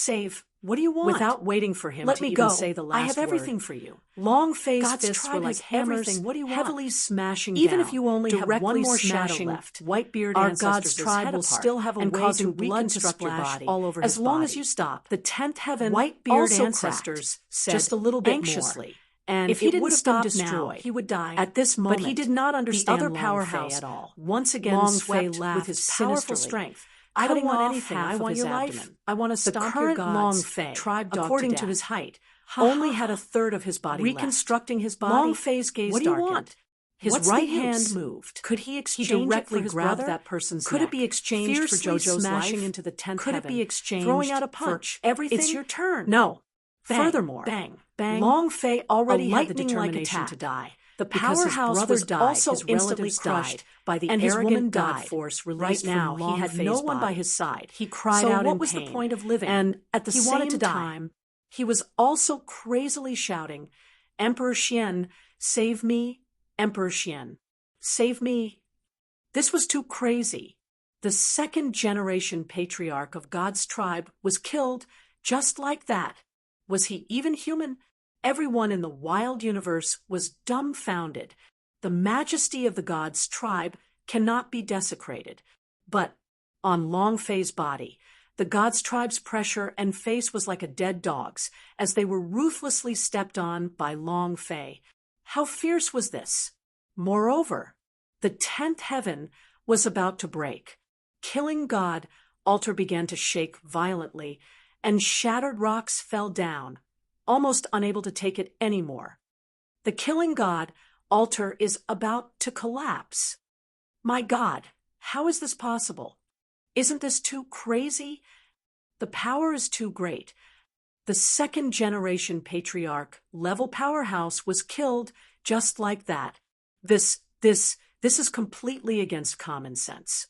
Speaker 1: What do you want? Without waiting for him to even say the last word. I have everything for you. Long Fei's fists were like hammers, what do you want? Heavily smashing down. Even if you only have one more shadow left, Whitebeard our god's tribe will still have a way to blood to splash all over his body. As long as you stop. The 10th heaven Whitebeard ancestors said just a little bit anxiously. And if he didn't stop now, he would die at this moment. But he did not understand the other powerhouse at all. Once again, Long Fei laughed with his powerful strength. I don't want anything. I want your life. I want to stomp your gods. Long Fei, tribe dog according to his height, only had a third of his body reconstructing his body. Long Fei's gaze darkened. What do you want? His right hand moved. Could he exchange directly grab that person's neck? Could it be exchanged for Jojo's smashing into the 10th heaven? Could it be exchanged throwing out a punch? Everything? It's your turn. No. Furthermore, bang. Long Fei already had the determination to die. The powerhouse was also instantly crushed by the arrogant god force released from Long Fei's body. Right now, he had no one by his side. He cried out in pain. So what was the point of living? And at the same time, he was also crazily shouting, Emperor Xian, save me, Emperor Xian, save me. This was too crazy. The second-generation patriarch of God's tribe was killed just like that. Was he even human? Everyone in the wild universe was dumbfounded. The majesty of the god's tribe cannot be desecrated. But on Long Fei's body, the god's tribe's pressure and face was like a dead dog's, as they were ruthlessly stepped on by Long Fei. How fierce was this? Moreover, the 10th heaven was about to break. Killing God, altar began to shake violently, and shattered rocks fell down, almost unable to take it anymore. The killing god, altar, is about to collapse. My God, how is this possible? Isn't this too crazy? The power is too great. The second-generation patriarch level powerhouse was killed just like that. This is completely against common sense.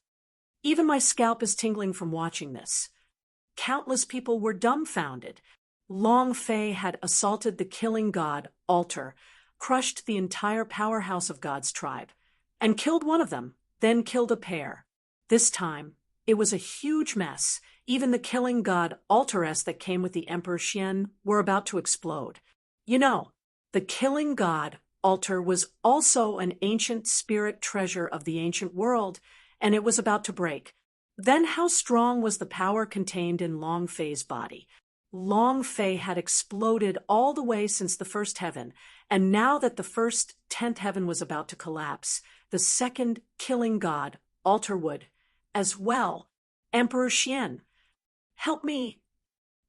Speaker 1: Even my scalp is tingling from watching this. Countless people were dumbfounded. Long Fei had assaulted the killing god, altar, crushed the entire powerhouse of God's tribe, and killed one of them, then killed a pair. This time, it was a huge mess. Even the killing god, altaress that came with the Emperor Xian were about to explode. You know, the killing god, altar, was also an ancient spirit treasure of the ancient world, and it was about to break. Then how strong was the power contained in Long Fei's body? Long Fei had exploded all the way since the first heaven, and now that the first 10th heaven was about to collapse, the second killing god, altar, would as well. Emperor Xian, help me.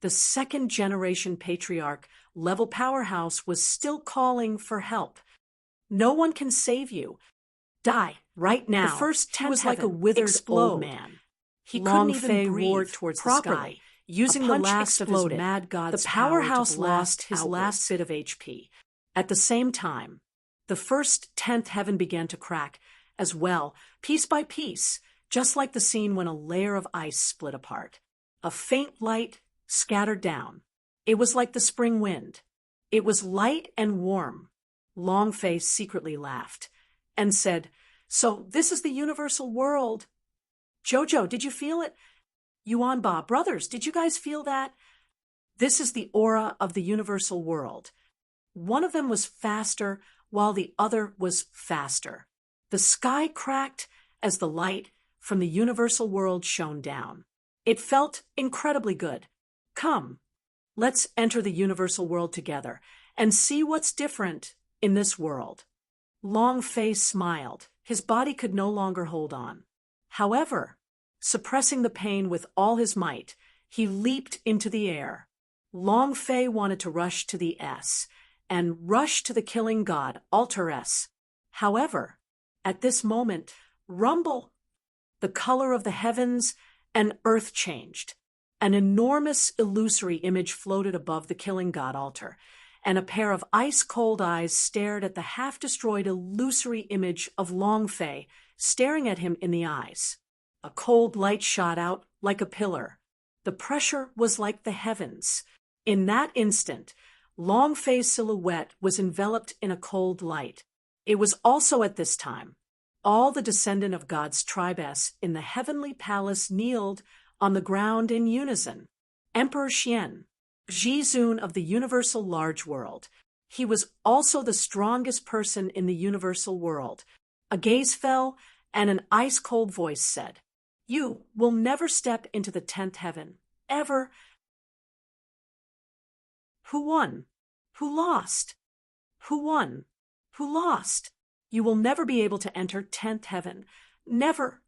Speaker 1: The second-generation patriarch level powerhouse was still calling for help. No one can save you. Die right now.
Speaker 2: The first
Speaker 1: he was like a
Speaker 2: heaven
Speaker 1: withered
Speaker 2: explode.
Speaker 1: old man.
Speaker 2: He
Speaker 1: Long
Speaker 2: couldn't even
Speaker 1: Fei
Speaker 2: breathe
Speaker 1: roared towards
Speaker 2: properly.
Speaker 1: the sky, using
Speaker 2: A
Speaker 1: the
Speaker 2: punch
Speaker 1: last of his
Speaker 2: exploded.
Speaker 1: mad god's
Speaker 2: The
Speaker 1: power
Speaker 2: powerhouse
Speaker 1: to blast
Speaker 2: lost
Speaker 1: his
Speaker 2: outwards.
Speaker 1: last bit of HP. At the same time, the first 10th heaven began to crack as well, piece by piece, just like the scene when a layer of ice split apart. A faint light scattered down. It was like the spring wind. It was light and warm. Long Fei secretly laughed and said, "So this is the universal world. Jojo, did you feel it? Yuanba, brothers, did you guys feel that? This is the aura of the universal world." One of them was faster while the other was faster. The sky cracked as the light from the universal world shone down. It felt incredibly good. Come, let's enter the universal world together and see what's different in this world. Long Fei smiled. His body could no longer hold on. However, suppressing the pain with all his might, he leaped into the air. Long Fei wanted to rush to the S and rush to the killing god, Alter S. However, at this moment, rumble! The color of the heavens and earth changed. An enormous illusory image floated above the killing god altar, and a pair of ice-cold eyes stared at the half-destroyed illusory image of Long Fei, staring at him in the eyes. A cold light shot out like a pillar. The pressure was like the heavens. In that instant, Long Fei's silhouette was enveloped in a cold light. It was also at this time all the descendant of God's tribes in the heavenly palace kneeled on the ground in unison. Emperor Xian, Jizun of the universal large world. He was also the strongest person in the universal world. A gaze fell, and an ice-cold voice said, "You will never step into the 10th heaven, ever." Who won? Who lost? Who won? Who lost? You will never be able to enter 10th heaven. Never.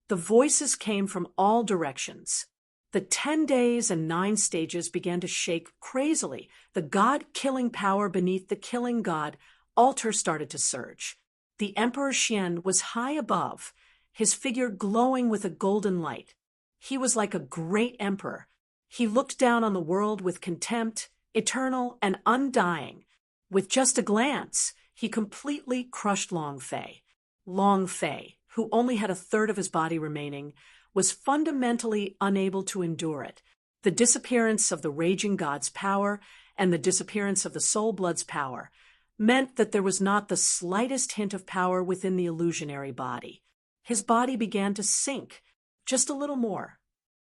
Speaker 1: The voices came from all directions. The 10 days and 9 stages began to shake crazily. The god-killing power beneath the killing god, Alter, started to surge. The Emperor Xian was high above, his figure glowing with a golden light. He was like a great emperor. He looked down on the world with contempt, eternal and undying. With just a glance, he completely crushed Long Fei. Long Fei, who only had a third of his body remaining, was fundamentally unable to endure it. The disappearance of the raging god's power and the disappearance of the soul blood's power meant that there was not the slightest hint of power within the illusionary body. His body began to sink, just a little more,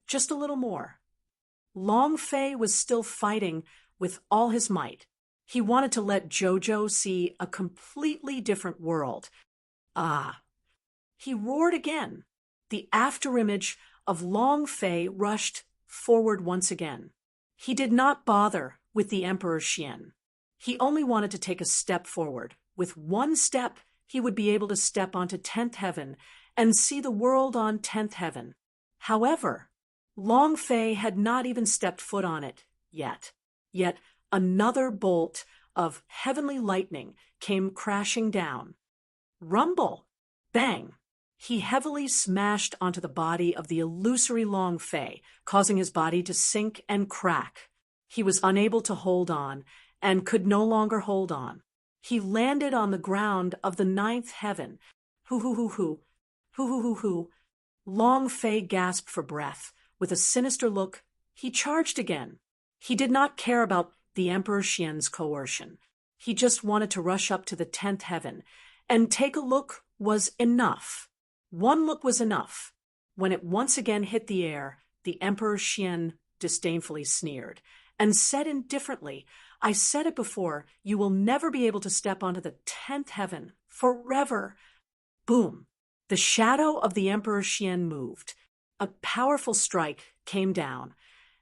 Speaker 1: just a little more. Long Fei was still fighting with all his might. He wanted to let Jojo see a completely different world. Ah! He roared again. The afterimage of Long Fei rushed forward once again. He did not bother with the Emperor Xian. He only wanted to take a step forward. With one step, he would be able to step onto 10th heaven and see the world on 10th heaven. However, Long Fei had not even stepped foot on it yet. Yet another bolt of heavenly lightning came crashing down. Rumble! Bang! He heavily smashed onto the body of the illusory Long Fei, causing his body to sink and crack. He was unable to hold on and could no longer hold on. He landed on the ground of the 9th heaven. Hoo. Long Fei gasped for breath. With a sinister look, he charged again. He did not care about the Emperor Xian's coercion. He just wanted to rush up to the 10th heaven, and take a look was enough. One look was enough. When it once again hit the air, the Emperor Xian disdainfully sneered, and said indifferently, "I said it before, you will never be able to step onto the 10th heaven, forever." Boom! The shadow of the Emperor Xian moved. A powerful strike came down,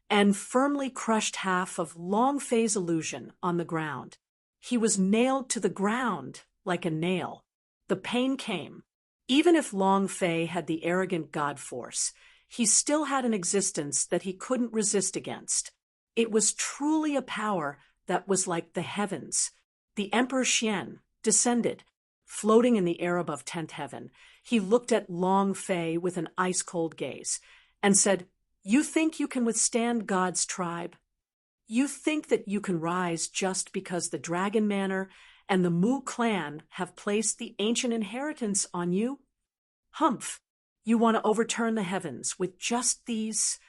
Speaker 1: and firmly crushed half of Long Fei's illusion on the ground. He was nailed to the ground like a nail. The pain came. Even if Long Fei had the arrogant god force, he still had an existence that he couldn't resist against. It was truly a power that was like the heavens. The Emperor Xian descended, floating in the air above 10th heaven. He looked at Long Fei with an ice-cold gaze and said, "You think you can withstand God's tribe? You think that you can rise just because the Dragon Manor and the Mu clan have placed the ancient inheritance on you? Humph! You want to overturn the heavens with just these?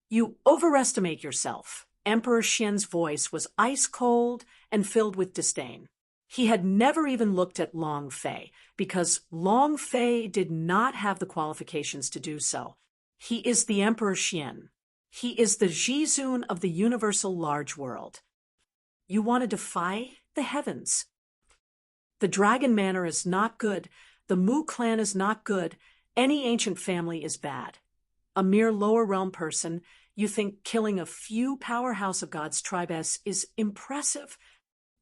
Speaker 1: You overestimate yourself." Emperor Xian's voice was ice-cold and filled with disdain. He had never even looked at Long Fei, because Long Fei did not have the qualifications to do so. He is the Emperor Xian. He is the Jizun of the universal large world. You want to defy the heavens? The Dragon Manor is not good. The Mu clan is not good. Any ancient family is bad. A mere lower realm person, you think killing a few powerhouse of God's tribe is impressive?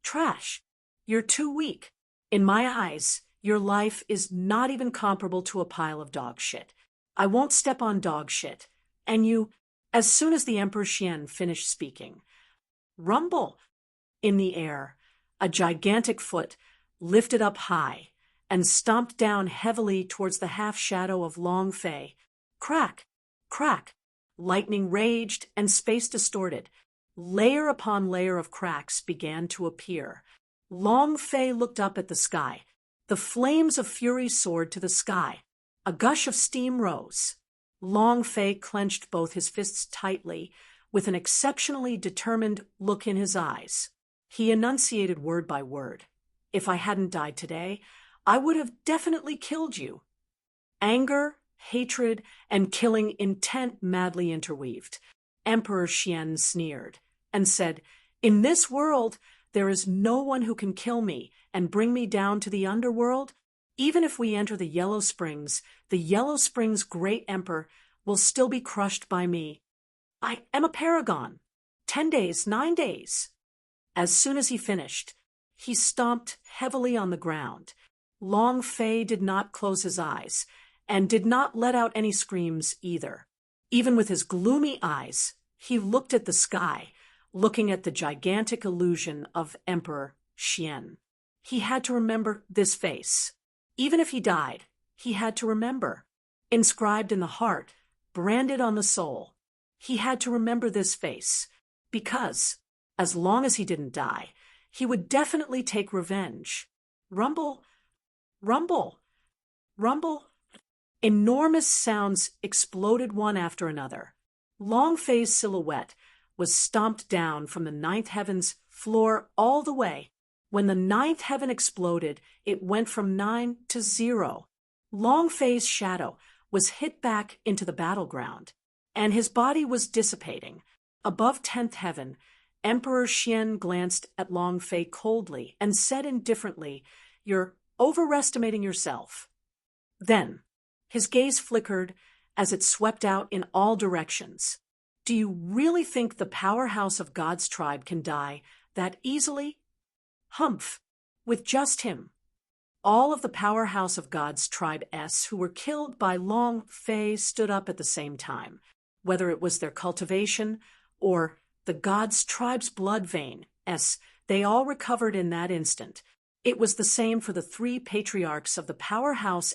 Speaker 1: Trash. You're too weak. In my eyes, your life is not even comparable to a pile of dog shit. I won't step on dog shit. And you, as soon as the Emperor Xian finished speaking, rumble in the air, a gigantic foot lifted up high and stomped down heavily towards the half-shadow of Long Fei. Crack, crack, lightning raged and space distorted. Layer upon layer of cracks began to appear. Long Fei looked up at the sky. The flames of fury soared to the sky. A gush of steam rose. Long Fei clenched both his fists tightly, with an exceptionally determined look in his eyes. He enunciated word by word. If I hadn't died today, I would have definitely killed you. Anger, hatred, and killing intent madly interweaved. Emperor Xian sneered and said, "In this world, there is no one who can kill me and bring me down to the underworld. Even if we enter the Yellow Springs great emperor will still be crushed by me. I am a paragon. 10 days, 9 days. As soon as he finished, he stomped heavily on the ground. Long Fei did not close his eyes and did not let out any screams either. Even with his gloomy eyes, he looked at the sky, looking at the gigantic illusion of Emperor Xian. He had to remember this face. Even if he died, he had to remember. Inscribed in the heart, branded on the soul, he had to remember this face, because, as long as he didn't die, he would definitely take revenge. Rumble, rumble, rumble. Enormous sounds exploded one after another. Long Fei's silhouette was stomped down from the 9th heaven's floor all the way. When the 9th heaven exploded, it went from 9 to 0. Long Fei's shadow was hit back into the battleground, and his body was dissipating. Above 10th heaven, Emperor Xian glanced at Long Fei coldly and said indifferently, "You're overestimating yourself." Then, his gaze flickered as it swept out in all directions. "Do you really think the powerhouse of God's tribe can die that easily? Humph, with just him." All of the powerhouse of God's tribe who were killed by Long Fei stood up at the same time, whether it was their cultivation or the God's tribe's blood vein they all recovered in that instant. It was the same for the 3 patriarchs of the powerhouse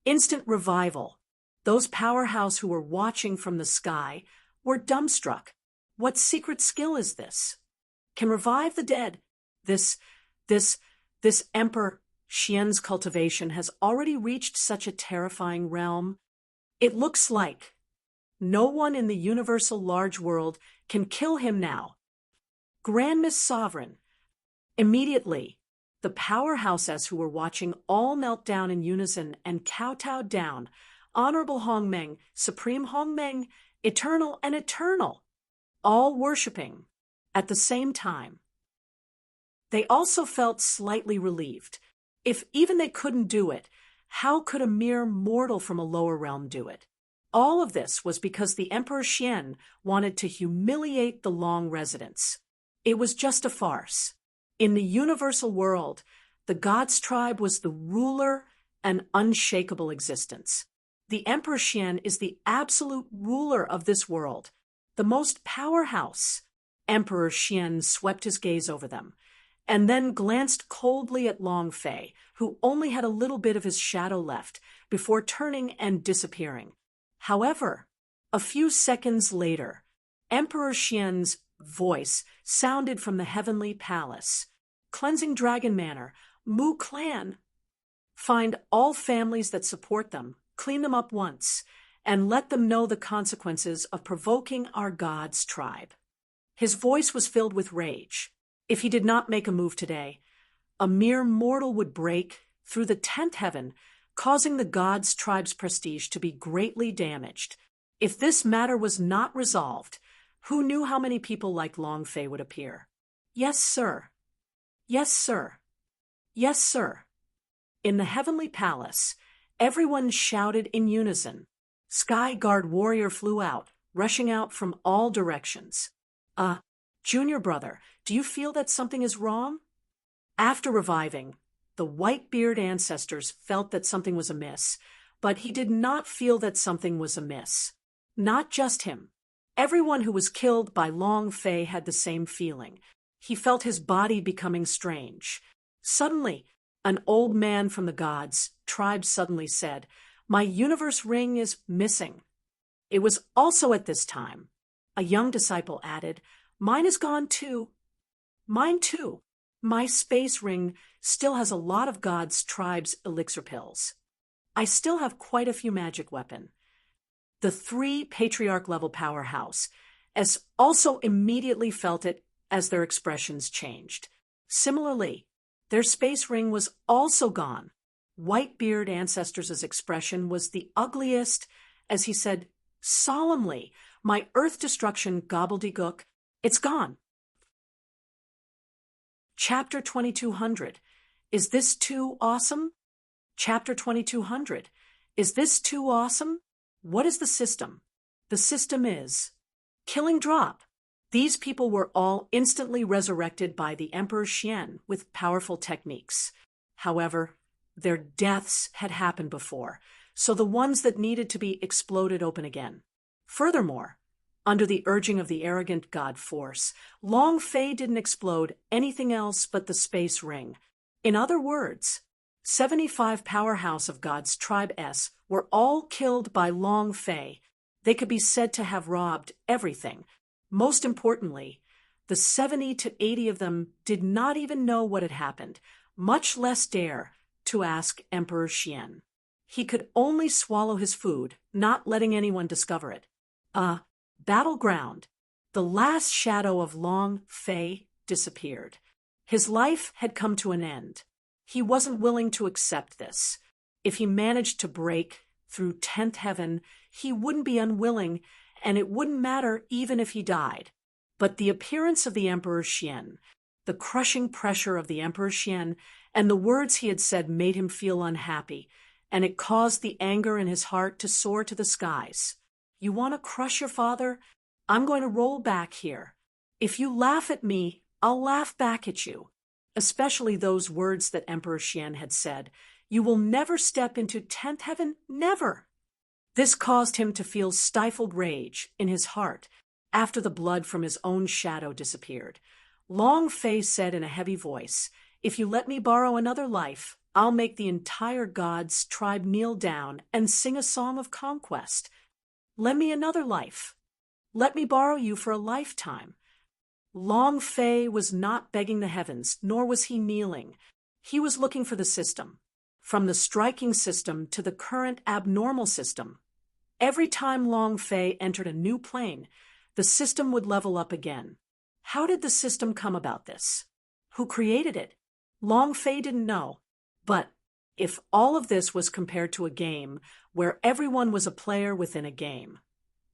Speaker 1: instant revival. Those powerhouse who were watching from the sky were dumbstruck. What secret skill is this? Can revive the dead? This Emperor Xian's cultivation has already reached such a terrifying realm. It looks like no one in the universal large world can kill him now. Grand Miss Sovereign. Immediately, the powerhouse who were watching all knelt down in unison and kowtowed down. Honorable Hongmeng, Supreme Hongmeng, eternal and eternal, all worshipping at the same time. They also felt slightly relieved. If even they couldn't do it, how could a mere mortal from a lower realm do it? All of this was because the Emperor Xian wanted to humiliate the Long residents. It was just a farce. In the universal world, the God's tribe was the ruler and unshakable existence. The Emperor Xian is the absolute ruler of this world, the most powerhouse. Emperor Xian swept his gaze over them, and then glanced coldly at Long Fei, who only had a little bit of his shadow left, before turning and disappearing. However, a few seconds later, Emperor Xian's voice sounded from the heavenly palace. Cleansing Dragon Manor, Mu Clan. Find all families that support them, clean them up once, and let them know the consequences of provoking our god's tribe. His voice was filled with rage. If he did not make a move today, a mere mortal would break through the 10th heaven, causing the god's tribe's prestige to be greatly damaged. If this matter was not resolved, who knew how many people like Long Fei would appear? Yes, sir. Yes, sir. Yes, sir. In the heavenly palace, everyone shouted in unison. Sky Guard warrior flew out, rushing out from all directions. Junior brother, do you feel that something is wrong? After reviving, the Whitebeard ancestors felt that something was amiss, but he did not feel that something was amiss. Not just him. Everyone who was killed by Long Fei had the same feeling. He felt his body becoming strange. Suddenly, an old man from the gods' tribe suddenly said, "My universe ring is missing." It was also at this time. A young disciple added, "Mine is gone too." "Mine too. My space ring still has a lot of God's tribe's elixir pills. I still have quite a few magic weapons." The 3 patriarch-level powerhouse as also immediately felt it as their expressions changed. Similarly, their space ring was also gone. Whitebeard ancestors' expression was the ugliest as he said solemnly, "My earth destruction gobbledygook, it's gone." Chapter 2200. Is this too awesome? Chapter 2200. Is this too awesome? What is the system? The system is killing drop. These people were all instantly resurrected by the Emperor Xian with powerful techniques. However, their deaths had happened before, so the ones that needed to be exploded open again. Furthermore, under the urging of the arrogant god force, Long Fei didn't explode anything else but the space ring. In other words, 75 powerhouse of God's tribe S were all killed by Long Fei. They could be said to have robbed everything. Most importantly, the 70 to 80 of them did not even know what had happened, much less dare to ask Emperor Xian. He could only swallow his food, not letting anyone discover it. Battleground. The last shadow of Long Fei disappeared. His life had come to an end. He wasn't willing to accept this. If he managed to break through 10th heaven, he wouldn't be unwilling, and it wouldn't matter even if he died. But the appearance of the Emperor Xian, the crushing pressure of the Emperor Xian, and the words he had said made him feel unhappy, and it caused the anger in his heart to soar to the skies. "You want to crush your father? I'm going to roll back here. If you laugh at me, I'll laugh back at you." Especially those words that Emperor Xian had said, "You will never step into 10th heaven, never." This caused him to feel stifled rage in his heart after the blood from his own shadow disappeared. Long Fei said in a heavy voice, "If you let me borrow another life, I'll make the entire God's tribe kneel down and sing a song of conquest. Lend me another life. Let me borrow you for a lifetime." Long Fei was not begging the heavens, nor was he kneeling. He was looking for the system. From the striking system to the current abnormal system. Every time Long Fei entered a new plane, the system would level up again. How did the system come about this? Who created it? Long Fei didn't know. But if all of this was compared to a game where everyone was a player within a game,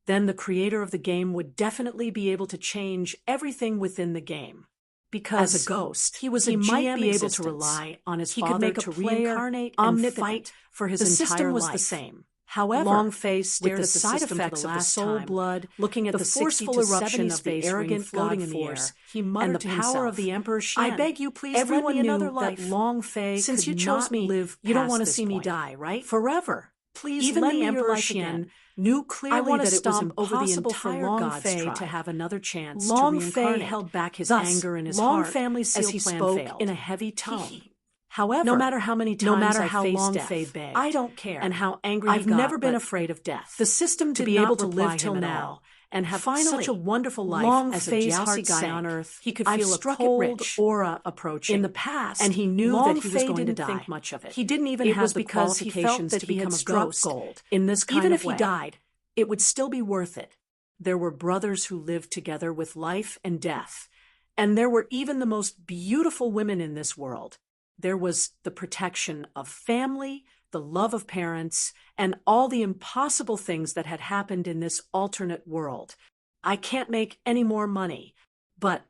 Speaker 1: then the creator of the game would definitely be able to change everything within the game. Because As a ghost,
Speaker 2: he might
Speaker 1: GM
Speaker 2: be able to
Speaker 1: existence.
Speaker 2: rely on his
Speaker 1: He
Speaker 2: father
Speaker 1: could make a
Speaker 2: to
Speaker 1: player
Speaker 2: reincarnate and
Speaker 1: omnipotent.
Speaker 2: fight for his
Speaker 1: The
Speaker 2: entire
Speaker 1: system was
Speaker 2: life.
Speaker 1: the same.
Speaker 2: However,
Speaker 1: Long Fei stared
Speaker 2: with
Speaker 1: at
Speaker 2: the
Speaker 1: the
Speaker 2: side
Speaker 1: system for
Speaker 2: effects
Speaker 1: the
Speaker 2: of the
Speaker 1: last
Speaker 2: soul
Speaker 1: time,
Speaker 2: blood,
Speaker 1: looking at
Speaker 2: the
Speaker 1: the 60
Speaker 2: forceful
Speaker 1: to
Speaker 2: eruption
Speaker 1: 70
Speaker 2: of the
Speaker 1: space
Speaker 2: arrogant
Speaker 1: ring floating
Speaker 2: god
Speaker 1: in the air,
Speaker 2: force, he muttered
Speaker 1: and the
Speaker 2: to
Speaker 1: power
Speaker 2: himself,
Speaker 1: of the Emperor Xian.
Speaker 2: "I beg you, please
Speaker 1: Everyone
Speaker 2: lend me
Speaker 1: knew
Speaker 2: another
Speaker 1: that
Speaker 2: life.
Speaker 1: Long Fei
Speaker 2: Since
Speaker 1: could
Speaker 2: you chose
Speaker 1: not
Speaker 2: me,
Speaker 1: live
Speaker 2: you don't
Speaker 1: past
Speaker 2: want to
Speaker 1: this
Speaker 2: see me
Speaker 1: point.
Speaker 2: die, right?"
Speaker 1: Forever. Please
Speaker 2: Even
Speaker 1: lend
Speaker 2: the
Speaker 1: me your
Speaker 2: Emperor
Speaker 1: life
Speaker 2: Xian
Speaker 1: again.
Speaker 2: knew
Speaker 1: I
Speaker 2: clearly
Speaker 1: want to
Speaker 2: that it was
Speaker 1: stomp over the
Speaker 2: impossible for
Speaker 1: entire
Speaker 2: Long
Speaker 1: God's
Speaker 2: Fei
Speaker 1: tribe
Speaker 2: to have another chance
Speaker 1: Long
Speaker 2: to
Speaker 1: Fei
Speaker 2: reincarnate.
Speaker 1: held back his
Speaker 2: Thus,
Speaker 1: anger in his
Speaker 2: Long
Speaker 1: heart
Speaker 2: Family's
Speaker 1: as
Speaker 2: seal
Speaker 1: he
Speaker 2: plan
Speaker 1: spoke
Speaker 2: failed.
Speaker 1: in a heavy tone.
Speaker 2: However,
Speaker 1: No matter how many
Speaker 2: no
Speaker 1: times
Speaker 2: matter
Speaker 1: I
Speaker 2: how
Speaker 1: faced
Speaker 2: Long
Speaker 1: death,
Speaker 2: Fei begged,
Speaker 1: I don't care.
Speaker 2: and how angry
Speaker 1: I've
Speaker 2: he got,
Speaker 1: never been
Speaker 2: but
Speaker 1: afraid of death.
Speaker 2: the system
Speaker 1: To
Speaker 2: did
Speaker 1: be
Speaker 2: not
Speaker 1: able to
Speaker 2: reply
Speaker 1: live till
Speaker 2: him at
Speaker 1: now
Speaker 2: all.
Speaker 1: and have
Speaker 2: Finally,
Speaker 1: such a wonderful life
Speaker 2: Long
Speaker 1: as a
Speaker 2: Fei's
Speaker 1: jousty
Speaker 2: heart
Speaker 1: guy
Speaker 2: sank.
Speaker 1: on earth,
Speaker 2: He could
Speaker 1: I've
Speaker 2: feel a
Speaker 1: struck
Speaker 2: cold
Speaker 1: it rich
Speaker 2: aura approaching.
Speaker 1: in the past,
Speaker 2: and he knew
Speaker 1: Long
Speaker 2: that he was
Speaker 1: Fei
Speaker 2: going to
Speaker 1: didn't
Speaker 2: die.
Speaker 1: think much of it.
Speaker 2: He didn't even
Speaker 1: It
Speaker 2: have
Speaker 1: was
Speaker 2: the
Speaker 1: because he felt
Speaker 2: qualifications
Speaker 1: that
Speaker 2: to
Speaker 1: he had
Speaker 2: become a
Speaker 1: struck
Speaker 2: ghost
Speaker 1: gold
Speaker 2: in this kind
Speaker 1: Even
Speaker 2: of
Speaker 1: if he
Speaker 2: way.
Speaker 1: died, it would still be worth it. There were brothers who lived together with life and death, and there were even the most beautiful women in this world. There was the protection of family, the love of parents, and all the impossible things that had happened in this alternate world. I can't make any more money, but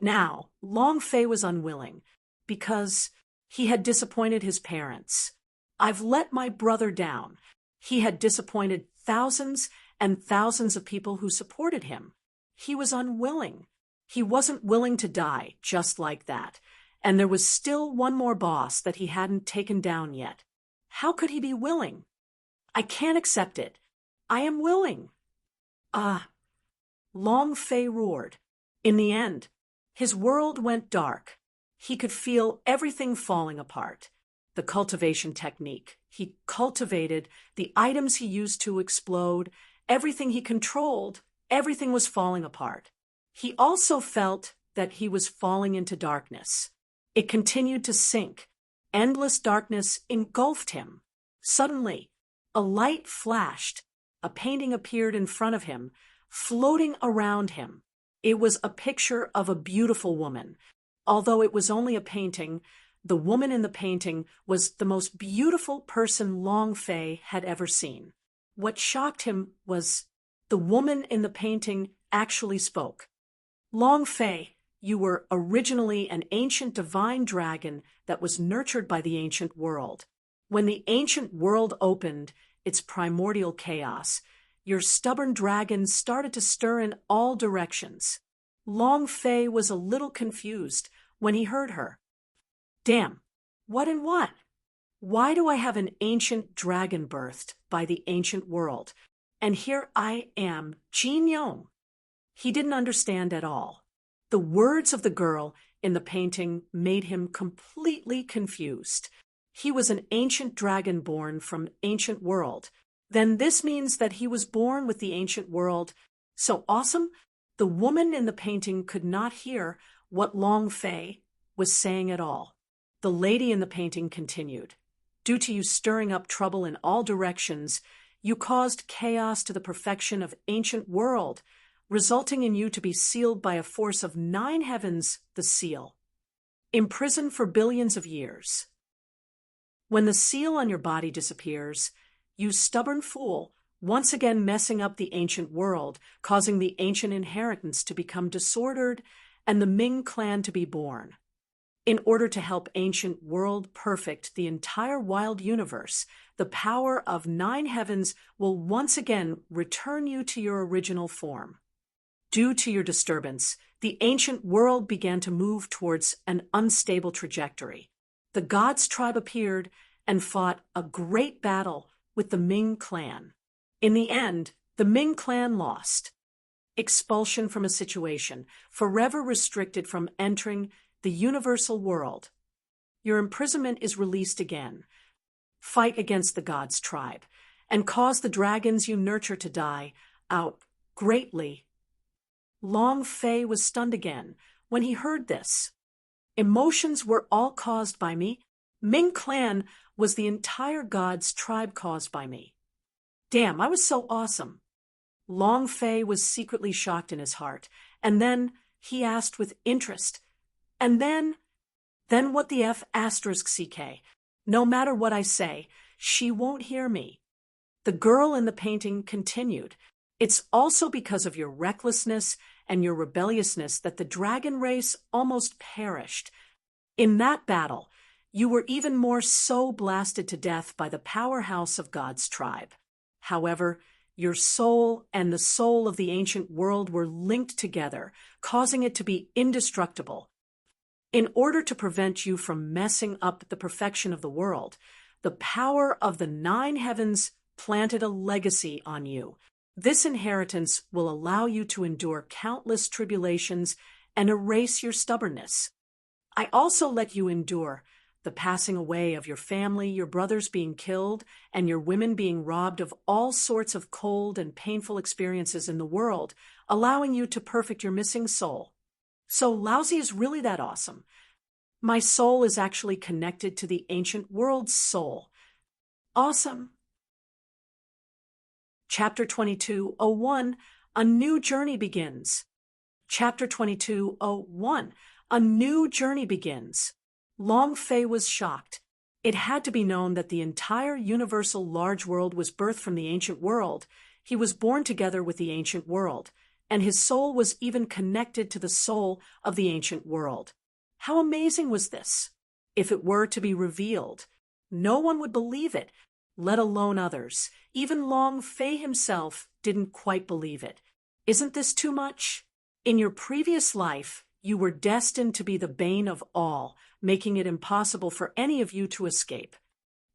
Speaker 1: now Long Fei was unwilling because he had disappointed his parents. I've let my brother down. He had disappointed thousands and thousands of people who supported him. He was unwilling. He wasn't willing to die just like that. And there was still one more boss that he hadn't taken down yet. How could he be willing? I can't accept it. I am willing. Long Fei roared. In the end, his world went dark. He could feel everything falling apart. The cultivation technique. He cultivated the items he used to explode, everything he controlled, everything was falling apart. He also felt that he was falling into darkness. It continued to sink. Endless darkness engulfed him. Suddenly, a light flashed. A painting appeared in front of him, floating around him. It was a picture of a beautiful woman. Although it was only a painting, the woman in the painting was the most beautiful person Long Fei had ever seen. What shocked him was the woman in the painting actually spoke. Long Fei, you were originally an ancient divine dragon that was nurtured by the ancient world. When the ancient world opened its primordial chaos, your stubborn dragon started to stir in all directions. Long Fei was a little confused when he heard her. Damn, what and what? Why do I have an ancient dragon birthed by the ancient world? And here I am, Jin Yong. He didn't understand at all. The words of the girl in the painting made him completely confused. He was an ancient dragon born from ancient world. Then this means that he was born with the ancient world. So awesome, the woman in the painting could not hear what Long Fei was saying at all. The lady in the painting continued. Due to you stirring up trouble in all directions, you caused chaos to the perfection of ancient world, resulting in you to be sealed by a force of 9 heavens, the seal. Imprisoned for billions of years. When the seal on your body disappears, you stubborn fool, once again messing up the ancient world, causing the ancient inheritance to become disordered and the Ming clan to be born. In order to help ancient world perfect the entire wild universe, the power of 9 heavens will once again return you to your original form. Due to your disturbance, the ancient world began to move towards an unstable trajectory. The gods' tribe appeared and fought a great battle with the Ming clan. In the end, the Ming clan lost. Expulsion from a situation, forever restricted from entering the universal world. Your imprisonment is released again. Fight against the gods' tribe, and cause the dragons you nurture to die out greatly. Long Fei was stunned again when he heard this. Emotions were all caused by me. Ming clan was the entire gods' tribe caused by me. Damn, I was so awesome. Long Fei was secretly shocked in his heart, and then he asked with interest, and then what the F asterisk CK? No matter what I say, she won't hear me. The girl in the painting continued. It's also because of your recklessness and your rebelliousness that the dragon race almost perished. In that battle, you were even more so blasted to death by the powerhouse of God's tribe. However, your soul and the soul of the ancient world were linked together, causing it to be indestructible. In order to prevent you from messing up the perfection of the world, the power of the 9 heavens planted a legacy on you. This inheritance will allow you to endure countless tribulations and erase your stubbornness. I also let you endure the passing away of your family, your brothers being killed, and your women being robbed of all sorts of cold and painful experiences in the world, allowing you to perfect your missing soul. So Lousy is really that awesome. My soul is actually connected to the ancient world's soul. Awesome. Chapter 22:01, A New Journey Begins. Chapter 22:01, A New Journey Begins. Long Fei was shocked. It had to be known that the entire universal large world was birthed from the ancient world. He was born together with the ancient world, and his soul was even connected to the soul of the ancient world. How amazing was this? If it were to be revealed, no one would believe it, let alone others. Even Long Fei himself didn't quite believe it. Isn't this too much? In your previous life, you were destined to be the bane of all, making it impossible for any of you to escape.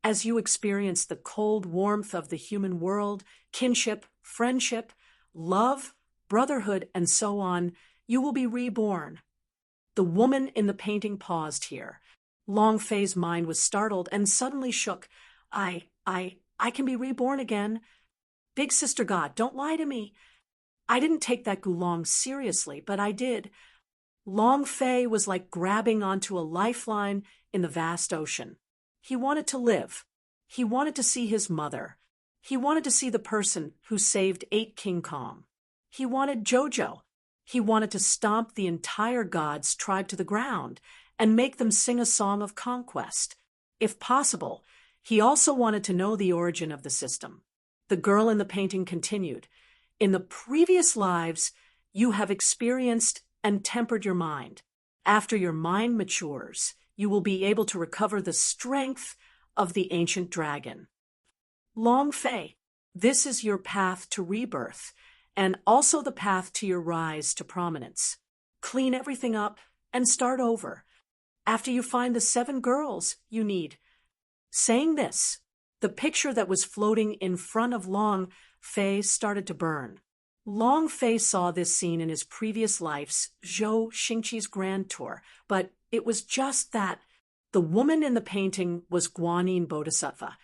Speaker 1: As you experience the cold warmth of the human world, kinship, friendship, love, brotherhood, and so on, you will be reborn. The woman in the painting paused here. Long Fei's mind was startled and suddenly shook. I can be reborn again. Big Sister God, don't lie to me. I didn't take that Gulong seriously, but I did. Long Fei was like grabbing onto a lifeline in the vast ocean. He wanted to live. He wanted to see his mother. He wanted to see the person who saved 8 King Kong. He wanted Jojo. He wanted to stomp the entire gods' tribe to the ground and make them sing a song of conquest. If possible, he also wanted to know the origin of the system. The girl in the painting continued. In the previous lives, you have experienced and tempered your mind. After your mind matures, you will be able to recover the strength of the ancient dragon. Long Fei, this is your path to rebirth, and also the path to your rise to prominence. Clean everything up and start over. After you find the 7 girls you need. Saying this, the picture that was floating in front of Long Fei started to burn. Long Fei saw this scene in his previous life's Zhou Xingqi's grand tour, but it was just that. The woman in the painting was Guanyin Bodhisattva,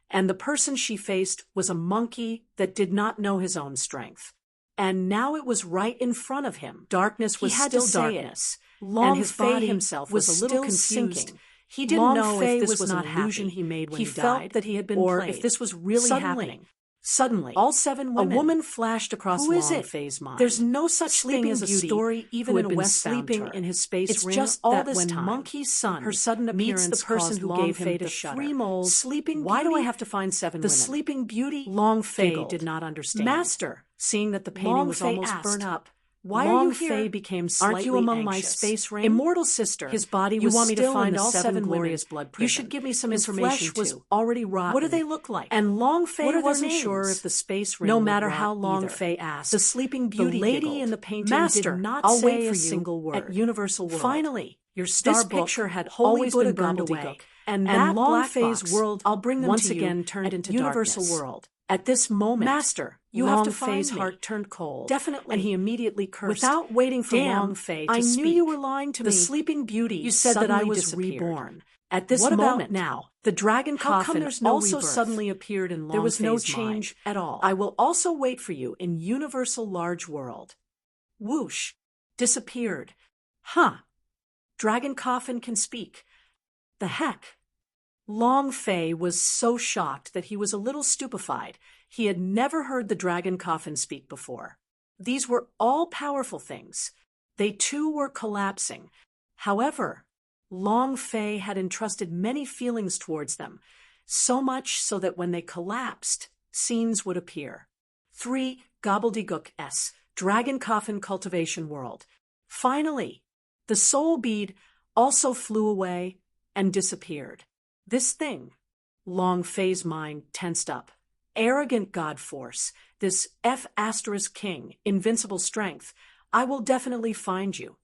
Speaker 1: and the person she faced was a monkey that did not know his own strength. And now it was right in front of him. Darkness was still darkness, and his body himself was a little confused. He didn't know if this was an illusion he made when he died, felt that he had been or played, if this was really happening. Suddenly, all 7 women, a woman flashed across Long Fei's mind. There's no such thing as a story, even in a Westbound sleeping in his space it's ring. It's just all this time. Monkey's son, her sudden appearance, meets the person who gave him the 3 moles. Sleeping Why do I have to find 7 women? The Sleeping Beauty. Long Fei did not understand. Master, seeing that the painting was almost burnt up. Why are you here? Long Fei became slightly Aren't you among anxious. My space ring? Immortal sister. His body was want me to find all 7 glorious blood prison. You should give me some information too. His flesh was already rotten. What do they look like? And Long Fei wasn't sure if the space ring. No matter how Long Fei asked, the Sleeping Beauty, the lady in the painting, Master, did not I'll say wait for a single word. At Universal World. Finally, your star book picture had always been burned away, and that Long Fei's world I'll bring them once again turned into Universal World. At this moment, Master, you have to find Fei's heart turned cold. Definitely. And he immediately cursed. Without waiting for Long Fei to speak. I knew you were lying to me. The Sleeping Beauty You said that I was reborn. At this moment now, the dragon coffin also suddenly appeared in Long Fei's mind. There was no change at all. I will also wait for you in Universal Large World. Whoosh. Disappeared. Huh. Dragon coffin can speak. The heck? Long Fei was so shocked that he was a little stupefied. He had never heard the dragon coffin speak before. These were all powerful things. They too were collapsing. However, Long Fei had entrusted many feelings towards them, so much so that when they collapsed, scenes would appear. 3 Gobbledygook S. Dragon Coffin Cultivation World. Finally, the soul bead also flew away and disappeared. This thing, Long Fei's mind tensed up. Arrogant God Force, this F** King, invincible strength, I will definitely find you.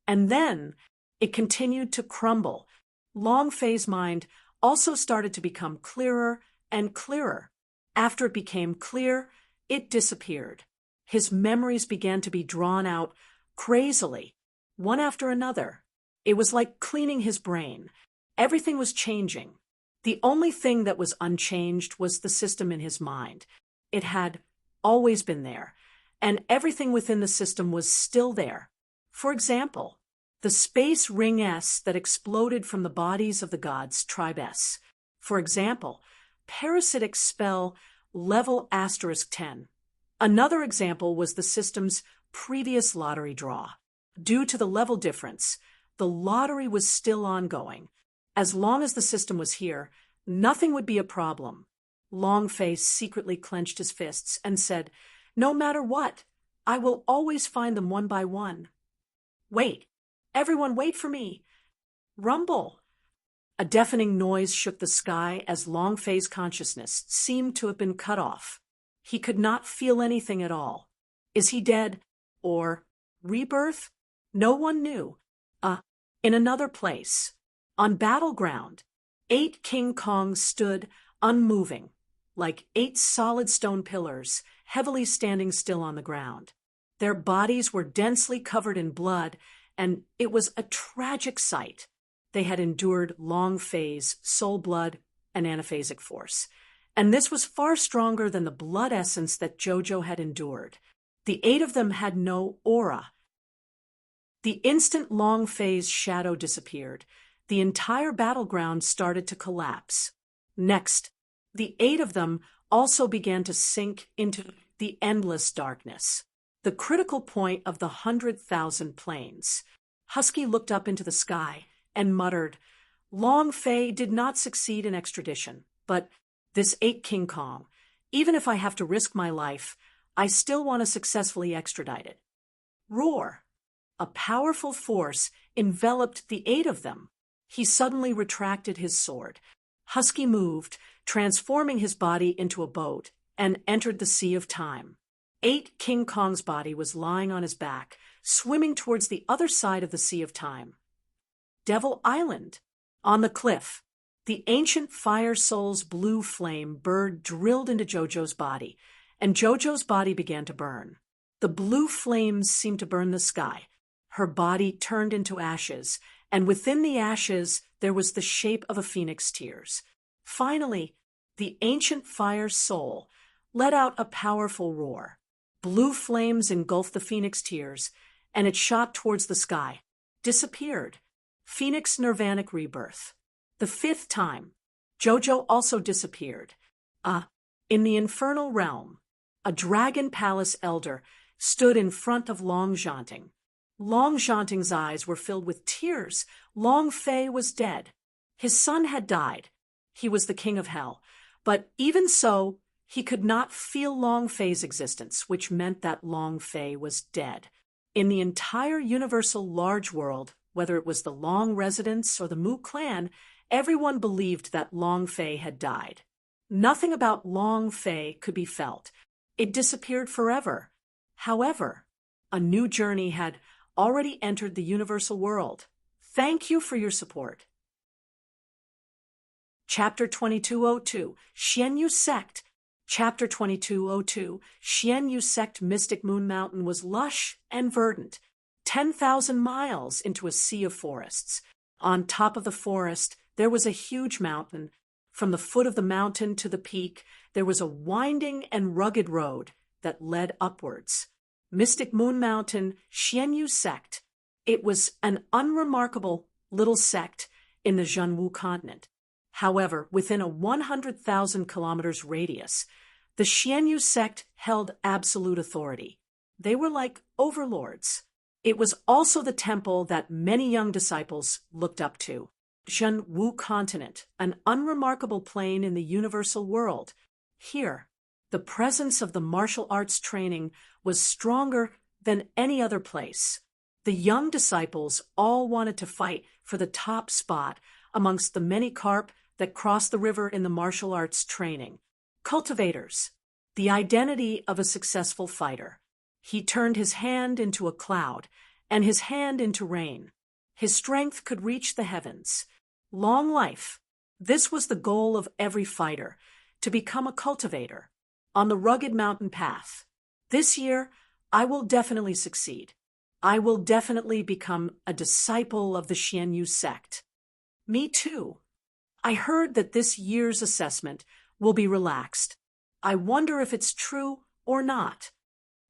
Speaker 1: And then it continued to crumble. Long Fei's mind also started to become clearer and clearer. After it became clear, it disappeared. His memories began to be drawn out crazily, one after another. It was like cleaning his brain. Everything was changing. The only thing that was unchanged was the system in his mind. It had always been there, and everything within the system was still there. For example, the space ring S that exploded from the bodies of the gods, tribe S. For example, parasitic spell level *10. Another example was the system's previous lottery draw. Due to the level difference, the lottery was still ongoing. As long as the system was here, nothing would be a problem. Longface secretly clenched his fists and said, "No matter what, I will always find them one by one." "Wait! Everyone wait for me!" "Rumble!" A deafening noise shook the sky as Longface's consciousness seemed to have been cut off. He could not feel anything at all. Is he dead? Or rebirth? No one knew. In another place, on Battleground, 8 King Kongs stood unmoving, like 8 solid stone pillars, heavily standing still on the ground. Their bodies were densely covered in blood, and it was a tragic sight. They had endured long phase, soul blood, and anaphasic force. And this was far stronger than the blood essence that Jojo had endured. The 8 of them had no aura. The instant long phase shadow disappeared, the entire battleground started to collapse. Next, the 8 of them also began to sink into the endless darkness, the critical point of the 100,000 planes. Husky looked up into the sky and muttered, "Long Fei did not succeed in extradition, but this 8 King Kong, even if I have to risk my life, I still want to successfully extradite it." Roar! A powerful force enveloped the 8 of them. He suddenly retracted his sword. Husky moved, transforming his body into a boat, and entered the Sea of Time. 8 King Kong's body was lying on his back, swimming towards the other side of the Sea of Time. Devil Island. On the cliff, the ancient Fire Soul's blue flame bird drilled into Jojo's body, and Jojo's body began to burn. The blue flames seemed to burn the sky. Her body turned into ashes, and within the ashes there was the shape of a phoenix tears. Finally, the ancient Fire Soul let out a powerful roar. Blue flames engulfed the phoenix tears, and it shot towards the sky, disappeared. Phoenix Nirvanic rebirth. The 5th time, Jojo also disappeared. In the infernal realm, a dragon palace elder stood in front of Long Zhanting. Long Zhanting's eyes were filled with tears. Long Fei was dead. His son had died. He was the king of hell. But even so, he could not feel Long Fei's existence, which meant that Long Fei was dead. In the entire universal large world, whether it was the Long residence or the Mu clan, everyone believed that Long Fei had died. Nothing about Long Fei could be felt. It disappeared forever. However, a new journey had already entered the universal world. Thank you for your support. Chapter 2202, Xianyu Sect. Chapter 2202, Xianyu Sect Mystic Moon Mountain was lush and verdant, 10,000 miles into a sea of forests. On top of the forest, there was a huge mountain. From the foot of the mountain to the peak, there was a winding and rugged road that led upwards. Mystic Moon Mountain, Xianyu Sect. It was an unremarkable little sect in the Zhenwu continent. However, within a 100,000 kilometers radius, the Xianyu Sect held absolute authority. They were like overlords. It was also the temple that many young disciples looked up to. Zhenwu continent, an unremarkable plane in the universal world. Here, the presence of the martial arts training was stronger than any other place. The young disciples all wanted to fight for the top spot amongst the many carp that crossed the river in the martial arts training. Cultivators, the identity of a successful fighter. He turned his hand into a cloud and his hand into rain. His strength could reach the heavens. Long life. This was the goal of every fighter, to become a cultivator on the rugged mountain path. This year, I will definitely succeed. I will definitely become a disciple of the Xianyu sect. Me too. I heard that this year's assessment will be relaxed. I wonder if it's true or not.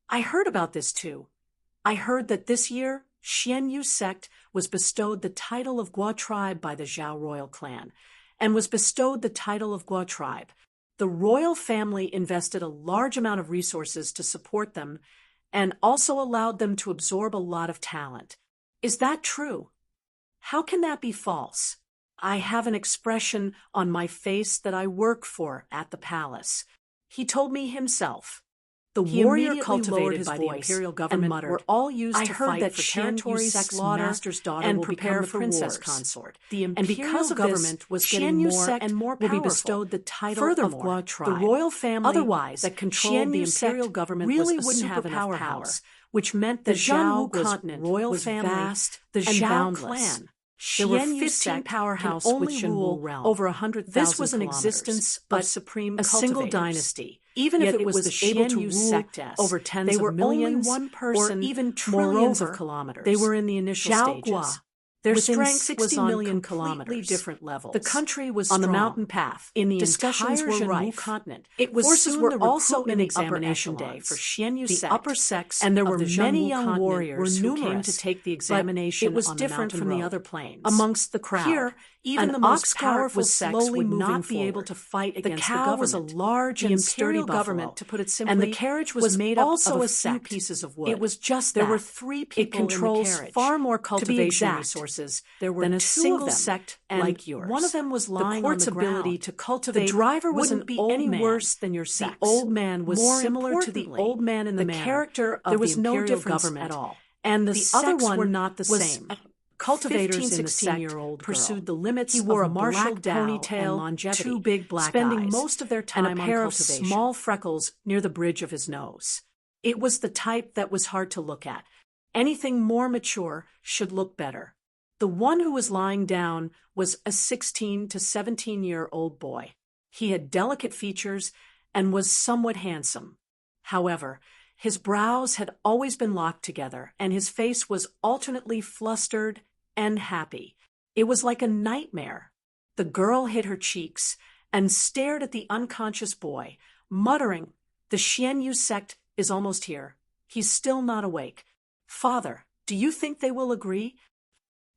Speaker 1: I heard about this too. I heard that this year, Xianyu sect was bestowed the title of Guo tribe by the Zhao royal clan, and was bestowed the title of Guo tribe. The royal family invested a large amount of resources to support them, and also allowed them to absorb a lot of talent. Is that true? How can that be false? I have an expression on my face that I work for at the palace. He told me himself. The warrior cultivated by the imperial government were all used to fight for territories, slaughter, master's daughter and prepare for princess consort. And because of government was getting more and more powerful, will be bestowed the title of Guo tribe. The royal family, otherwise that controlled the imperial government, really wouldn't have enough power, which meant that the Zhao continent royal was family, vast, the Zhao clan. There were 15 powerhouses which rule over 100,000 This was an existence of supreme a single dynasty. Even if it was the Xianyu sect over tens of millions, only one person, or even trillions of kilometers. They were in the initial stages. Their strength was on completely different levels. The country was on the mountain path. In the discussions were rife. Continent. It was forces were also in examination day for Xianyu sect, the upper sects, and there were many young warriors who came to take the examination. It was different from the other plains. Amongst the crowd, here, even the most powerful sects would not be able to fight against the government. Was a large and sturdy government, to put it simply, and the carriage was made up of a few pieces of wood. It was just there were 3 people in the carriage. Far more cultivation resources. There were than a single sect like yours. One of them was lying on the ability to cultivate. The driver wouldn't be any worse than your sex. The old man was similar to the old man in the character of the imperial government at all. And the other one were not the same. Cultivators in the sect pursued the limits. He wore a martial ponytail, longevity, 2 big black spending eyes, most of their time and a pair of small freckles near the bridge of his nose. It was the type that was hard to look at. Anything more mature should look better. The one who was lying down was a 16 to 17-year-old boy. He had delicate features and was somewhat handsome. However, his brows had always been locked together, and his face was alternately flustered and happy. It was like a nightmare. The girl hid her cheeks and stared at the unconscious boy, muttering, "The Xianyu sect is almost here. He's still not awake. Father, do you think they will agree?"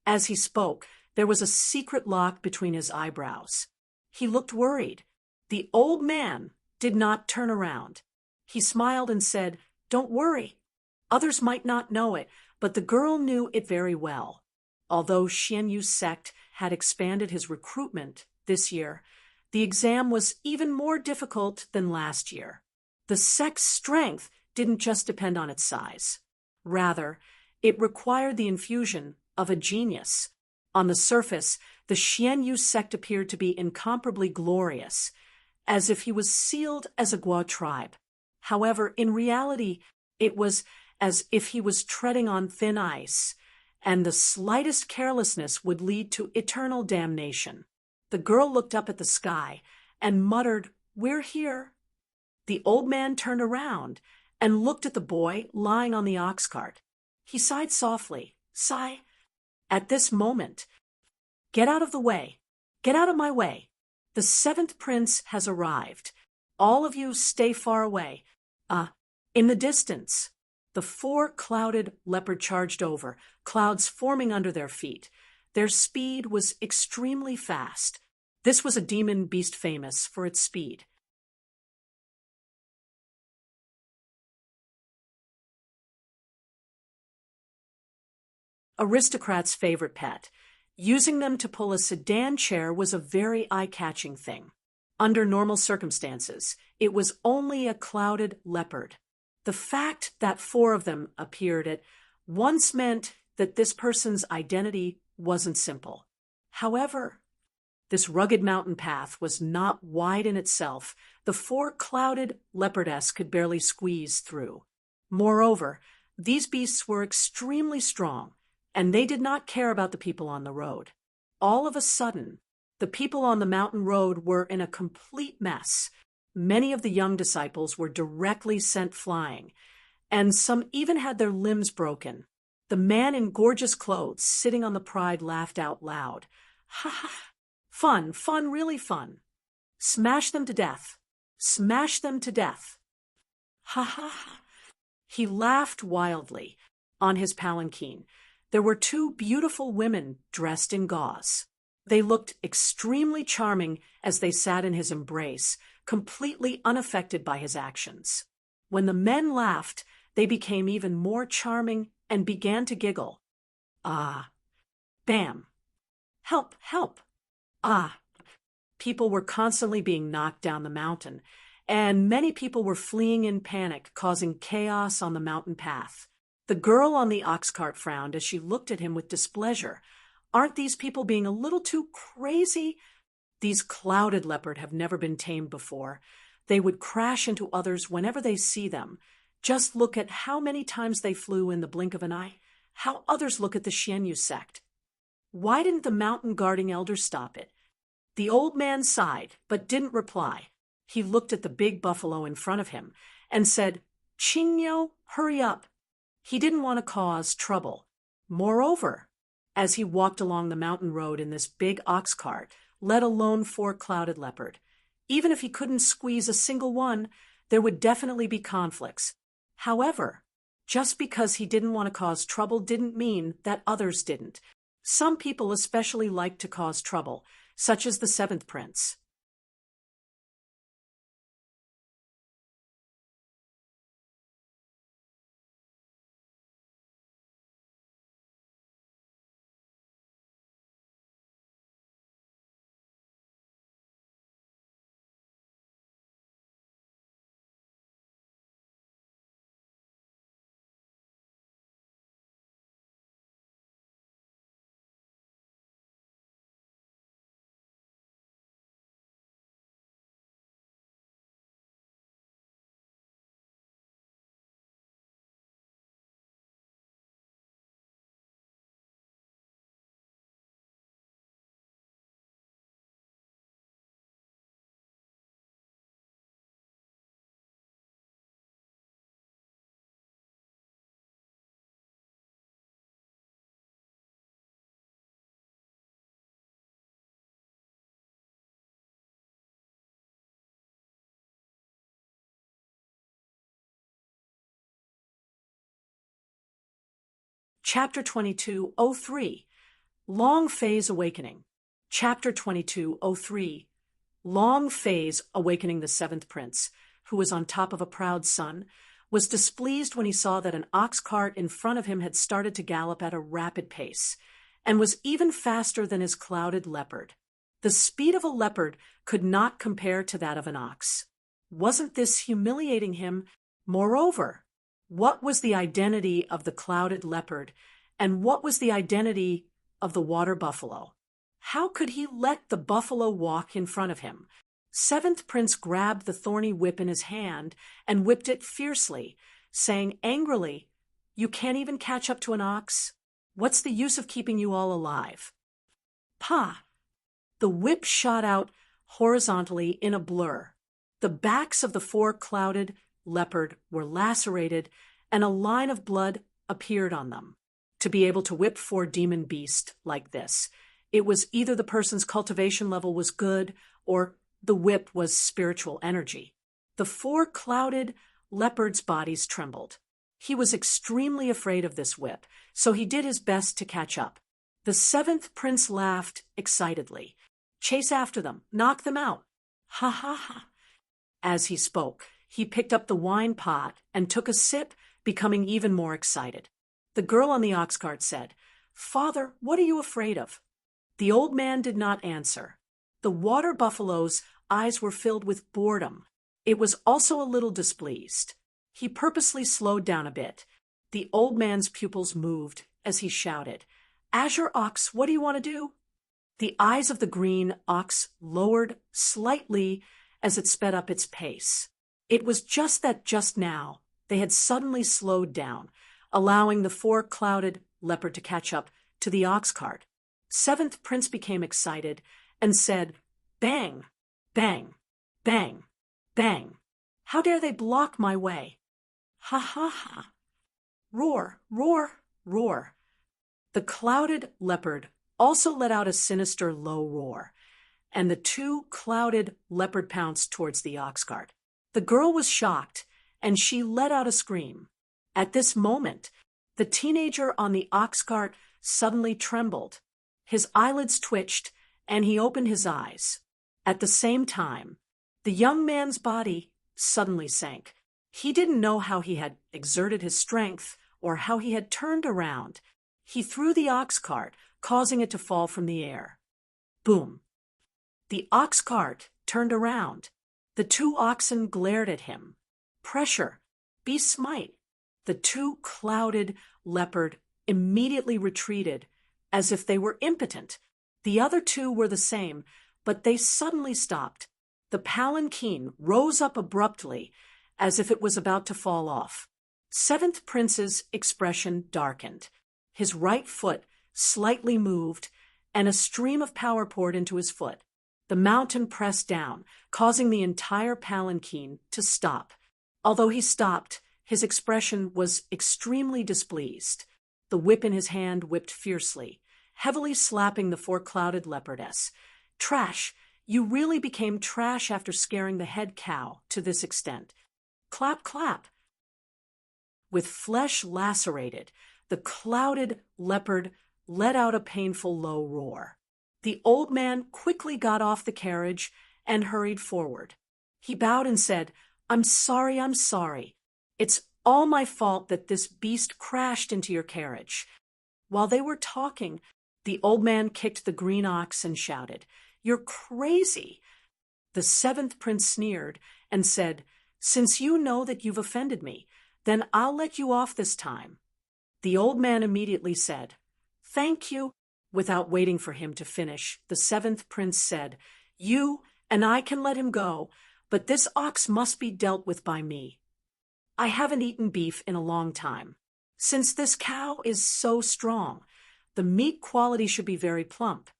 Speaker 1: As he spoke, there was a secret lock between his eyebrows. He looked worried. The old man did not turn around. He smiled and said, "Don't worry. Others might not know it, but the girl knew it very well." Although Xianyu's sect had expanded his recruitment this year, the exam was even more difficult than last year. The sect's strength didn't just depend on its size. Rather, it required the infusion of a genius. On the surface, the Xianyu sect appeared to be incomparably glorious, as if he was sealed as a Guo tribe. However, in reality, it was as if he was treading on thin ice, and the slightest carelessness would lead to eternal damnation. The girl looked up at the sky and muttered, "We're here." The old man turned around and looked at the boy lying on the ox cart. He sighed softly. Sigh. At this moment, "Get out of the way. Get out of my way. The 7th prince has arrived. All of you stay far away." In the distance, the 4 clouded leopard charged over, clouds forming under their feet. Their speed was extremely fast. This was a demon beast famous for its speed. Aristocrat's favorite pet. Using them to pull a sedan chair was a very eye-catching thing. Under normal circumstances, it was only a clouded leopard. The fact that 4 of them appeared at once meant that this person's identity wasn't simple. However, this rugged mountain path was not wide in itself. The 4 clouded leopardess could barely squeeze through. Moreover, these beasts were extremely strong, and they did not care about the people on the road. All of a sudden, the people on the mountain road were in a complete mess. Many of the young disciples were directly sent flying, and some even had their limbs broken. The man in gorgeous clothes sitting on the pride laughed out loud. Ha ha! Fun, fun, really fun. Smash them to death. Smash them to death. Ha ha ha! He laughed wildly. On his palanquin, there were two beautiful women dressed in gauze. They looked extremely charming as they sat in his embrace, completely unaffected by his actions. When the men laughed, they became even more charming and began to giggle. Ah! Bam! Help! Help! Ah! People were constantly being knocked down the mountain, and many people were fleeing in panic, causing chaos on the mountain path. The girl on the ox cart frowned as she looked at him with displeasure. Aren't these people being a little too crazy? These clouded leopard have never been tamed before. They would crash into others whenever they see them. Just look at how many times they flew in the blink of an eye. How others look at the Xianyu sect. Why didn't the mountain guarding elders stop it? The old man sighed, but didn't reply. He looked at the big buffalo in front of him and said, "Qingyo, hurry up." He didn't want to cause trouble. Moreover, as he walked along the mountain road in this big ox cart, let alone 4 clouded leopard, even if he couldn't squeeze a single one, there would definitely be conflicts. However, just because he didn't want to cause trouble didn't mean that others didn't. Some people especially liked to cause trouble, such as the 7th prince. Chapter 22:03, Long Phase Awakening. Chapter 22:03, Long Phase Awakening. The 7th prince, who was on top of a proud sun, was displeased when he saw that an ox cart in front of him had started to gallop at a rapid pace, and was even faster than his clouded leopard. The speed of a leopard could not compare to that of an ox. Wasn't this humiliating him? Moreover, what was the identity of the clouded leopard, and what was the identity of the water buffalo? How could he let the buffalo walk in front of him? 7th prince grabbed the thorny whip in his hand and whipped it fiercely, saying angrily, "You can't even catch up to an ox? What's the use of keeping you all alive?" Pa! The whip shot out horizontally in a blur. The backs of the 4 clouded leopard were lacerated, and a line of blood appeared on them. To be able to whip 4 demon beasts like this, it was either the person's cultivation level was good or the whip was spiritual energy. The 4 clouded leopards' bodies trembled. He was extremely afraid of this whip, so he did his best to catch up. The 7th prince laughed excitedly. "Chase after them, knock them out. Ha ha ha." As he spoke, he picked up the wine pot and took a sip, becoming even more excited. The girl on the ox cart said, "Father, what are you afraid of?" The old man did not answer. The water buffalo's eyes were filled with boredom. It was also a little displeased. He purposely slowed down a bit. The old man's pupils moved as he shouted, "Azure Ox, what do you want to do?" The eyes of the green ox lowered slightly as it sped up its pace. It was just that just now they had suddenly slowed down, allowing the 4 clouded leopard to catch up to the ox cart. 7th prince became excited and said, "Bang, bang, bang." Bang! How dare they block my way? Ha ha ha! Roar, roar, roar. The clouded leopard also let out a sinister low roar, and the two clouded leopard pounced towards the ox cart. The girl was shocked, and she let out a scream. At this moment, the teenager on the ox cart suddenly trembled. His eyelids twitched, and he opened his eyes. At the same time, the young man's body suddenly sank. He didn't know how he had exerted his strength or how he had turned around. He threw the ox cart, causing it to fall from the air. Boom! The ox cart turned around. The two oxen glared at him. Pressure! Be smite! The two clouded leopard immediately retreated, as if they were impotent. The other two were the same, but they suddenly stopped. The palanquin rose up abruptly, as if it was about to fall off. Seventh Prince's expression darkened. His right foot slightly moved, and a stream of power poured into his foot. The mountain pressed down, causing the entire palanquin to stop. Although he stopped, his expression was extremely displeased. The whip in his hand whipped fiercely, heavily slapping the four-clouded leopardess. Trash! You really became trash after scaring the head cow to this extent. Clap, clap! With flesh lacerated, the clouded leopard let out a painful low roar. The old man quickly got off the carriage and hurried forward. He bowed and said, I'm sorry, I'm sorry. It's all my fault that this beast crashed into your carriage. While they were talking, the old man kicked the green ox and shouted, You're crazy. The seventh prince sneered and said, Since you know that you've offended me, then I'll let you off this time. The old man immediately said, Thank you. Without waiting for him to finish, the seventh prince said, You and I can let him go, but this ox must be dealt with by me. I haven't eaten beef in a long time. Since this cow is so strong, the meat quality should be very plump.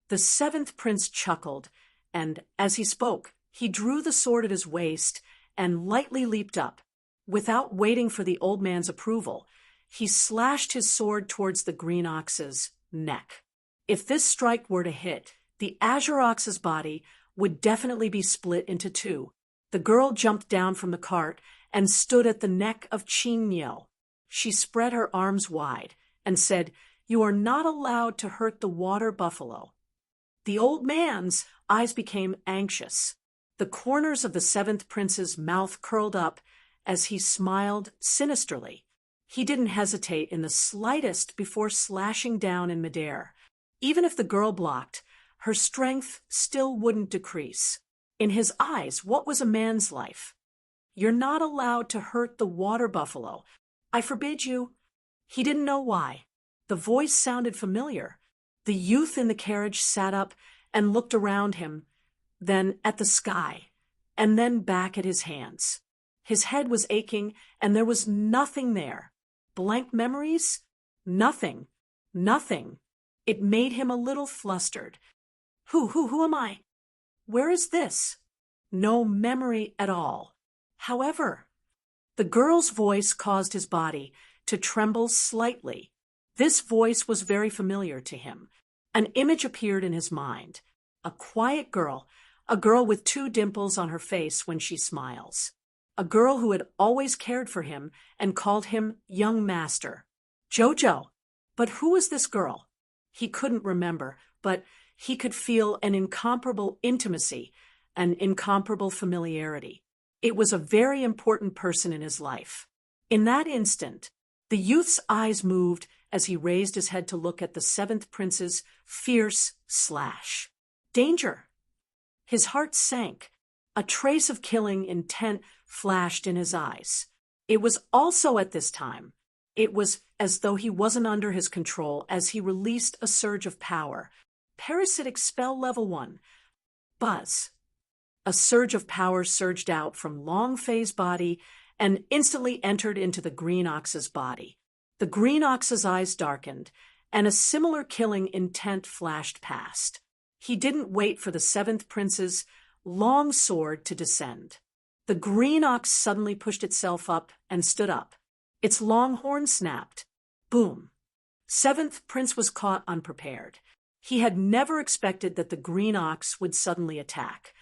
Speaker 1: The seventh prince chuckled, and as he spoke, he drew the sword at his waist and lightly leaped up. Without waiting for the old man's approval, he slashed his sword towards the green ox's neck. If this strike were to hit, the azure ox's body would definitely be split into two. The girl jumped down from the cart and stood at the neck of Chinyo. She spread her arms wide and said, You are not allowed to hurt the water buffalo. The old man's eyes became anxious. The corners of the seventh prince's mouth curled up as he smiled sinisterly. He didn't hesitate in the slightest before slashing down in midair. Even if the girl blocked, her strength still wouldn't decrease. In his eyes, what was a man's life? You're not allowed to hurt the water buffalo. I forbid you. He didn't know why. The voice sounded familiar. The youth in the carriage sat up and looked around him, then at the sky, and then back at his hands. His head was aching, and there was nothing there. Blank memories? Nothing. Nothing. It made him a little flustered. Who am I? Where is this? No memory at all. However, the girl's voice caused his body to tremble slightly. This voice was very familiar to him. An image appeared in his mind. A quiet girl, a girl with two dimples on her face when she smiles. A girl who had always cared for him and called him young master. Jojo. But who was this girl? He couldn't remember, but he could feel an incomparable intimacy, an incomparable familiarity. It was a very important person in his life. In that instant, the youth's eyes moved as he raised his head to look at the seventh prince's fierce slash. Danger! His heart sank. A trace of killing intent flashed in his eyes. It was also at this time. It was as though he wasn't under his control as he released a surge of power. Parasitic spell level 1. Buzz. A surge of power surged out from Long Fei's body and instantly entered into the green ox's body. The green ox's eyes darkened, and a similar killing intent flashed past. He didn't wait for the seventh prince's long sword to descend. The green ox suddenly pushed itself up and stood up. Its long horn snapped. Boom. Seventh Prince was caught unprepared. He had never expected that the green ox would suddenly attack.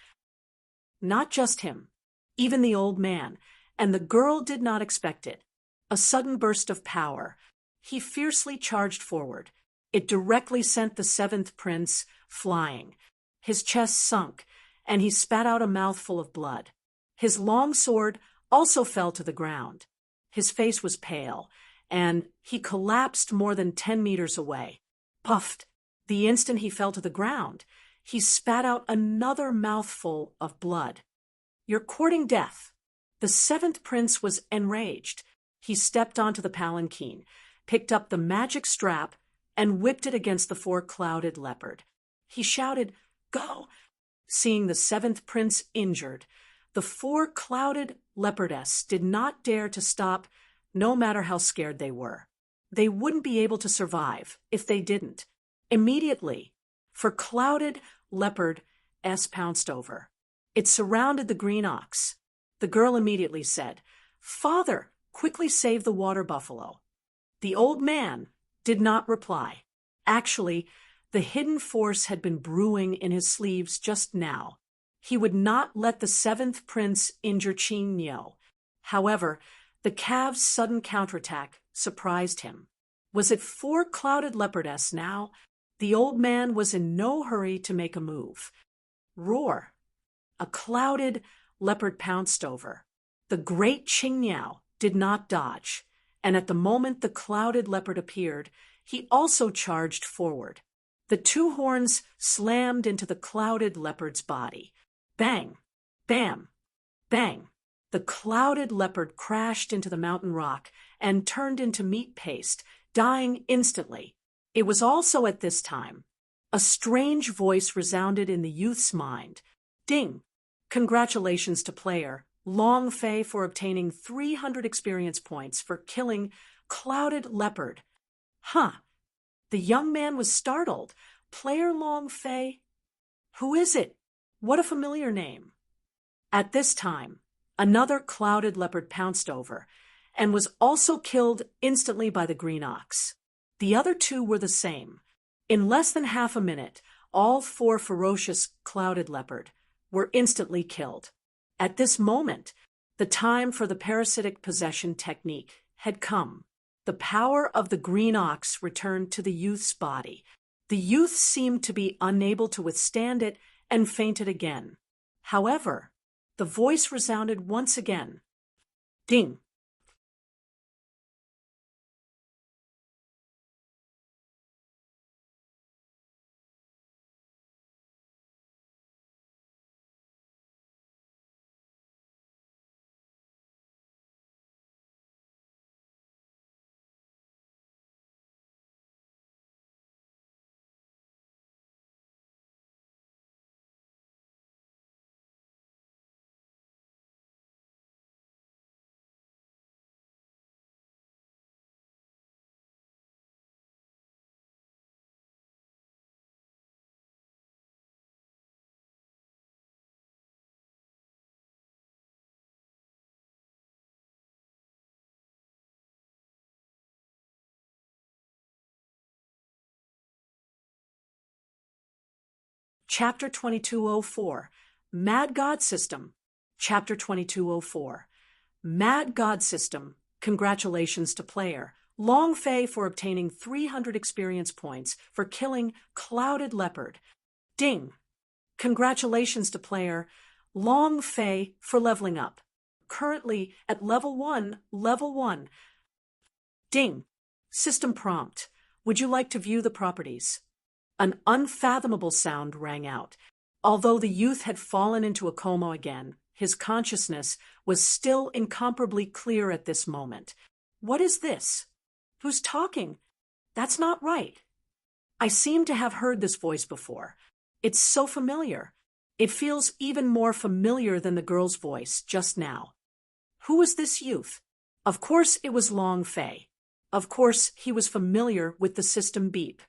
Speaker 1: Not just him, even the old man, and the girl did not expect it. A sudden burst of power. He fiercely charged forward. It directly sent the seventh prince flying. His chest sunk, and he spat out a mouthful of blood. His long sword also fell to the ground. His face was pale, and he collapsed more than 10 meters away. Puffed! The instant he fell to the ground, he spat out another mouthful of blood. "You're courting death." The seventh prince was enraged. He stepped onto the palanquin, picked up the magic strap, and whipped it against the four-clouded leopard. He shouted, "Go!" Seeing the seventh prince injured, the four-clouded leopardess did not dare to stop, no matter how scared they were. They wouldn't be able to survive if they didn't. Immediately, four-clouded leopard pounced over. It surrounded the green ox. The girl immediately said, "Father, quickly save the water buffalo." The old man did not reply. Actually, the hidden force had been brewing in his sleeves just now. He would not let the seventh prince injure Qing Niu. However, the calf's sudden counterattack surprised him. Was it four-clouded leopardess now? The old man was in no hurry to make a move. Roar! A clouded leopard pounced over. The great Qing Niu did not dodge, and at the moment the clouded leopard appeared, he also charged forward. The two horns slammed into the clouded leopard's body. Bang! Bam! Bang! The clouded leopard crashed into the mountain rock and turned into meat paste, dying instantly. It was also at this time. A strange voice resounded in the youth's mind. Ding! Congratulations to player Long Fei for obtaining 300 experience points for killing Clouded Leopard. Huh! The young man was startled. Player Long Fei? Who is it? What a familiar name. At this time, another clouded leopard pounced over and was also killed instantly by the green ox. The other two were the same. In less than half a minute, all four ferocious clouded leopard were instantly killed. At this moment, the time for the parasitic possession technique had come. The power of the green ox returned to the youth's body. The youth seemed to be unable to withstand it and fainted again. However, the voice resounded once again. Ding! Chapter 2204, Mad God System. Chapter 2204, Mad God System. Congratulations to player Long Fei for obtaining 300 experience points for killing Clouded Leopard. Ding! Congratulations to player Long Fei for leveling up. Currently at level 1. Ding! System prompt. Would you like to view the properties? An unfathomable sound rang out. Although the youth had fallen into a coma again, his consciousness was still incomparably clear at this moment. What is this? Who's talking? That's not right. I seem to have heard this voice before. It's so familiar. It feels even more familiar than the girl's voice just now. Who was this youth? Of course it was Long Fei. Of course he was familiar with the system beep.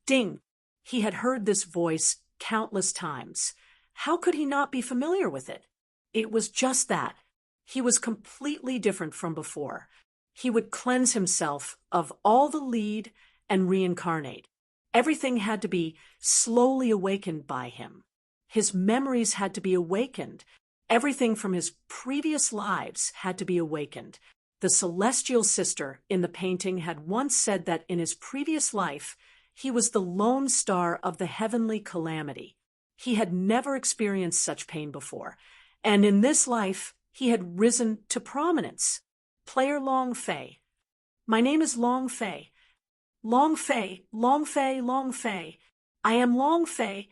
Speaker 1: Ding! He had heard this voice countless times. How could he not be familiar with it? It was just that. He was completely different from before. He would cleanse himself of all the lead and reincarnate. Everything had to be slowly awakened by him. His memories had to be awakened. Everything from his previous lives had to be awakened. The celestial sister in the painting had once said that in his previous life, he was the lone star of the heavenly calamity. He had never experienced such pain before, and in this life, he had risen to prominence. Player Long Fei. My name is Long Fei. Long Fei, Long Fei, Long Fei. I am Long Fei,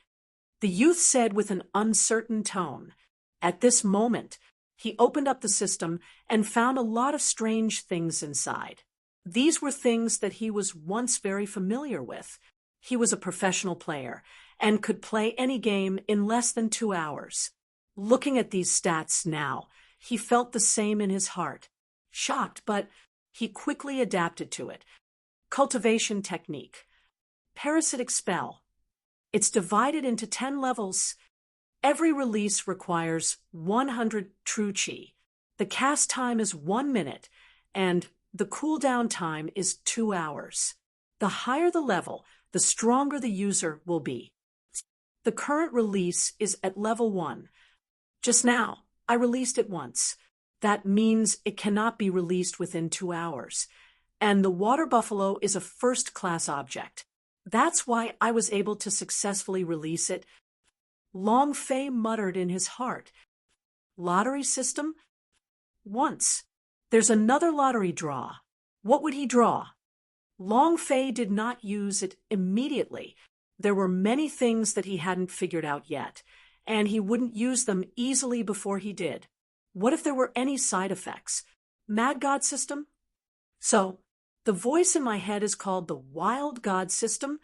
Speaker 1: the youth said with an uncertain tone. At this moment, he opened up the system and found a lot of strange things inside. These were things that he was once very familiar with. He was a professional player and could play any game in less than 2 hours. Looking at these stats now, he felt the same in his heart. Shocked, but he quickly adapted to it. Cultivation technique. Parasitic spell. It's divided into 10 levels. Every release requires 100 true chi. The cast time is 1 minute, and the cooldown time is 2 hours. The higher the level, the stronger the user will be. The current release is at level 1. Just now, I released it once. That means it cannot be released within 2 hours. And the water buffalo is a first-class object. That's why I was able to successfully release it. Long Fei muttered in his heart. Lottery system? Once. There's another lottery draw. What would he draw? Long Fei did not use it immediately. There were many things that he hadn't figured out yet, and he wouldn't use them easily before he did. What if there were any side effects? Mad God system? So, the voice in my head is called the Wild God system.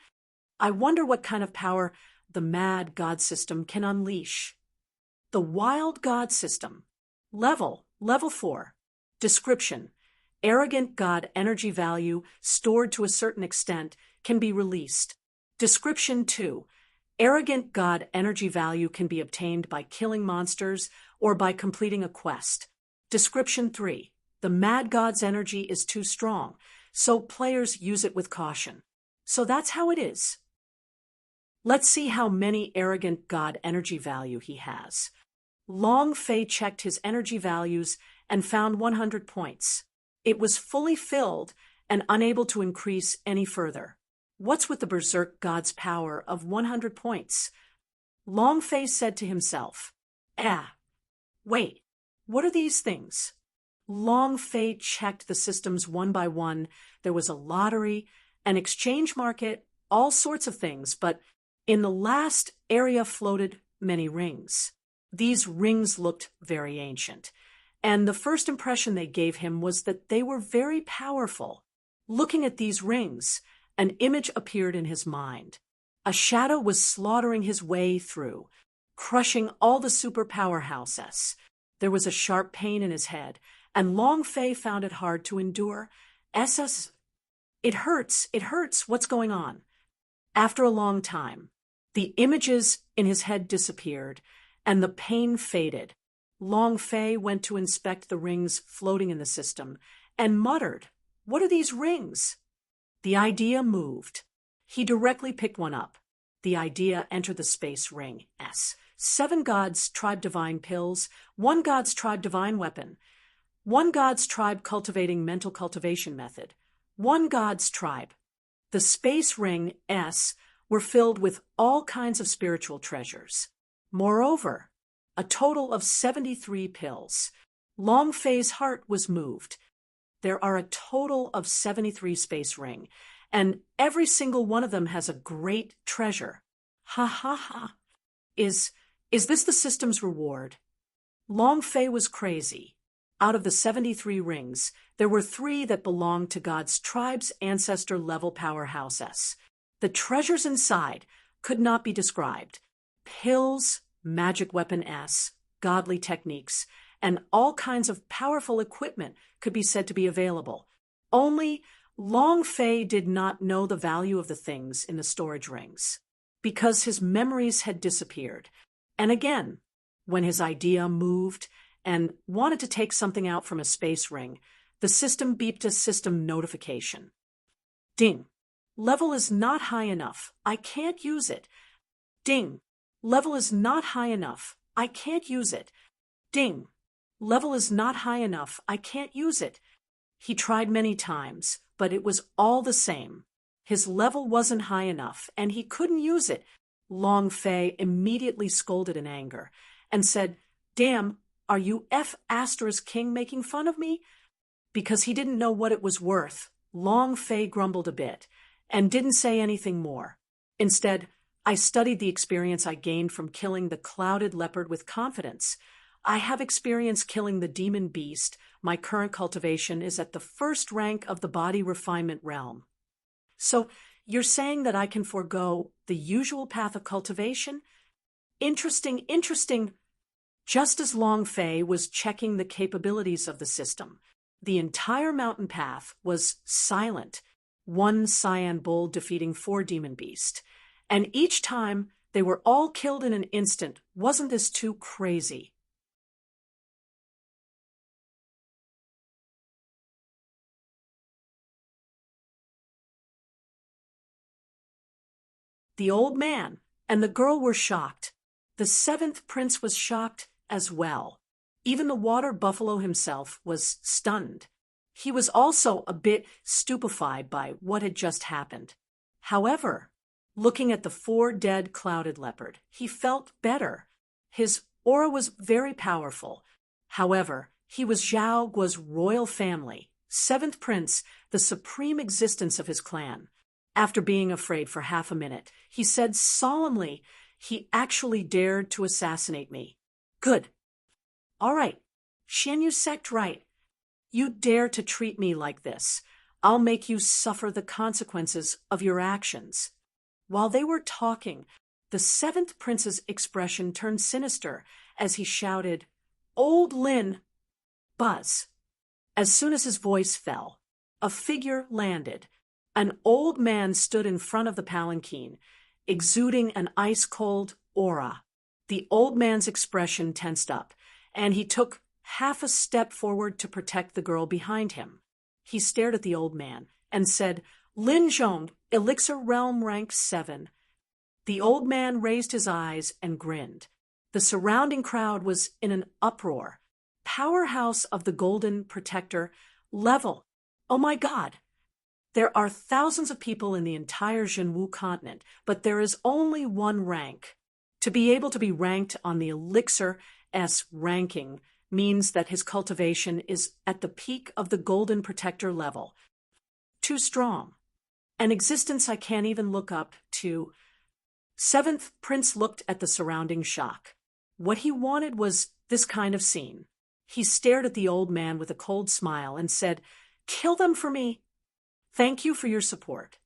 Speaker 1: I wonder what kind of power the Mad God system can unleash. The Wild God system. Level 4. Description. Arrogant God energy value stored to a certain extent can be released. Description 2. Arrogant God energy value can be obtained by killing monsters or by completing a quest. Description 3. The Mad God's energy is too strong, so players use it with caution. So that's how it is. Let's see how many arrogant God energy value he has. Long Fei checked his energy values and found 100 points. It was fully filled and unable to increase any further. What's with the Berserk God's power of 100 points? Long Fei said to himself, wait, what are these things? Long Fei checked the systems one by one. There was a lottery, an exchange market, all sorts of things, but in the last area floated many rings. These rings looked very ancient, and the first impression they gave him was that they were very powerful. Looking at these rings, an image appeared in his mind. A shadow was slaughtering his way through, crushing all the super powerhouses. There was a sharp pain in his head, and Long Fei found it hard to endure. It hurts, what's going on? After a long time, the images in his head disappeared, and the pain faded. Long Fei went to inspect the rings floating in the system, and muttered, "What are these rings?" The idea moved. He directly picked one up. The idea entered the space ring S. 7 Gods Tribe Divine Pills, 1 Gods Tribe Divine Weapon, 1 Gods Tribe Cultivating Mental Cultivation Method, 1 Gods Tribe. The space ring S were filled with all kinds of spiritual treasures. Moreover, a total of 73 pills. Long Fei's heart was moved. There are a total of 73 space ring, and every single one of them has a great treasure. Ha ha ha. Is this the system's reward? Long Fei was crazy. Out of the 73 rings, there were 3 that belonged to God's tribe's ancestor level powerhouses. The treasures inside could not be described. Pills, magic weapon S, godly techniques, and all kinds of powerful equipment could be said to be available. Only Long Fei did not know the value of the things in the storage rings, because his memories had disappeared, And again, when his idea moved and wanted to take something out from a space ring, the system beeped a system notification. Ding. Level is not high enough. I can't use it. Ding. Level is not high enough. I can't use it. Ding. Level is not high enough. I can't use it. He tried many times, but it was all the same. His level wasn't high enough, and he couldn't use it. Long Fei immediately scolded in anger and said, "Damn, are you King making fun of me?" Because he didn't know what it was worth, Long Fei grumbled a bit and didn't say anything more. Instead, I studied the experience I gained from killing the clouded leopard with confidence. I have experience killing the demon beast. My current cultivation is at the first rank of the body refinement realm. So, you're saying that I can forego the usual path of cultivation? Interesting. Just as Long Fei was checking the capabilities of the system, the entire mountain path was silent, one cyan bull defeating 4 demon beasts. And each time, they were all killed in an instant. Wasn't this too crazy? The old man and the girl were shocked. The 7th prince was shocked as well. Even the water buffalo himself was stunned. He was also a bit stupefied by what had just happened. However, looking at the 4 dead clouded leopard, he felt better. His aura was very powerful. However, he was Zhao Guo's royal family, 7th prince, the supreme existence of his clan. After being afraid for half a minute, he said solemnly, "He actually dared to assassinate me." "Good. All right. Shan Yu sect right. You dare to treat me like this. I'll make you suffer the consequences of your actions." While they were talking, the 7th prince's expression turned sinister as he shouted, "Old Lin!" Buzz. As soon as his voice fell, a figure landed. An old man stood in front of the palanquin, exuding an ice-cold aura. The old man's expression tensed up, and he took half a step forward to protect the girl behind him. He stared at the old man and said, "Lin Zhong, Elixir Realm Rank 7. The old man raised his eyes and grinned. The surrounding crowd was in an uproar. Powerhouse of the Golden Protector, level. Oh my God! There are thousands of people in the entire Zhenwu continent, but there is only one rank. To be able to be ranked on the Elixir S ranking means that his cultivation is at the peak of the Golden Protector level. Too strong. An existence I can't even look up to." 7th Prince looked at the surrounding shock. What he wanted was this kind of scene. He stared at the old man with a cold smile and said, "Kill them for me. Thank you for your support."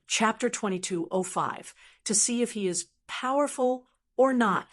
Speaker 1: Chapter 2205. To see if he is powerful or not.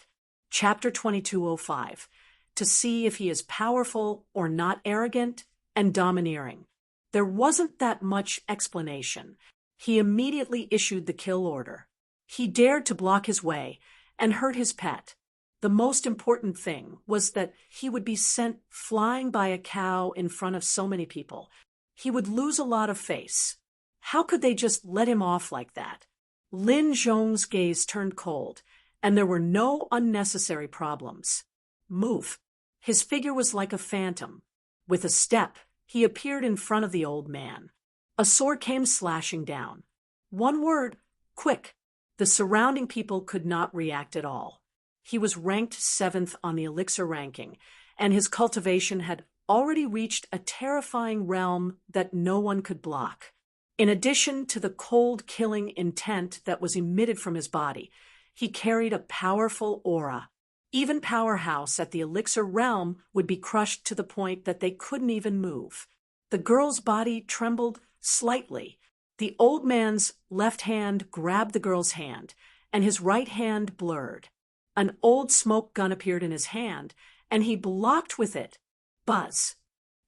Speaker 1: Chapter 2205. To see if he is powerful or not arrogant and domineering. There wasn't that much explanation. He immediately issued the kill order. He dared to block his way and hurt his pet. The most important thing was that he would be sent flying by a cow in front of so many people. He would lose a lot of face. How could they just let him off like that? Lin Zhong's gaze turned cold, and there were no unnecessary problems. Move. His figure was like a phantom. With a step, he appeared in front of the old man. A sword came slashing down. One word, quick. The surrounding people could not react at all. He was ranked 7th on the Elixir ranking, and his cultivation had already reached a terrifying realm that no one could block. In addition to the cold-killing intent that was emitted from his body, he carried a powerful aura. Even Powerhouse at the Elixir realm would be crushed to the point that they couldn't even move. The girl's body trembled slightly. The old man's left hand grabbed the girl's hand, and his right hand blurred. An old smoke gun appeared in his hand, and he blocked with it. Buzz.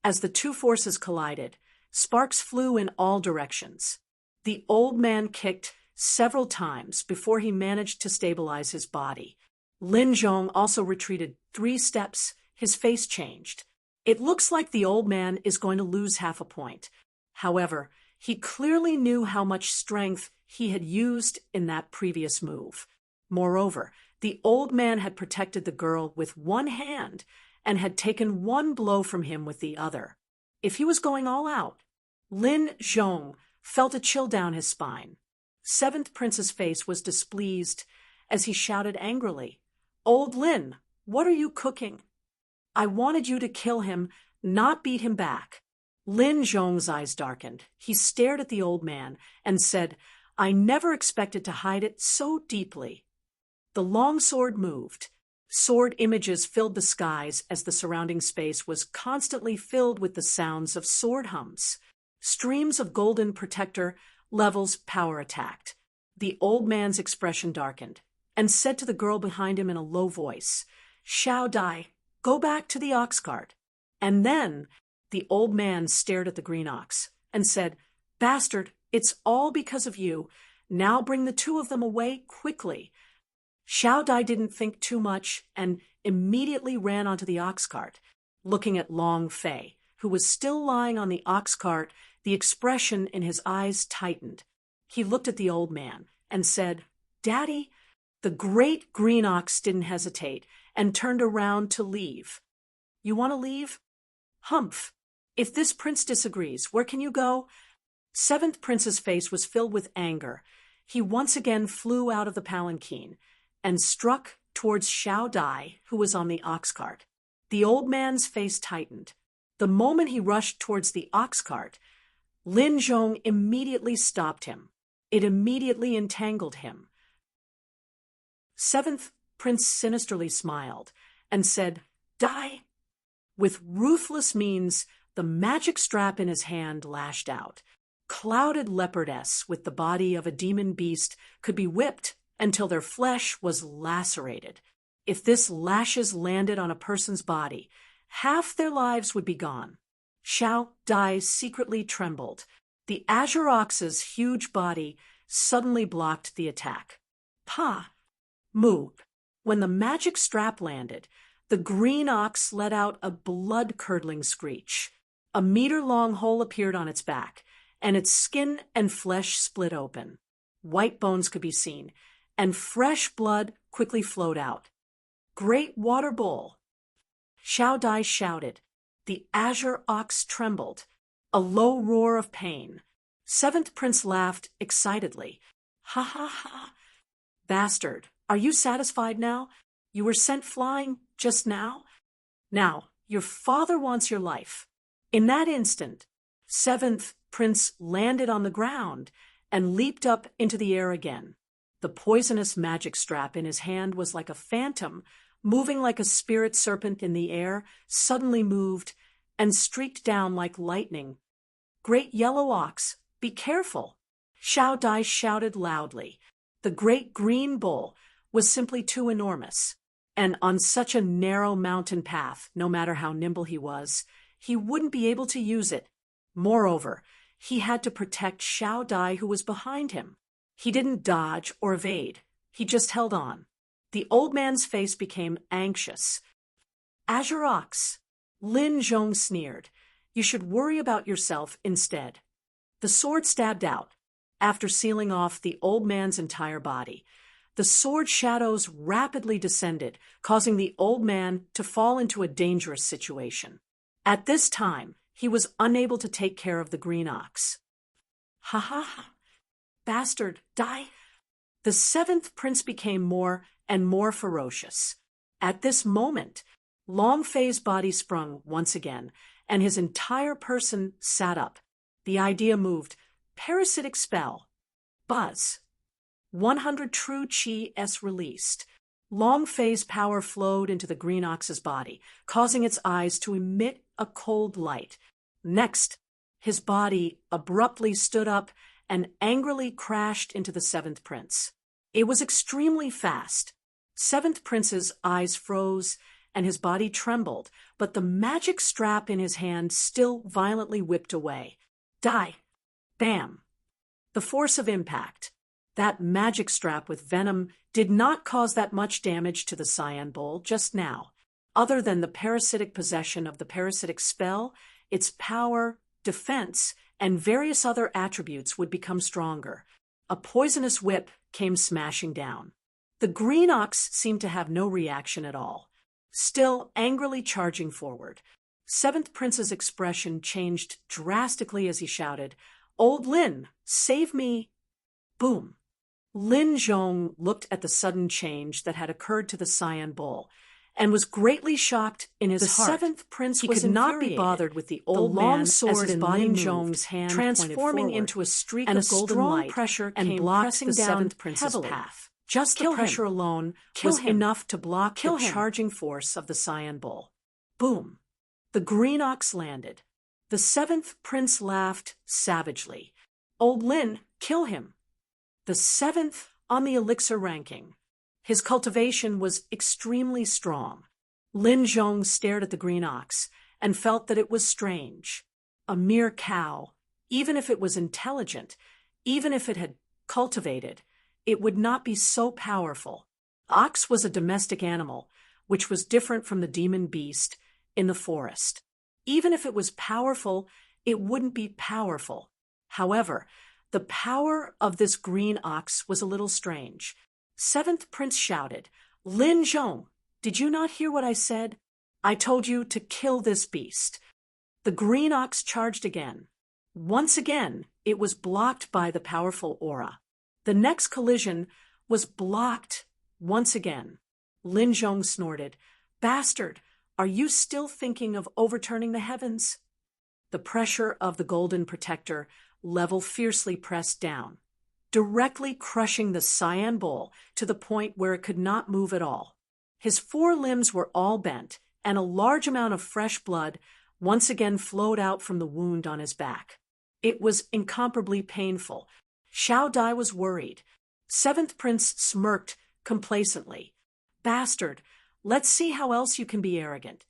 Speaker 1: As the two forces collided, sparks flew in all directions. The old man kicked several times before he managed to stabilize his body. Lin Zhong also retreated 3 steps, his face changed. It looks like the old man is going to lose half a point. However, he clearly knew how much strength he had used in that previous move. Moreover, the old man had protected the girl with one hand and had taken one blow from him with the other. If he was going all out, Lin Zhong felt a chill down his spine. 7th Prince's face was displeased as he shouted angrily, "Old Lin, what are you cooking? I wanted you to kill him, not beat him back." Lin Zhong's eyes darkened. He stared at the old man and said, "I never expected to hide it so deeply." The long sword moved. Sword images filled the skies as the surrounding space was constantly filled with the sounds of sword hums. Streams of golden protector levels power attacked. The old man's expression darkened and said to the girl behind him in a low voice, "Xiao Dai, go back to the ox cart." And then the old man stared at the green ox and said, "Bastard, it's all because of you. Now bring the 2 of them away quickly." Xiao Dai didn't think too much and immediately ran onto the ox cart. Looking at Long Fei, who was still lying on the ox cart, the expression in his eyes tightened. He looked at the old man and said, "Daddy." The great green ox didn't hesitate and turned around to leave. "You want to leave?" "Humph. If this prince disagrees, where can you go?" 7th Prince's face was filled with anger. He once again flew out of the palanquin and struck towards Xiao Dai, who was on the ox cart. The old man's face tightened. The moment he rushed towards the ox cart, Lin Zhong immediately stopped him. It immediately entangled him. 7th Prince sinisterly smiled and said, "Die." With ruthless means, the magic strap in his hand lashed out. Clouded leopardess with the body of a demon beast could be whipped until their flesh was lacerated. If this lashes landed on a person's body, half their lives would be gone. Xiao Dai secretly trembled. The azure ox's huge body suddenly blocked the attack. Pa! Moo! When the magic strap landed, the green ox let out a blood-curdling screech. A meter-long hole appeared on its back, and its skin and flesh split open. White bones could be seen, and fresh blood quickly flowed out. "Great water bowl!" Xiao Dai shouted. The azure ox trembled. A low roar of pain. 7th Prince laughed excitedly. "Ha ha ha! Bastard, are you satisfied now? You were sent flying just now? Now, your father wants your life." In that instant, 7th Prince landed on the ground and leaped up into the air again. The poisonous magic strap in his hand was like a phantom, moving like a spirit serpent in the air, suddenly moved, and streaked down like lightning. "Great yellow ox, be careful!" Xiao Dai shouted loudly. The great green bull was simply too enormous, and on such a narrow mountain path, no matter how nimble he was, he wouldn't be able to use it. Moreover, he had to protect Xiao Dai, who was behind him. He didn't dodge or evade. He just held on. The old man's face became anxious. "Azure Ox," Lin Zhong sneered. "You should worry about yourself instead." The sword stabbed out, after sealing off the old man's entire body. The sword shadows rapidly descended, causing the old man to fall into a dangerous situation. At this time, he was unable to take care of the green ox. "Ha ha ha! Bastard, die!" The 7th Prince became more and more ferocious. At this moment, Long Fei's body sprung once again, and his entire person sat up. The idea moved. Parasitic spell. Buzz. 100 true Qi S released. Long Fei's power flowed into the green ox's body, causing its eyes to emit a cold light. Next, his body abruptly stood up and angrily crashed into the 7th Prince. It was extremely fast. 7th Prince's eyes froze and his body trembled, but the magic strap in his hand still violently whipped away. Die! Bam! The force of impact. That magic strap with venom did not cause that much damage to the cyan bowl just now. Other than the parasitic possession of the parasitic spell, its power, defense, and various other attributes would become stronger. A poisonous whip came smashing down. The green ox seemed to have no reaction at all, still angrily charging forward. Seventh Prince's expression changed drastically as he shouted, "Old Lin, save me!" Boom! Lin Zhong looked at the sudden change that had occurred to the cyan bowl and was greatly shocked in his heart. The seventh prince was
Speaker 2: could not be
Speaker 1: infuriated.
Speaker 2: bothered with the old
Speaker 1: long
Speaker 2: man
Speaker 1: sword
Speaker 2: as his
Speaker 1: in
Speaker 2: body
Speaker 1: Lin
Speaker 2: moved,
Speaker 1: Zhong's hand
Speaker 2: transforming
Speaker 1: pointed
Speaker 2: into a streak
Speaker 1: and
Speaker 2: of
Speaker 1: a
Speaker 2: golden
Speaker 1: strong
Speaker 2: light
Speaker 1: pressure
Speaker 2: and
Speaker 1: came
Speaker 2: blocked
Speaker 1: pressing
Speaker 2: the
Speaker 1: down
Speaker 2: seventh prince's
Speaker 1: heavily.
Speaker 2: path.
Speaker 1: Just
Speaker 2: Kill
Speaker 1: the pressure
Speaker 2: him.
Speaker 1: alone
Speaker 2: Kill
Speaker 1: was
Speaker 2: him.
Speaker 1: enough to block
Speaker 2: Kill
Speaker 1: the
Speaker 2: him.
Speaker 1: charging force of the cyan bowl. Boom! The green ox landed. The seventh prince laughed savagely. "Old Lin, kill him." The seventh on the elixir ranking. His cultivation was extremely strong. Lin Zhong stared at the green ox and felt that it was strange. A mere cow, even if it was intelligent, even if it had cultivated, it would not be so powerful. Ox was a domestic animal, which was different from the demon beast in the forest. Even if it was powerful, it wouldn't be powerful. However, the power of this green ox was a little strange. Seventh Prince shouted, "Lin Zhong, did you not hear what I said? I told you to kill this beast." The green ox charged again. Once again, it was blocked by the powerful aura. The next collision was blocked once again. Lin Zhong snorted, "Bastard, are you still thinking of overturning the heavens?" The pressure of the golden protector level fiercely pressed down, directly crushing the cyan bowl to the point where it could not move at all. His four limbs were all bent, and a large amount of fresh blood once again flowed out from the wound on his back. It was incomparably painful. Xiao Dai was worried. Seventh Prince smirked complacently. "Bastard, let's see how else you can be arrogant."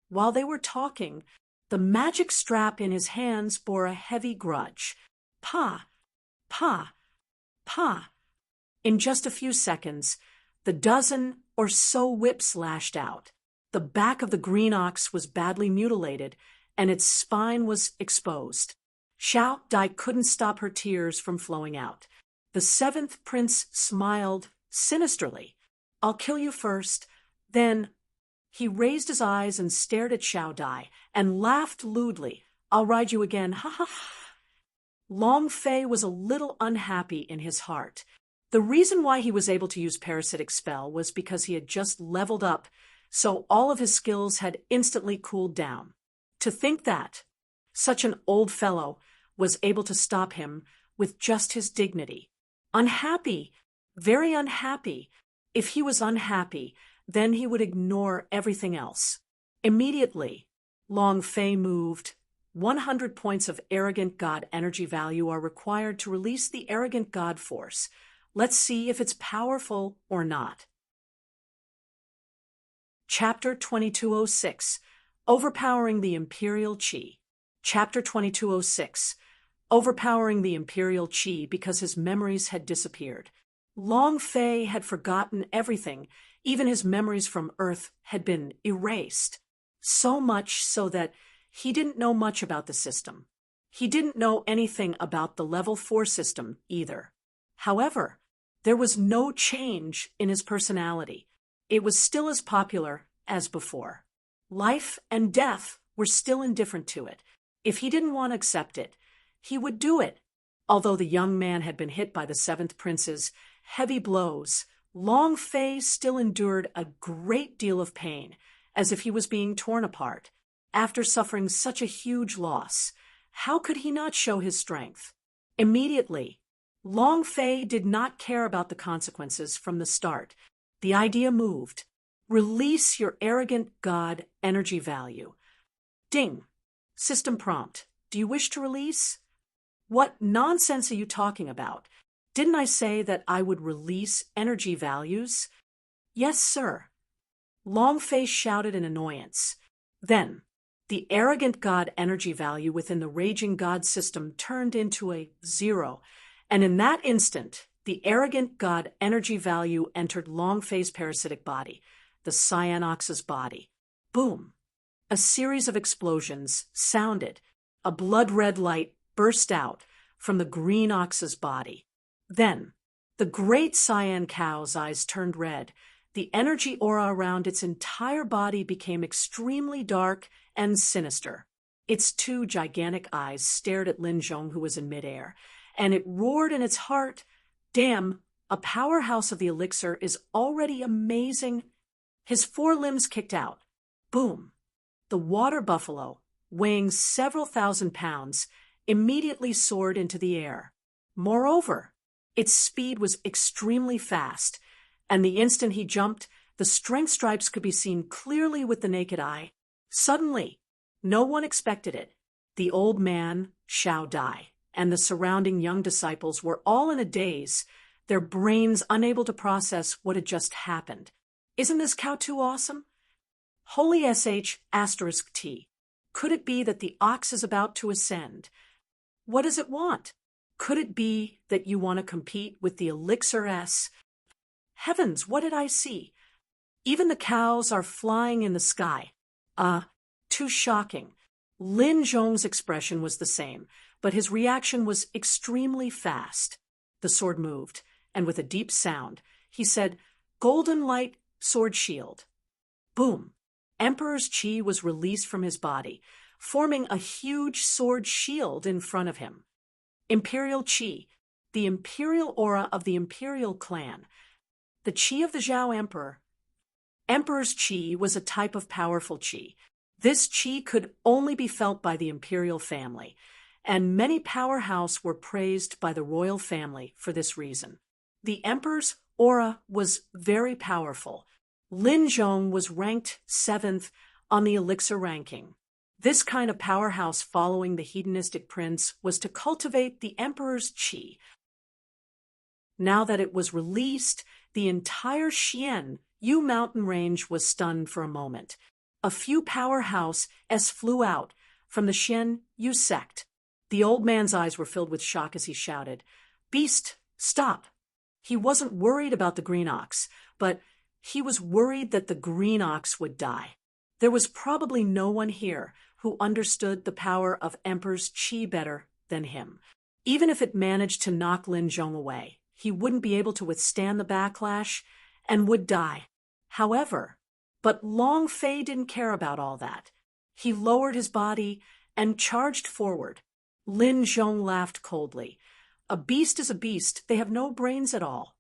Speaker 1: While they were talking, the magic strap in his hands bore a heavy grudge. Pa! Pa! Pa! In just a few seconds, the dozen or so whips lashed out. The back of the green ox was badly mutilated, and its spine was exposed. Xiao Dai couldn't stop her tears from flowing out. The seventh prince smiled sinisterly. "I'll kill you first, then—" He raised his eyes and stared at Xiao Dai and laughed lewdly. "I'll ride you again, ha ha ha." Long Fei was a little unhappy in his heart. The reason why he was able to use Parasitic Spell was because he had just leveled up, so all of his skills had instantly cooled down. To think that such an old fellow was able to stop him with just his dignity. Unhappy, very unhappy. If he was unhappy, then he would ignore everything else. Immediately, Long Fei moved. 100 points of Arrogant God energy value are required to release the Arrogant God force. Let's see if it's powerful or not. Chapter 2206, Overpowering the Imperial Qi. Chapter 2206, Overpowering the Imperial Qi because his memories had disappeared. Long Fei had forgotten everything. Even his memories from Earth had been erased. So much so that he didn't know much about the system. He didn't know anything about the Level 4 system either. However, there was no change in his personality. It was still as popular as before. Life and death were still indifferent to it. If he didn't want to accept it, he would do it. Although the young man had been hit by the seventh prince's heavy blows, Long Fei still endured a great deal of pain, as if he was being torn apart. After suffering such a huge loss, how could he not show his strength? Immediately, Long Fei did not care about the consequences from the start. The idea moved. Release your Arrogant God energy value. Ding. System prompt. Do you wish to release? What nonsense are you talking about? Didn't I say that I would release energy values? Yes, sir. Long Fei shouted in annoyance. Then, the Arrogant God energy value within the Raging God system turned into a 0, and in that instant, The arrogant god energy value entered long-phase parasitic body, the cyan ox's body. Boom! A series of explosions sounded. A blood-red light burst out from the green ox's body. Then, the great cyan cow's eyes turned red. The energy aura around its entire body became extremely dark and sinister. Its two gigantic eyes stared at Lin Zhong, who was in midair, and it roared in its heart, "Damn, a powerhouse of the elixir is already amazing." His forelimbs kicked out. Boom! The water buffalo, weighing several thousand pounds, immediately soared into the air. Moreover, its speed was extremely fast, and the instant he jumped, the strength stripes could be seen clearly with the naked eye. Suddenly, no one expected it. The old man, Xiao Dai, and the surrounding young disciples were all in a daze, their brains unable to process what had just happened. Isn't this cow too awesome? Holy **T. Could it be that the ox is about to ascend? What does it want? Could it be that you want to compete with the elixir S? Heavens, what did I see? Even the cows are flying in the sky. Too shocking. Lin Zhong's expression was the same, but his reaction was extremely fast. The sword moved, and with a deep sound, he said, "Golden light sword shield." Boom! Emperor's chi was released from his body, forming a huge sword shield in front of him. Imperial chi, the imperial aura of the imperial clan. The chi of the Zhao Emperor. Emperor's chi was a type of powerful chi. This chi could only be felt by the imperial family, and many powerhouses were praised by the royal family for this reason. The emperor's aura was very powerful. Lin Zhong was ranked 7th on the elixir ranking. This kind of powerhouse following the hedonistic prince was to cultivate the emperor's chi. Now that it was released, the entire Xian Yu mountain range was stunned for a moment. A few powerhouses flew out from the Xian Yu sect. The old man's eyes were filled with shock as he shouted, "Beast, stop!" He wasn't worried about the green ox, but he was worried that the green ox would die. There was probably no one here who understood the power of Emperor's chi better than him. Even if it managed to knock Lin Zhong away, he wouldn't be able to withstand the backlash and would die. However, but Long Fei didn't care about all that. He lowered his body and charged forward. Lin Zhong laughed coldly. "A beast is a beast. They have no brains at all."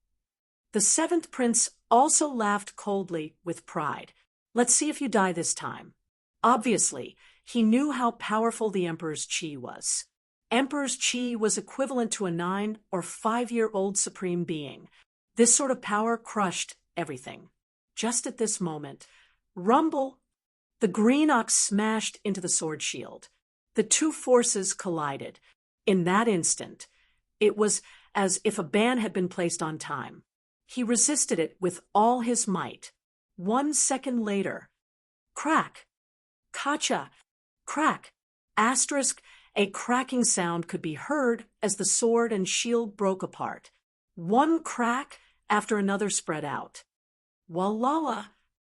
Speaker 1: The 7th prince also laughed coldly with pride. "Let's see if you die this time." Obviously, he knew how powerful the emperor's chi was. Emperor's chi was equivalent to a 9 or 5-year-old supreme being. This sort of power crushed everything. Just at this moment, rumble! The green ox smashed into the sword shield. The two forces collided. In that instant, it was as if a ban had been placed on time. He resisted it with all his might. 1 second later, crack! Kacha! Crack! Asterisk, a cracking sound could be heard as the sword and shield broke apart. One crack after another spread out. Walala!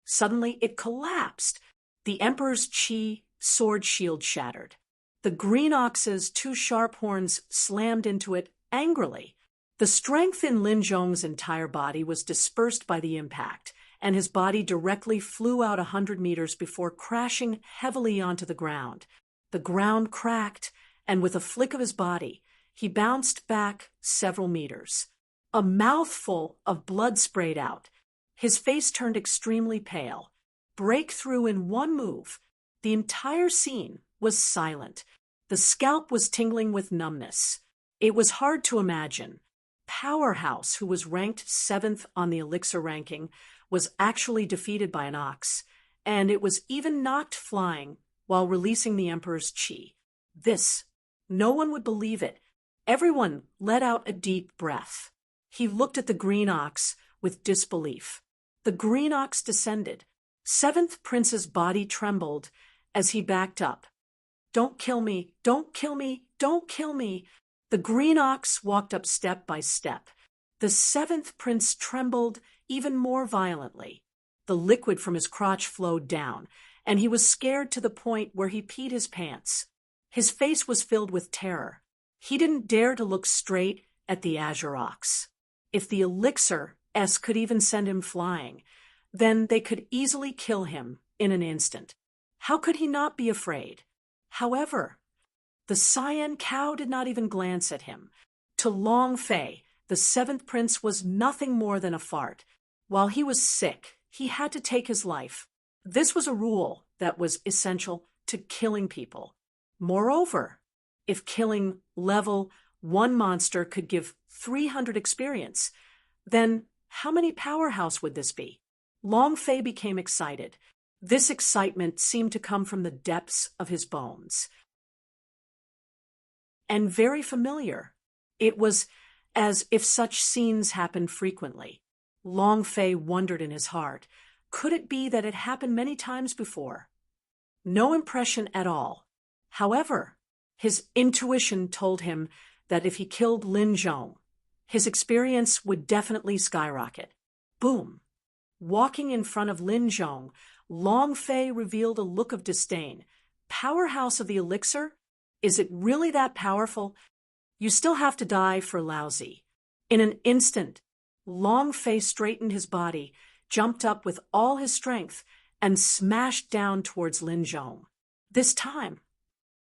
Speaker 1: Suddenly it collapsed. The emperor's chi sword shield shattered. The green ox's 2 sharp horns slammed into it angrily. The strength in Lin Zhong's entire body was dispersed by the impact, and his body directly flew out 100 meters before crashing heavily onto the ground. The ground cracked, and with a flick of his body, he bounced back several meters. A mouthful of blood sprayed out. His face turned extremely pale. Breakthrough in one move. The entire scene was silent. The scalp was tingling with numbness. It was hard to imagine. Powerhouse, who was ranked 7th on the elixir ranking, was actually defeated by an ox, and it was even knocked flying while releasing the emperor's chi. No one would believe it. Everyone let out a deep breath. He looked at the green ox with disbelief. The green ox descended. 7th Prince's body trembled as he backed up. "Don't kill me! Don't kill me! Don't kill me!" The green ox walked up step by step. The seventh prince trembled even more violently. The liquid from his crotch flowed down, and he was scared to the point where he peed his pants. His face was filled with terror. He didn't dare to look straight at the azure ox. If the elixir could even send him flying, then they could easily kill him in an instant. How could he not be afraid? However, the cyan cow did not even glance at him. To Long Fei, the seventh prince was nothing more than a fart. While he was sick, he had to take his life. This was a rule that was essential to killing people. Moreover, if killing level 1 monster could give 300 experience, then how many powerhouse would this be? Long Fei became excited. This excitement seemed to come from the depths of his bones. And very familiar. It was as if such scenes happened frequently. Long Fei wondered in his heart, could it be that it happened many times before? No impression at all. However, his intuition told him that if he killed Lin Zhong, his experience would definitely skyrocket. Boom! Walking in front of Lin Zhong, Long Fei revealed a look of disdain. Powerhouse of the elixir? Is it really that powerful? You still have to die for lousy. In an instant, Long Fei straightened his body, jumped up with all his strength, and smashed down towards Lin Zhong. This time,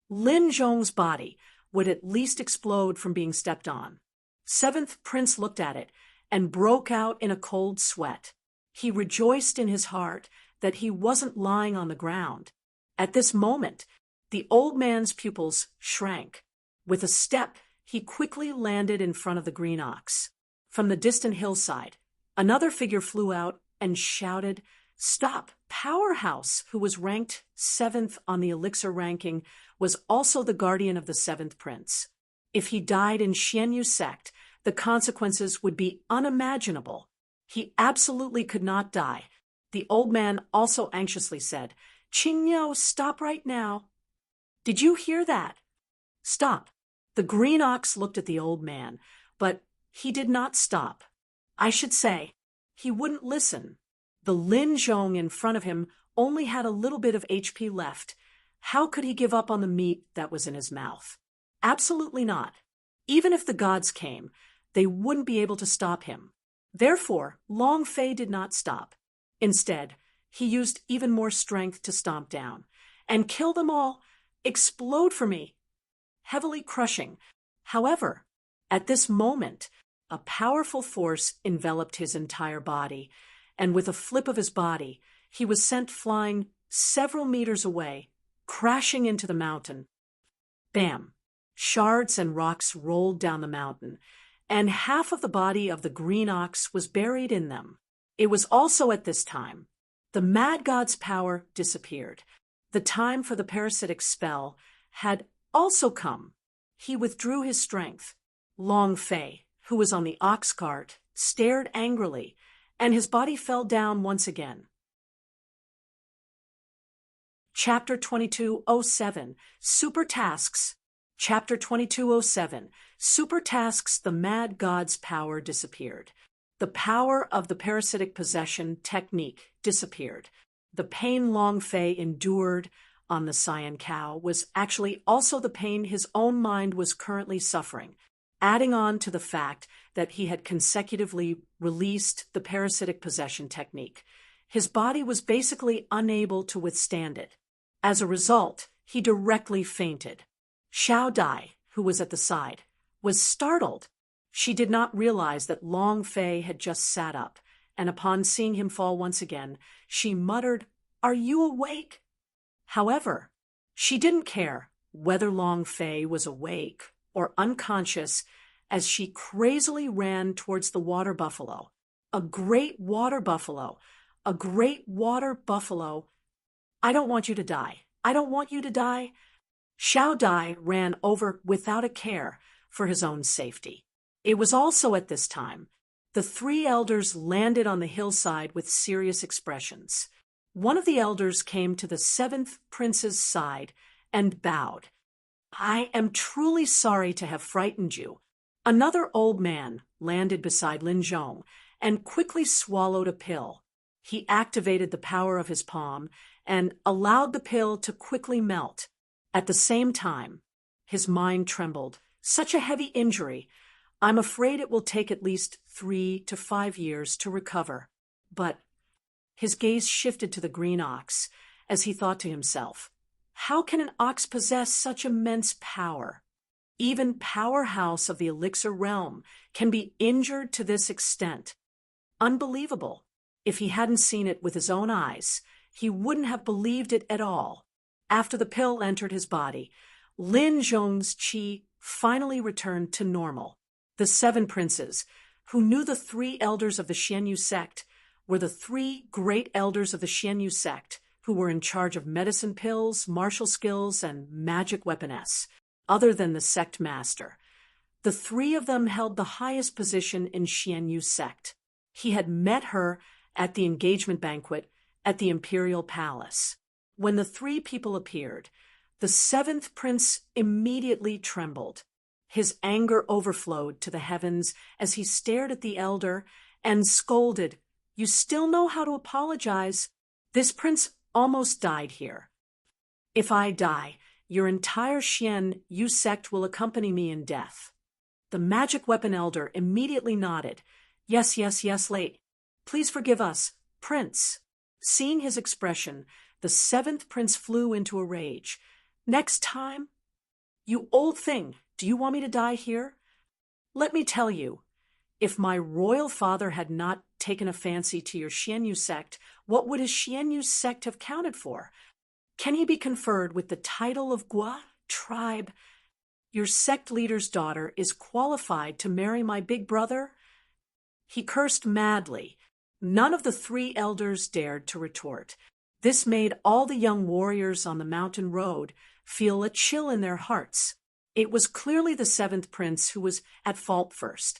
Speaker 1: Lin Zhong's body would at least explode from being stepped on. Seventh Prince looked at it and broke out in a cold sweat. He rejoiced in his heart that he wasn't lying on the ground. At this moment, the old man's pupils shrank. With a step, he quickly landed in front of the green ox. From the distant hillside, another figure flew out and shouted, "Stop!" Powerhouse, who was ranked 7th on the elixir ranking, was also the guardian of the 7th prince. If he died in Xianyu sect, the consequences would be unimaginable. He absolutely could not die. The old man also anxiously said, "Qingyao, stop right now." Did you hear that? Stop. The green ox looked at the old man, but he did not stop. I should say, he wouldn't listen. The Lin Zhong in front of him only had a little bit of HP left. How could he give up on the meat that was in his mouth? Absolutely not. Even if the gods came, they wouldn't be able to stop him. Therefore, Long Fei did not stop. Instead, he used even more strength to stomp down. And kill them all! Explode for me! Heavily crushing. However, at this moment, a powerful force enveloped his entire body, and with a flip of his body, he was sent flying several meters away, crashing into the mountain. Bam! Shards and rocks rolled down the mountain, and half of the body of the green ox was buried in them. It was also at this time the mad god's power disappeared. The time for the parasitic spell had also come. He withdrew his strength. Long Fei, who was on the ox cart, stared angrily, and his body fell down once again. Chapter 2207, Super Tasks. Chapter 2207, Super Tasks. The mad god's power disappeared. The power of the parasitic possession technique disappeared. The pain Long Fei endured on the cyan cow was actually also the pain his own mind was currently suffering, adding on to the fact that he had consecutively released the parasitic possession technique. His body was basically unable to withstand it. As a result, he directly fainted. Xiao Dai, who was at the side, was startled. She did not realize that Long Fei had just sat up, and upon seeing him fall once again, she muttered, "Are you awake?" However, she didn't care whether Long Fei was awake or unconscious as she crazily ran towards the water buffalo. A great water buffalo! A great water buffalo! "I don't want you to die. I don't want you to die." Xiao Dai ran over without a care for his own safety. It was also at this time the 3 elders landed on the hillside with serious expressions. One of the elders came to the 7th prince's side and bowed. "I am truly sorry to have frightened you, Another old man landed beside Lin Zhong and quickly swallowed a pill. He activated the power of his palm and allowed the pill to quickly melt. At the same time, his mind trembled. Such a heavy injury. I'm afraid it will take at least 3 to 5 years to recover. But his gaze shifted to the green ox as he thought to himself, how can an ox possess such immense power? Even powerhouse of the elixir realm can be injured to this extent. Unbelievable. If he hadn't seen it with his own eyes, he wouldn't have believed it at all. After the pill entered his body, Lin Zhong's qi finally returned to normal. The 7 princes, who knew the 3 elders of the Xianyu sect, were the 3 great elders of the Xianyu sect, who were in charge of medicine pills, martial skills, and magic weaponess, other than the sect master. The 3 of them held the highest position in Xianyu sect. He had met her at the engagement banquet at the imperial palace. When the 3 people appeared, the 7th prince immediately trembled. His anger overflowed to the heavens as he stared at the elder and scolded, "You still know how to apologize? This prince almost died here. If I die, your entire Xianyu sect will accompany me in death." The magic weapon elder immediately nodded. Yes, late. Please forgive us, Prince." Seeing his expression, the 7th prince flew into a rage. "Next time? You old thing, do you want me to die here? Let me tell you, if my royal father had not taken a fancy to your Xianyu sect, what would his Xianyu sect have counted for? Can he be conferred with the title of Gua tribe? Your sect leader's daughter is qualified to marry my big brother?" He cursed madly. None of the 3 elders dared to retort. This made all the young warriors on the mountain road feel a chill in their hearts. It was clearly the 7th prince who was at fault first.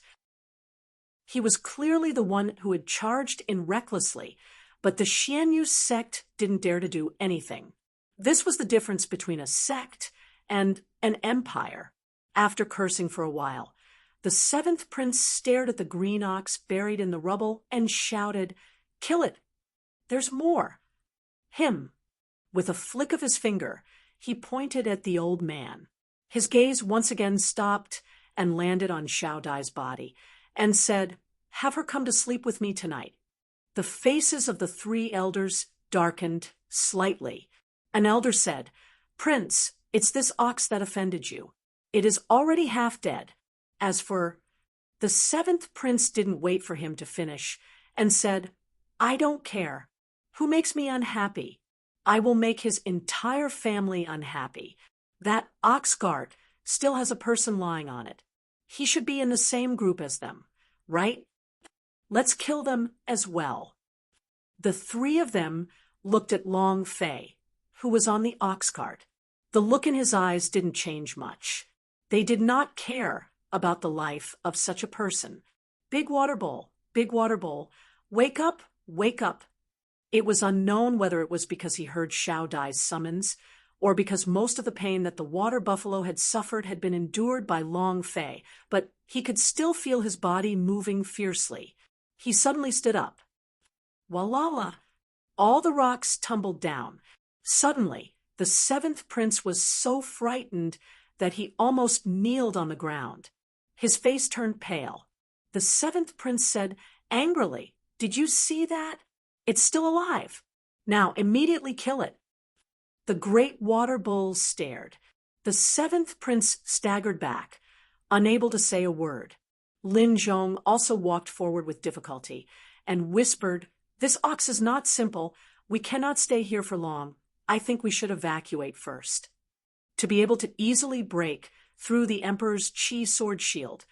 Speaker 1: He was clearly the one who had charged in recklessly, but the Xianyu sect didn't dare to do anything. This was the difference between a sect and an empire. After cursing for a while, the 7th prince stared at the green ox buried in the rubble and shouted, "Kill it! There's more!" Him. With a flick of his finger, he pointed at the old man. His gaze once again stopped and landed on Xiao Dai's body, and said, "Have her come to sleep with me tonight." The faces of the 3 elders darkened slightly. An elder said, "Prince, it's this ox that offended you. It is already half dead. As for..." The 7th prince didn't wait for him to finish and said, "I don't care. Who makes me unhappy? I will make his entire family unhappy. That ox cart still has a person lying on it. He should be in the same group as them, right? Let's kill them as well." The 3 of them looked at Long Fei, who was on the ox cart. The look in his eyes didn't change much. They did not care about the life of such a person. Big water bowl, wake up, wake up." It was unknown whether it was because he heard Xiao Dai's summons, or because most of the pain that the water buffalo had suffered had been endured by Long Fei, but he could still feel his body moving fiercely. He suddenly stood up. Walala! All the rocks tumbled down. Suddenly, the 7th prince was so frightened that he almost kneeled on the ground. His face turned pale. The 7th prince said angrily, "Did you see that? It's still alive. Now immediately kill it." The great water bulls stared. The 7th prince staggered back, unable to say a word. Lin Zhong also walked forward with difficulty and whispered, "This ox is not simple. We cannot stay here for long. I think we should evacuate first." To be able to easily break through the emperor's qi sword shield.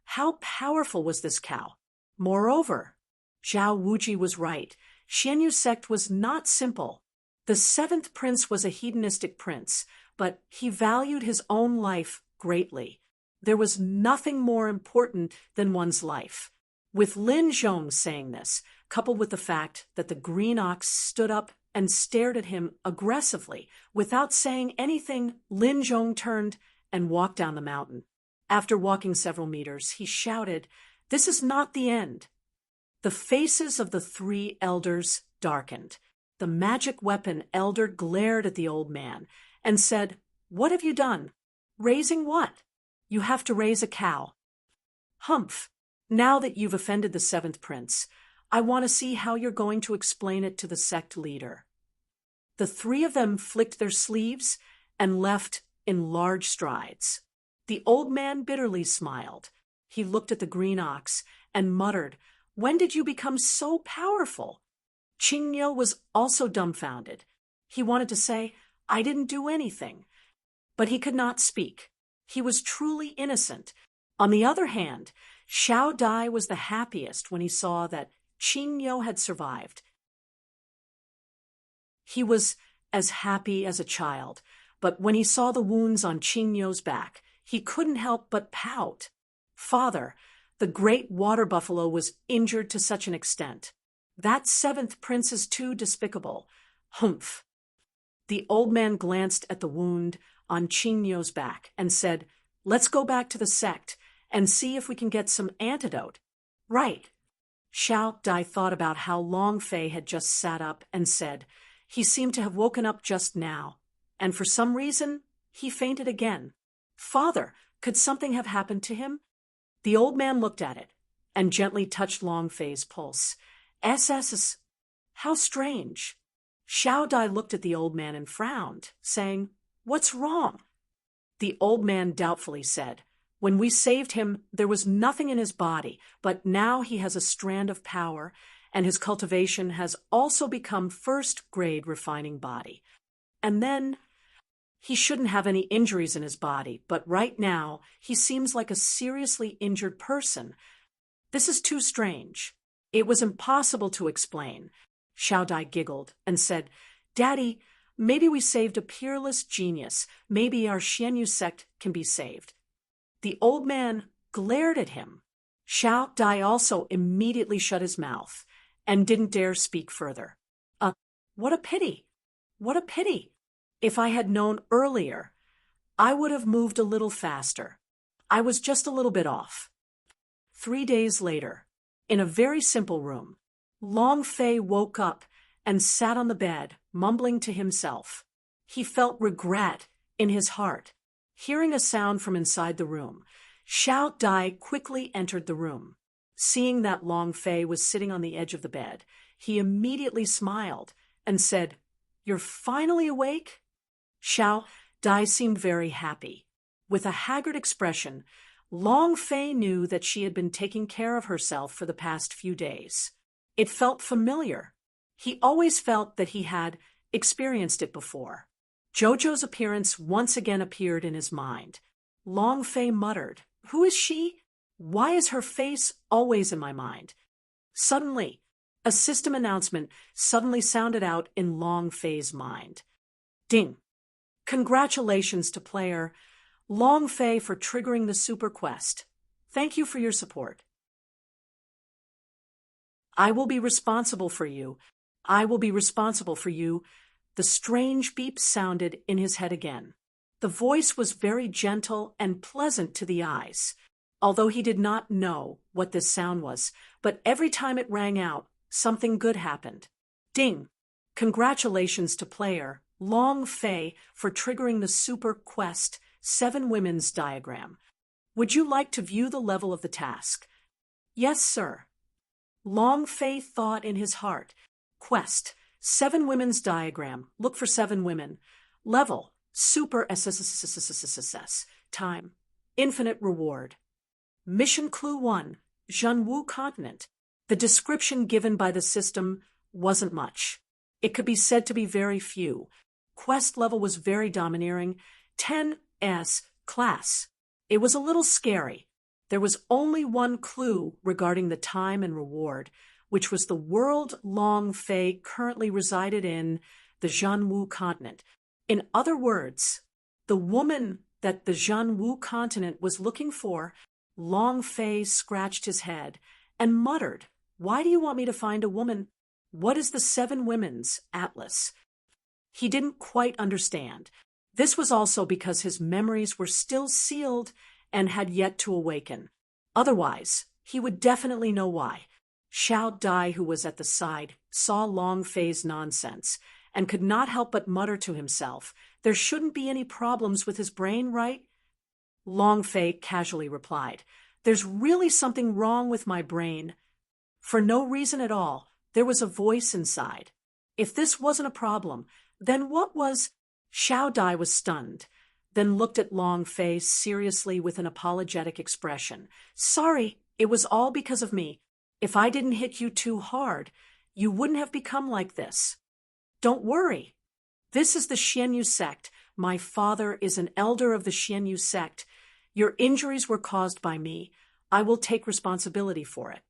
Speaker 1: How powerful was this cow? Moreover, Zhao Wuji was right. Xianyu sect was not simple. The 7th prince was a hedonistic prince, but he valued his own life greatly. There was nothing more important than one's life. With Lin Zhong saying this, coupled with the fact that the green ox stood up and stared at him aggressively, without saying anything, Lin Zhong turned and walked down the mountain. After walking several meters, he shouted, "This is not the end." The faces of the three elders darkened. The magic weapon elder glared at the old man and said, "What have you done? Raising what? You have to raise a cow." "Humph. Now that you've offended the seventh prince, I want to see how you're going to explain it to the sect leader." The three of them flicked their sleeves and left in large strides. The old man bitterly smiled. He looked at the green ox and muttered, "When did you become so powerful?" Qingyo was also dumbfounded. He wanted to say, "I didn't do anything," but he could not speak. He was truly innocent. On the other hand, Xiao Dai was the happiest when he saw that Qingyo had survived. He was as happy as a child, but when he saw the wounds on Qingyo's back, he couldn't help but pout. "Father, the great water buffalo was injured to such an extent. That seventh prince is too despicable. Humph." The old man glanced at the wound on Qingyo's back and said, "Let's go back to the sect and see if we can get some antidote." "Right." Xiao Dai thought about how Long Fei had just sat up and said, "He seemed to have woken up just now," and for some reason, he fainted again. "Father, could something have happened to him?" The old man looked at it and gently touched Long Fei's pulse. "SS, how strange." Xiao Dai looked at the old man and frowned, saying, "What's wrong?" The old man doubtfully said, "When we saved him, there was nothing in his body, but now he has a strand of power, and his cultivation has also become first-grade refining body. And then he shouldn't have any injuries in his body, but right now he seems like a seriously injured person. This is too strange." It was impossible to explain. Xiao Dai giggled and said, "Daddy, maybe we saved a peerless genius. Maybe our Xianyu sect can be saved." The old man glared at him. Xiao Dai also immediately shut his mouth and didn't dare speak further. What a pity! What a pity! If I had known earlier, I would have moved a little faster. I was just a little bit off." 3 days later, in a very simple room, Long Fei woke up and sat on the bed, mumbling to himself. He felt regret in his heart. Hearing a sound from inside the room, Xiao Dai quickly entered the room. Seeing that Long Fei was sitting on the edge of the bed, he immediately smiled and said, "You're finally awake?" Xiao Dai seemed very happy. With a haggard expression, Long Fei knew that she had been taking care of herself for the past few days. It felt familiar. He always felt that he had experienced it before. Jojo's appearance once again appeared in his mind. Long Fei muttered, "Who is she? Why is her face always in my mind?" Suddenly, a system announcement suddenly sounded out in Long Fei's mind. Ding! Congratulations to player Long Fei for triggering the super quest. Thank you for your support. I will be responsible for you. I will be responsible for you. The strange beep sounded in his head again. The voice was very gentle and pleasant to the eyes, although he did not know what this sound was, but every time it rang out, something good happened. Ding! Congratulations to player Long Fei for triggering the super quest 7 Women's diagram. Would you like to view the level of the task? Yes, sir. Long Fei thought in his heart. Quest 7 Women's diagram. Look for 7 women. Level super SSSSSSS. Time infinite reward. Mission clue 1. Zhenwu continent. The description given by the system wasn't much. It could be said to be very few. Quest level was very domineering. 10S class. It was a little scary. There was only one clue regarding the time and reward, which was the world Long Fei currently resided in, the Zhenwu continent. In other words, the woman that the Zhenwu continent was looking for. Long Fei scratched his head and muttered, "Why do you want me to find a woman? What is the 7 Women's Atlas?" He didn't quite understand. This was also because his memories were still sealed and had yet to awaken. Otherwise, he would definitely know why. Xiao Dai, who was at the side, saw Long Fei's nonsense and could not help but mutter to himself, "There shouldn't be any problems with his brain, right?" Long Fei casually replied, "There's really something wrong with my brain." For no reason at all, there was a voice inside. If this wasn't a problem, then what was? Xiao Dai was stunned, then looked at Long Fei seriously with an apologetic expression. "Sorry, it was all because of me. If I didn't hit you too hard, you wouldn't have become like this." "Don't worry. This is the Xianyu sect. My father is an elder of the Xianyu sect. Your injuries were caused by me. I will take responsibility for it."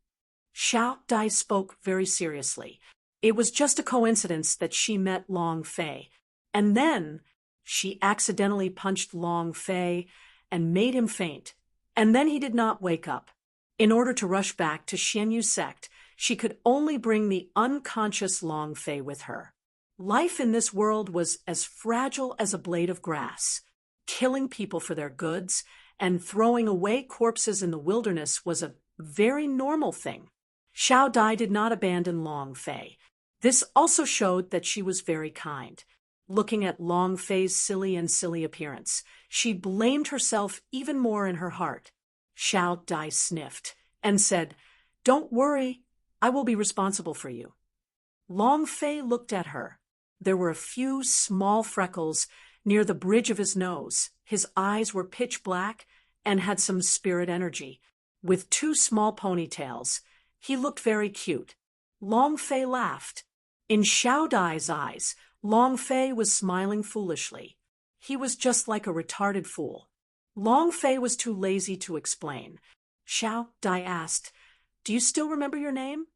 Speaker 1: Xiao Dai spoke very seriously. It was just a coincidence that she met Long Fei. And then she accidentally punched Long Fei and made him faint. And then he did not wake up. In order to rush back to Xianyu sect, she could only bring the unconscious Long Fei with her. Life in this world was as fragile as a blade of grass. Killing people for their goods and throwing away corpses in the wilderness was a very normal thing. Xiao Dai did not abandon Long Fei. This also showed that she was very kind. Looking at Long Fei's silly appearance, she blamed herself even more in her heart. Xiao Dai sniffed and said, "Don't worry, I will be responsible for you." Long Fei looked at her. There were a few small freckles near the bridge of his nose. His eyes were pitch black and had some spirit energy. With two small ponytails, he looked very cute. Long Fei laughed. In Xiao Dai's eyes, Long Fei was smiling foolishly. He was just like a retarded fool. Long Fei was too lazy to explain. Xiao Dai asked, "Do you still remember your name?"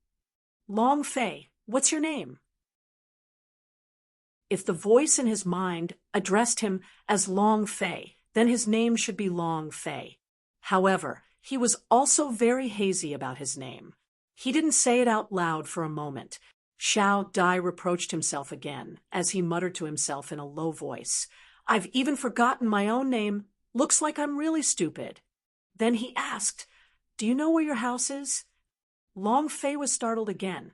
Speaker 1: "Long Fei, what's your name?" If the voice in his mind addressed him as Long Fei, then his name should be Long Fei. However, he was also very hazy about his name. He didn't say it out loud for a moment. Xiao Dai reproached himself again, as he muttered to himself in a low voice, "I've even forgotten my own name. Looks like I'm really stupid." Then he asked, "Do you know where your house is?" Long Fei was startled again.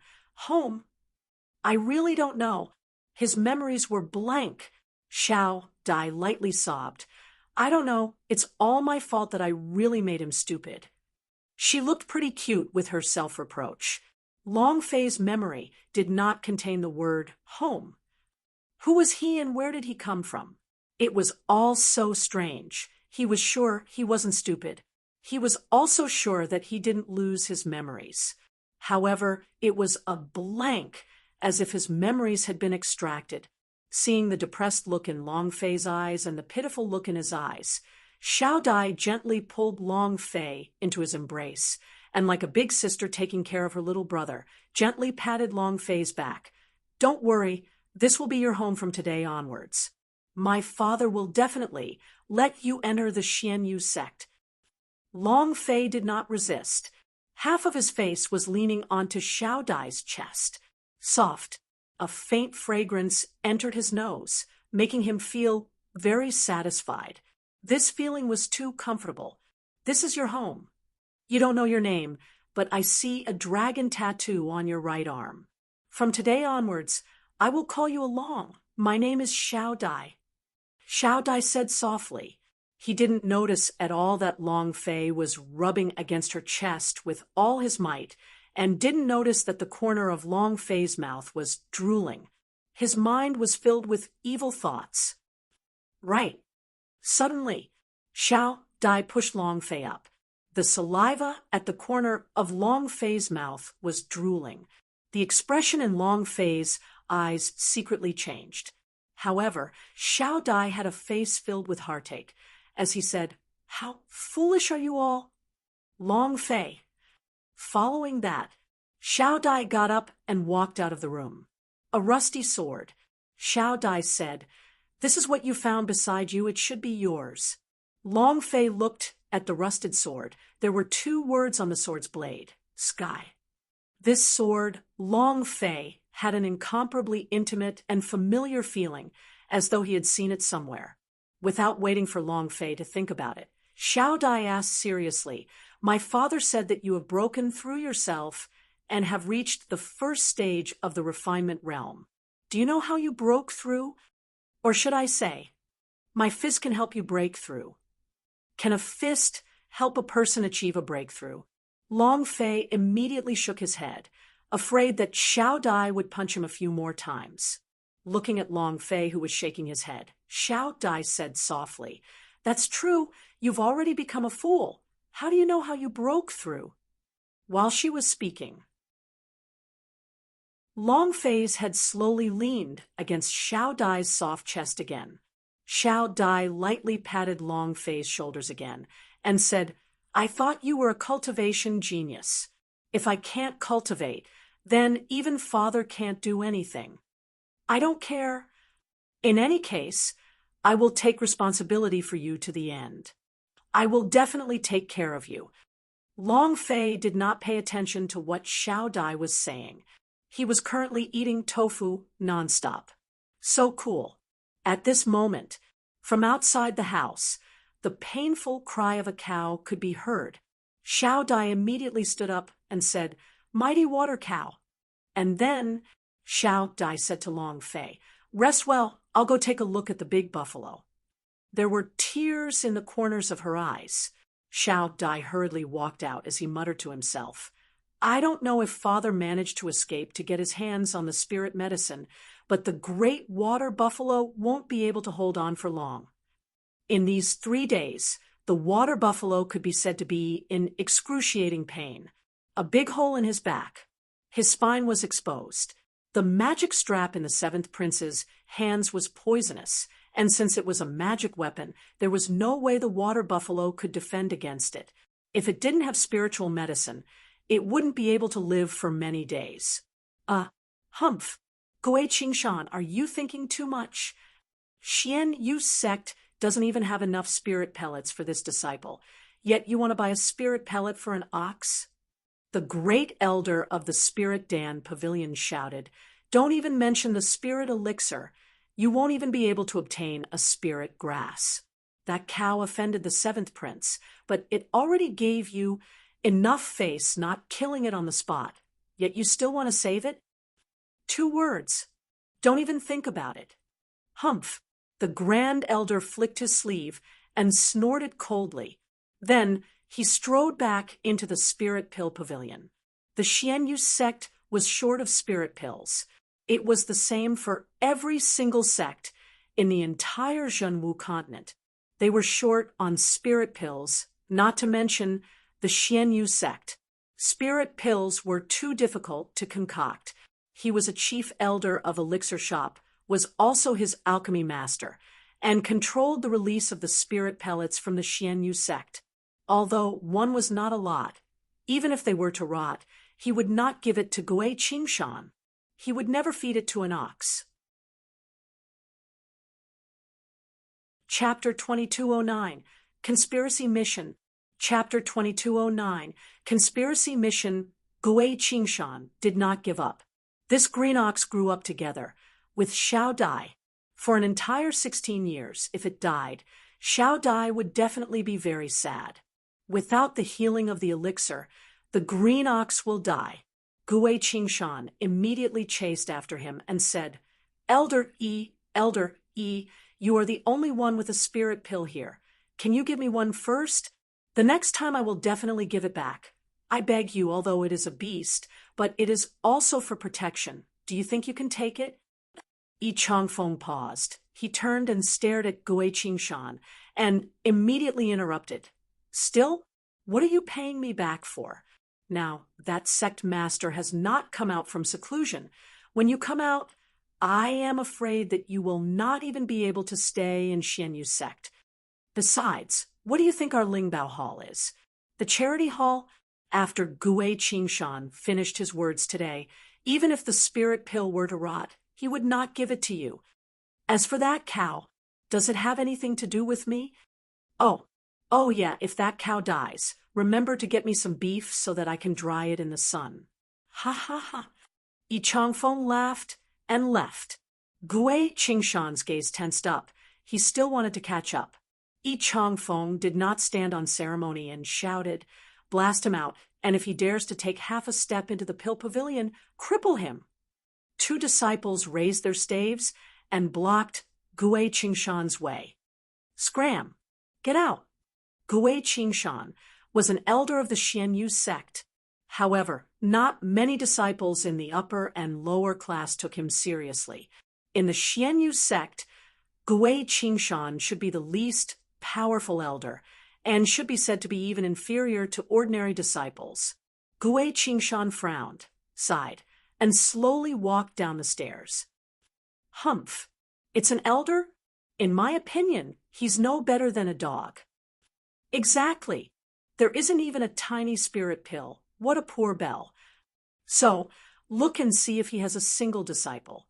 Speaker 1: "Home? I really don't know. His memories were blank." Xiao Dai lightly sobbed. "I don't know. It's all my fault that I really made him stupid." She looked pretty cute with her self-reproach. Long Fei's memory did not contain the word home. Who was he and where did he come from? It was all so strange. He was sure he wasn't stupid. He was also sure that he didn't lose his memories. However, it was a blank, as if his memories had been extracted. Seeing the depressed look in Long Fei's eyes and the pitiful look in his eyes, Xiao Dai gently pulled Long Fei into his embrace, and like a big sister taking care of her little brother, gently patted Long Fei's back. "Don't worry, this will be your home from today onwards. My father will definitely let you enter the Xianyu sect." Long Fei did not resist. Half of his face was leaning onto Xiao Dai's chest. Soft, a faint fragrance entered his nose, making him feel very satisfied. This feeling was too comfortable. "This is your home. You don't know your name, but I see a dragon tattoo on your right arm. From today onwards, I will call you Long. My name is Xiao Dai." Xiao Dai said softly. He didn't notice at all that Long Fei was rubbing against her chest with all his might, and didn't notice that the corner of Long Fei's mouth was drooling. His mind was filled with evil thoughts. Right. Suddenly, Xiao Dai pushed Long Fei up. The saliva at the corner of Long Fei's mouth was drooling. The expression in Long Fei's eyes secretly changed. However, Xiao Dai had a face filled with heartache, as he said, "How foolish are you all?" Long Fei. Following that, Xiao Dai got up and walked out of the room. A rusty sword. Xiao Dai said, "This is what you found beside you. It should be yours." Long Fei looked at the rusted sword. There were two words on the sword's blade: sky. This sword, Long Fei, had an incomparably intimate and familiar feeling, as though he had seen it somewhere. Without waiting for Long Fei to think about it, Xiao Dai asked seriously, "My father said that you have broken through yourself and have reached the first stage of the refinement realm. Do you know how you broke through? Or should I say, my fist can help you break through." Can a fist help a person achieve a breakthrough? Long Fei immediately shook his head, afraid that Xiao Dai would punch him a few more times. Looking at Long Fei, who was shaking his head, Xiao Dai said softly, "That's true, you've already become a fool. How do you know how you broke through?" While she was speaking, Long Fei's head slowly leaned against Xiao Dai's soft chest again. Xiao Dai lightly patted Long Fei's shoulders again and said, "I thought you were a cultivation genius. If I can't cultivate, then even father can't do anything. I don't care. In any case, I will take responsibility for you to the end. I will definitely take care of you." Long Fei did not pay attention to what Xiao Dai was saying. He was currently eating tofu nonstop. So cool. At this moment, from outside the house, the painful cry of a cow could be heard. Xiao Dai immediately stood up and said, "Mighty water cow." And then Xiao Dai said to Long Fei, "Rest well, I'll go take a look at the big buffalo." There were tears in the corners of her eyes. Xiao Dai hurriedly walked out as he muttered to himself, "I don't know if father managed to escape to get his hands on the spirit medicine, but the great water buffalo won't be able to hold on for long." In these 3 days, the water buffalo could be said to be in excruciating pain. A big hole in his back. His spine was exposed. The magic strap in the seventh prince's hands was poisonous, and since it was a magic weapon, there was no way the water buffalo could defend against it. If it didn't have spiritual medicine, it wouldn't be able to live for many days. Humph. Gui Qingshan, are you thinking too much? Xian Yu's sect doesn't even have enough spirit pellets for this disciple, yet you want to buy a spirit pellet for an ox? The great elder of the Spirit Dan Pavilion shouted, "Don't even mention the spirit elixir. You won't even be able to obtain a spirit grass." That cow offended the seventh prince, but it already gave you enough face not killing it on the spot, yet you still want to save it? 2 words. Don't even think about it. Humph. The grand elder flicked his sleeve and snorted coldly. Then he strode back into the spirit pill pavilion. The Xianyu sect was short of spirit pills. It was the same for every single sect in the entire Zhenwu continent. They were short on spirit pills, not to mention the Xianyu sect. Spirit pills were too difficult to concoct. He was a chief elder of Elixir Shop, was also his alchemy master, and controlled the release of the spirit pellets from the Xianyu sect. Although one was not a lot, even if they were to rot, he would not give it to Gui Qingshan. He would never feed it to an ox. Chapter 2209, Conspiracy Mission. Chapter 2209, Conspiracy Mission. Gui Qingshan did not give up. This green ox grew up together with Xiao Dai. For an entire 16 years, if it died, Xiao Dai would definitely be very sad. Without the healing of the elixir, the green ox will die. Gui Qingshan immediately chased after him and said, Elder E, you are the only one with a spirit pill here. Can you give me one first? The next time I will definitely give it back. I beg you, although it is a beast, but it is also for protection. Do you think you can take it?" Yi Changfeng paused. He turned and stared at Gui Qingshan and immediately interrupted. "Still? What are you paying me back for? Now, that sect master has not come out from seclusion. When you come out, I am afraid that you will not even be able to stay in Xianyu's sect. Besides, what do you think our Lingbao Hall is? The charity hall?" After Gui Qingshan finished his words today, even if the spirit pill were to rot, he would not give it to you. As for that cow, does it have anything to do with me? Oh yeah, if that cow dies, remember to get me some beef so that I can dry it in the sun. Ha ha ha. Yi Changfeng laughed and left. Gui Qingshan's gaze tensed up. He still wanted to catch up. Yi Changfeng did not stand on ceremony and shouted, "Blast him out, and if he dares to take half a step into the pill pavilion, cripple him." 2 disciples raised their staves and blocked Gui Qingshan's way. "Scram! Get out!" Gui Qingshan was an elder of the Xianyu sect. However, not many disciples in the upper and lower class took him seriously. In the Xianyu sect, Gui Qingshan should be the least powerful elder and should be said to be even inferior to ordinary disciples. Gui Qingshan frowned, sighed, and slowly walked down the stairs. "Humph! It's an elder? In my opinion, he's no better than a dog." "Exactly. There isn't even a tiny spirit pill. What a poor bell. So, look and see if he has a single disciple.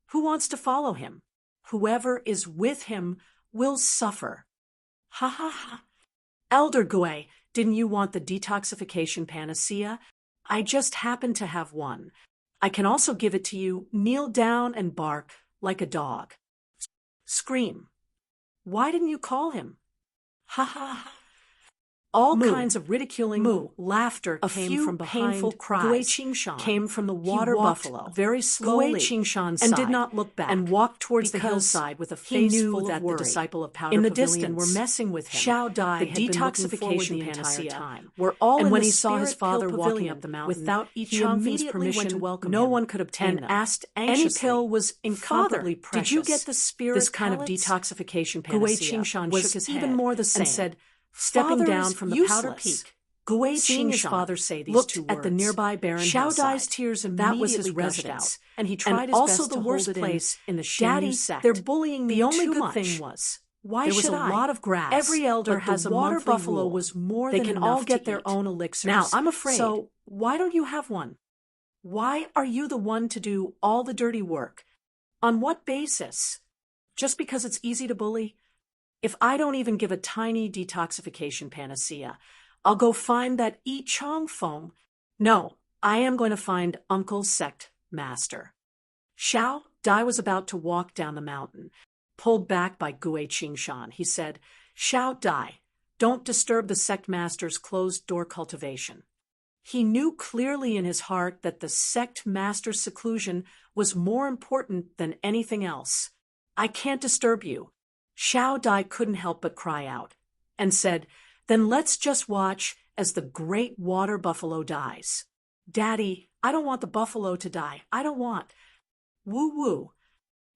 Speaker 1: Who wants to follow him? Whoever is with him will suffer." "Ha ha ha. Elder Gui, didn't you want the detoxification panacea? I just happen to have one. I can also give it to you. Kneel down and bark like a dog." "Scream. Why didn't you call him?" "Ha ha ha." All kinds of ridiculing laughter came from behind. Painful cries Gui Qingshan came from the water buffalo very slowly and did not look back and walked towards the hillside with a face full of worry. The disciple of Powder in the
Speaker 2: Pavilion
Speaker 1: distance
Speaker 2: were messing with him.
Speaker 1: Xiao Dai
Speaker 2: The
Speaker 1: had
Speaker 2: detoxification
Speaker 1: been the
Speaker 2: panacea
Speaker 1: entire time.
Speaker 2: were all
Speaker 1: And
Speaker 2: in
Speaker 1: when
Speaker 2: the
Speaker 1: he saw his
Speaker 2: spirit
Speaker 1: father
Speaker 2: pill
Speaker 1: walking
Speaker 2: pavilion
Speaker 1: up the mountain
Speaker 2: without Yi
Speaker 1: he
Speaker 2: Changfeng's
Speaker 1: immediately went to
Speaker 2: permission,
Speaker 1: welcome
Speaker 2: no
Speaker 1: him
Speaker 2: one could obtain
Speaker 1: and
Speaker 2: them.
Speaker 1: asked
Speaker 2: Any
Speaker 1: anxiously,
Speaker 2: pill was incomparably
Speaker 1: "Father,
Speaker 2: precious.
Speaker 1: did you get the spirit
Speaker 2: This kind
Speaker 1: pellets?"
Speaker 2: of detoxification
Speaker 1: Gui
Speaker 2: panacea
Speaker 1: Qingshan
Speaker 2: was
Speaker 1: shook his
Speaker 2: even
Speaker 1: head
Speaker 2: more the same
Speaker 1: and said,
Speaker 2: stepping
Speaker 1: "Father
Speaker 2: down
Speaker 1: is
Speaker 2: from the powder
Speaker 1: useless."
Speaker 2: peak.
Speaker 1: Gui
Speaker 2: Seeing his
Speaker 1: Qingshan
Speaker 2: father say these
Speaker 1: looked
Speaker 2: 2
Speaker 1: at the
Speaker 2: words,
Speaker 1: nearby barren
Speaker 2: Xiao
Speaker 1: hillside.
Speaker 2: Dai's tears
Speaker 1: That was his
Speaker 2: immediately gushed
Speaker 1: residence,
Speaker 2: out, and he tried his
Speaker 1: also
Speaker 2: best
Speaker 1: the
Speaker 2: to
Speaker 1: worst
Speaker 2: hold it
Speaker 1: place
Speaker 2: in
Speaker 1: the
Speaker 2: Xianyu
Speaker 1: Daddy,
Speaker 2: sect.
Speaker 1: they're bullying me
Speaker 2: The only
Speaker 1: too
Speaker 2: good
Speaker 1: much.
Speaker 2: thing was,
Speaker 1: Why
Speaker 2: there was
Speaker 1: should
Speaker 2: a lot of grass.
Speaker 1: Every elder
Speaker 2: but
Speaker 1: has
Speaker 2: the
Speaker 1: a
Speaker 2: water
Speaker 1: monthly
Speaker 2: buffalo
Speaker 1: rule.
Speaker 2: was more
Speaker 1: They
Speaker 2: than
Speaker 1: can
Speaker 2: enough
Speaker 1: all get
Speaker 2: to
Speaker 1: their
Speaker 2: eat.
Speaker 1: own elixirs.
Speaker 2: Now, I'm afraid.
Speaker 1: So, why don't you have one? Why are you the one to do all the dirty work? On what basis? Just because it's easy to bully? If I don't even give a tiny detoxification panacea, I'll go find that Yi Changfeng. No, I am going to find Uncle's sect master. Xiao Dai was about to walk down the mountain, pulled back by Gui Qingshan. He said, "Xiao Dai, don't disturb the sect master's closed-door cultivation." He knew clearly in his heart that the sect master's seclusion was more important than anything else. "I can't disturb you." Xiao Dai couldn't help but cry out, and said, "Then let's just watch as the great water buffalo dies." "Daddy, I don't want the buffalo to die. I don't want—" Woo-woo.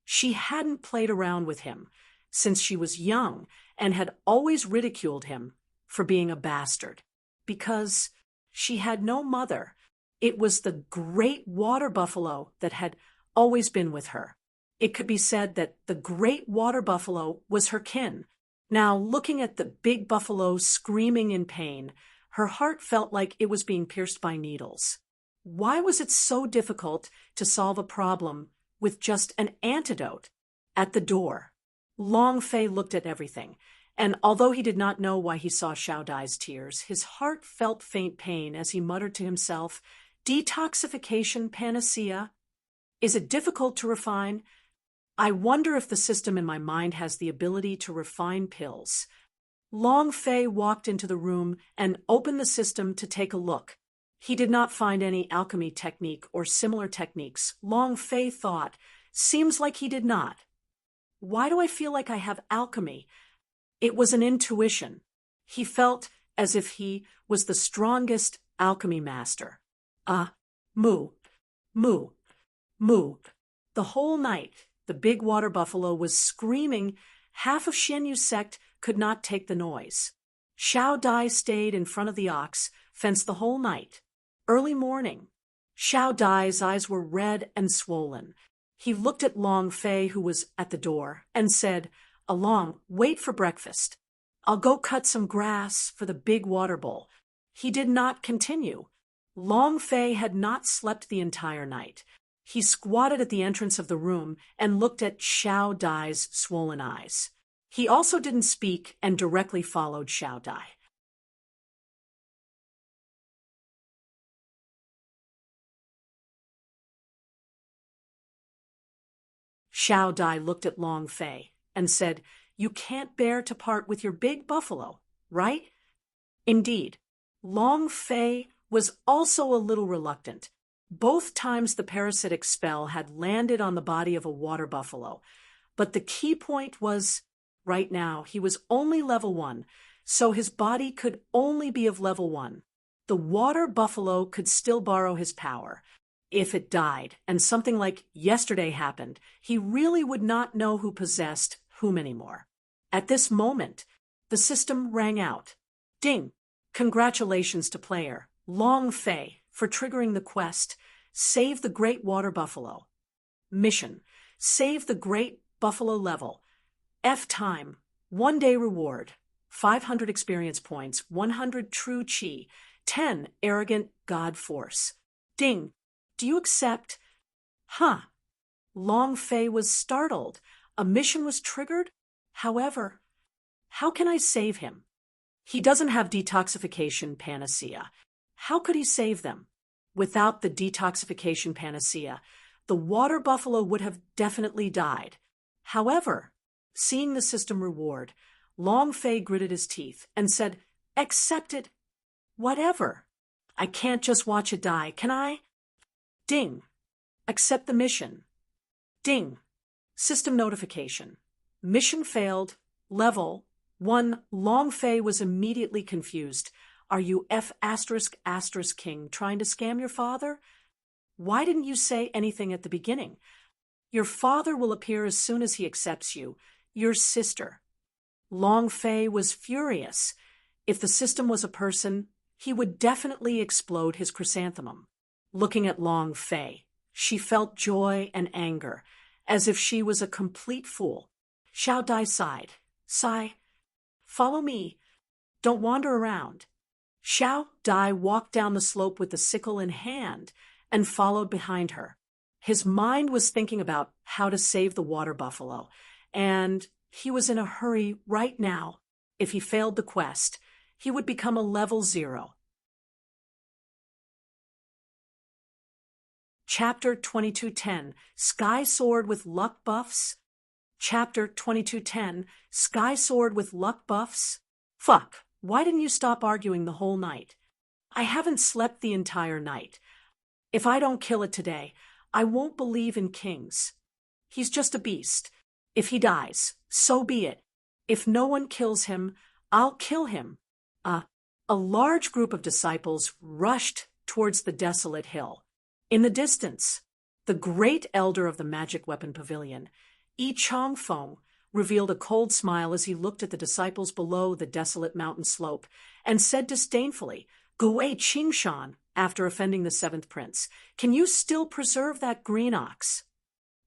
Speaker 1: She hadn't played around with him since she was young and had always ridiculed him for being a bastard. Because she had no mother, it was the great water buffalo that had always been with her. It could be said that the great water buffalo was her kin. Now, looking at the big buffalo screaming in pain, her heart felt like it was being pierced by needles. Why was it so difficult to solve a problem with just an antidote? At the door, Long Fei looked at everything, and although he did not know why he saw Xiao Dai's tears, his heart felt faint pain as he muttered to himself, "Detoxification panacea? Is it difficult to refine? I wonder if the system in my mind has the ability to refine pills." Long Fei walked into the room and opened the system to take a look. He did not find any alchemy technique or similar techniques. Long Fei thought, seems like he did not. Why do I feel like I have alchemy? It was an intuition. He felt as if he was the strongest alchemy master. Moo, moo, moo. The whole night, the big water buffalo was screaming. Half of Xianyu's sect could not take the noise. Xiao Dai stayed in front of the ox fence the whole night. Early morning, Xiao Dai's eyes were red and swollen. He looked at Long Fei, who was at the door, and said, "Along, wait for breakfast. I'll go cut some grass for the big water bowl." He did not continue. Long Fei had not slept the entire night. He squatted at the entrance of the room and looked at Xiao Dai's swollen eyes. He also didn't speak and directly followed Xiao Dai. Xiao Dai looked at Long Fei and said, You can't bear to part with your big buffalo, right? Indeed, Long Fei was also a little reluctant. Both times the parasitic spell had landed on the body of a water buffalo, but the key point was, right now, he was only level 1, so his body could only be of level 1. The water buffalo could still borrow his power. If it died, and something like yesterday happened, he really would not know who possessed whom anymore. At this moment, the system rang out. Ding! Congratulations to player Long Fei for triggering the quest, Save the Great Water Buffalo. Mission: Save the Great Buffalo level. F time, 1 day reward, 500 experience points, 100 true chi, 10 arrogant god force. Ding! Do you accept? Huh. Long Fei was startled. A mission was triggered? However, how can I save him? He doesn't have detoxification panacea. How could he save them? Without the detoxification panacea, the water buffalo would have definitely died. However, seeing the system reward, Long Fei gritted his teeth and said, "Accept it. Whatever. I can't just watch it die, can I?" Ding. Accept the mission. Ding. System notification. Mission failed. Level 1. Long Fei was immediately confused. Are you F*** king trying to scam your father? Why didn't you say anything at the beginning? Your father will appear as soon as he accepts you. Your sister. Long Fei was furious. If the system was a person, he would definitely explode his chrysanthemum. Looking at Long Fei, she felt joy and anger, as if she was a complete fool. Xiao Dai sighed. Sigh. Follow me. Don't wander around. Xiao Dai walked down the slope with the sickle in hand and followed behind her. His mind was thinking about how to save the water buffalo, and he was in a hurry right now. If he failed the quest, he would become a level 0. Chapter 2210, Sky Sword with Luck Buffs. Chapter 2210, Sky Sword with Luck Buffs. Fuck, why didn't you stop arguing the whole night? I haven't slept the entire night. If I don't kill it today, I won't believe in kings. He's just a beast. If he dies, so be it. If no one kills him, I'll kill him. A large group of disciples rushed towards the desolate hill. In the distance, the great elder of the magic weapon pavilion, Yi Chongfeng, revealed a cold smile as he looked at the disciples below the desolate mountain slope and said disdainfully, "Gui Qingshan," after offending the 7th prince, "can you still preserve that green ox?"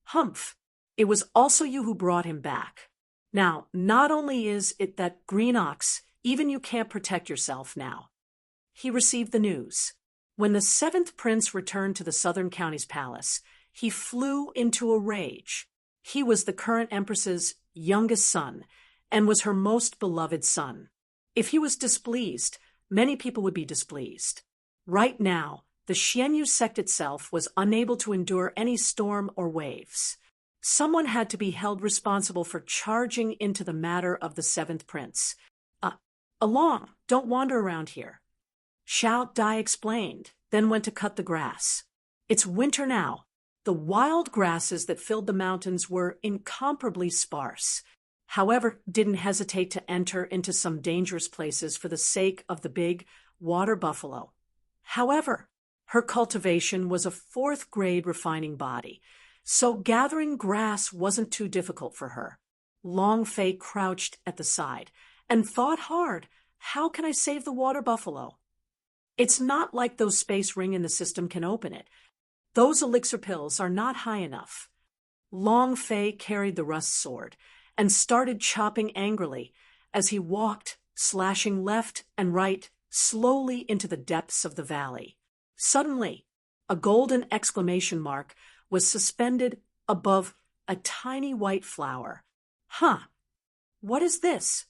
Speaker 1: Humph, it was also you who brought him back. Now, not only is it that green ox, even you can't protect yourself now. He received the news. When the 7th prince returned to the southern county's palace, he flew into a rage. He was the current empress's youngest son and was her most beloved son. If he was displeased, many people would be displeased. Right now, the Xianyu sect itself was unable to endure any storm or waves. Someone had to be held responsible for charging into the matter of the 7th prince. Along, don't wander around here. Xiao Dai explained, then went to cut the grass. It's winter now. The wild grasses that filled the mountains were incomparably sparse. However, didn't hesitate to enter into some dangerous places for the sake of the big water buffalo. However, her cultivation was a 4th-grade refining body, so gathering grass wasn't too difficult for her. Long Fei crouched at the side and thought hard, how can I save the water buffalo? It's not like those space ring in the system can open it. Those elixir pills are not high enough. Long Fei carried the rust sword and started chopping angrily as he walked, slashing left and right, slowly into the depths of the valley. Suddenly, a golden exclamation mark was suspended above a tiny white flower. Huh, what is this?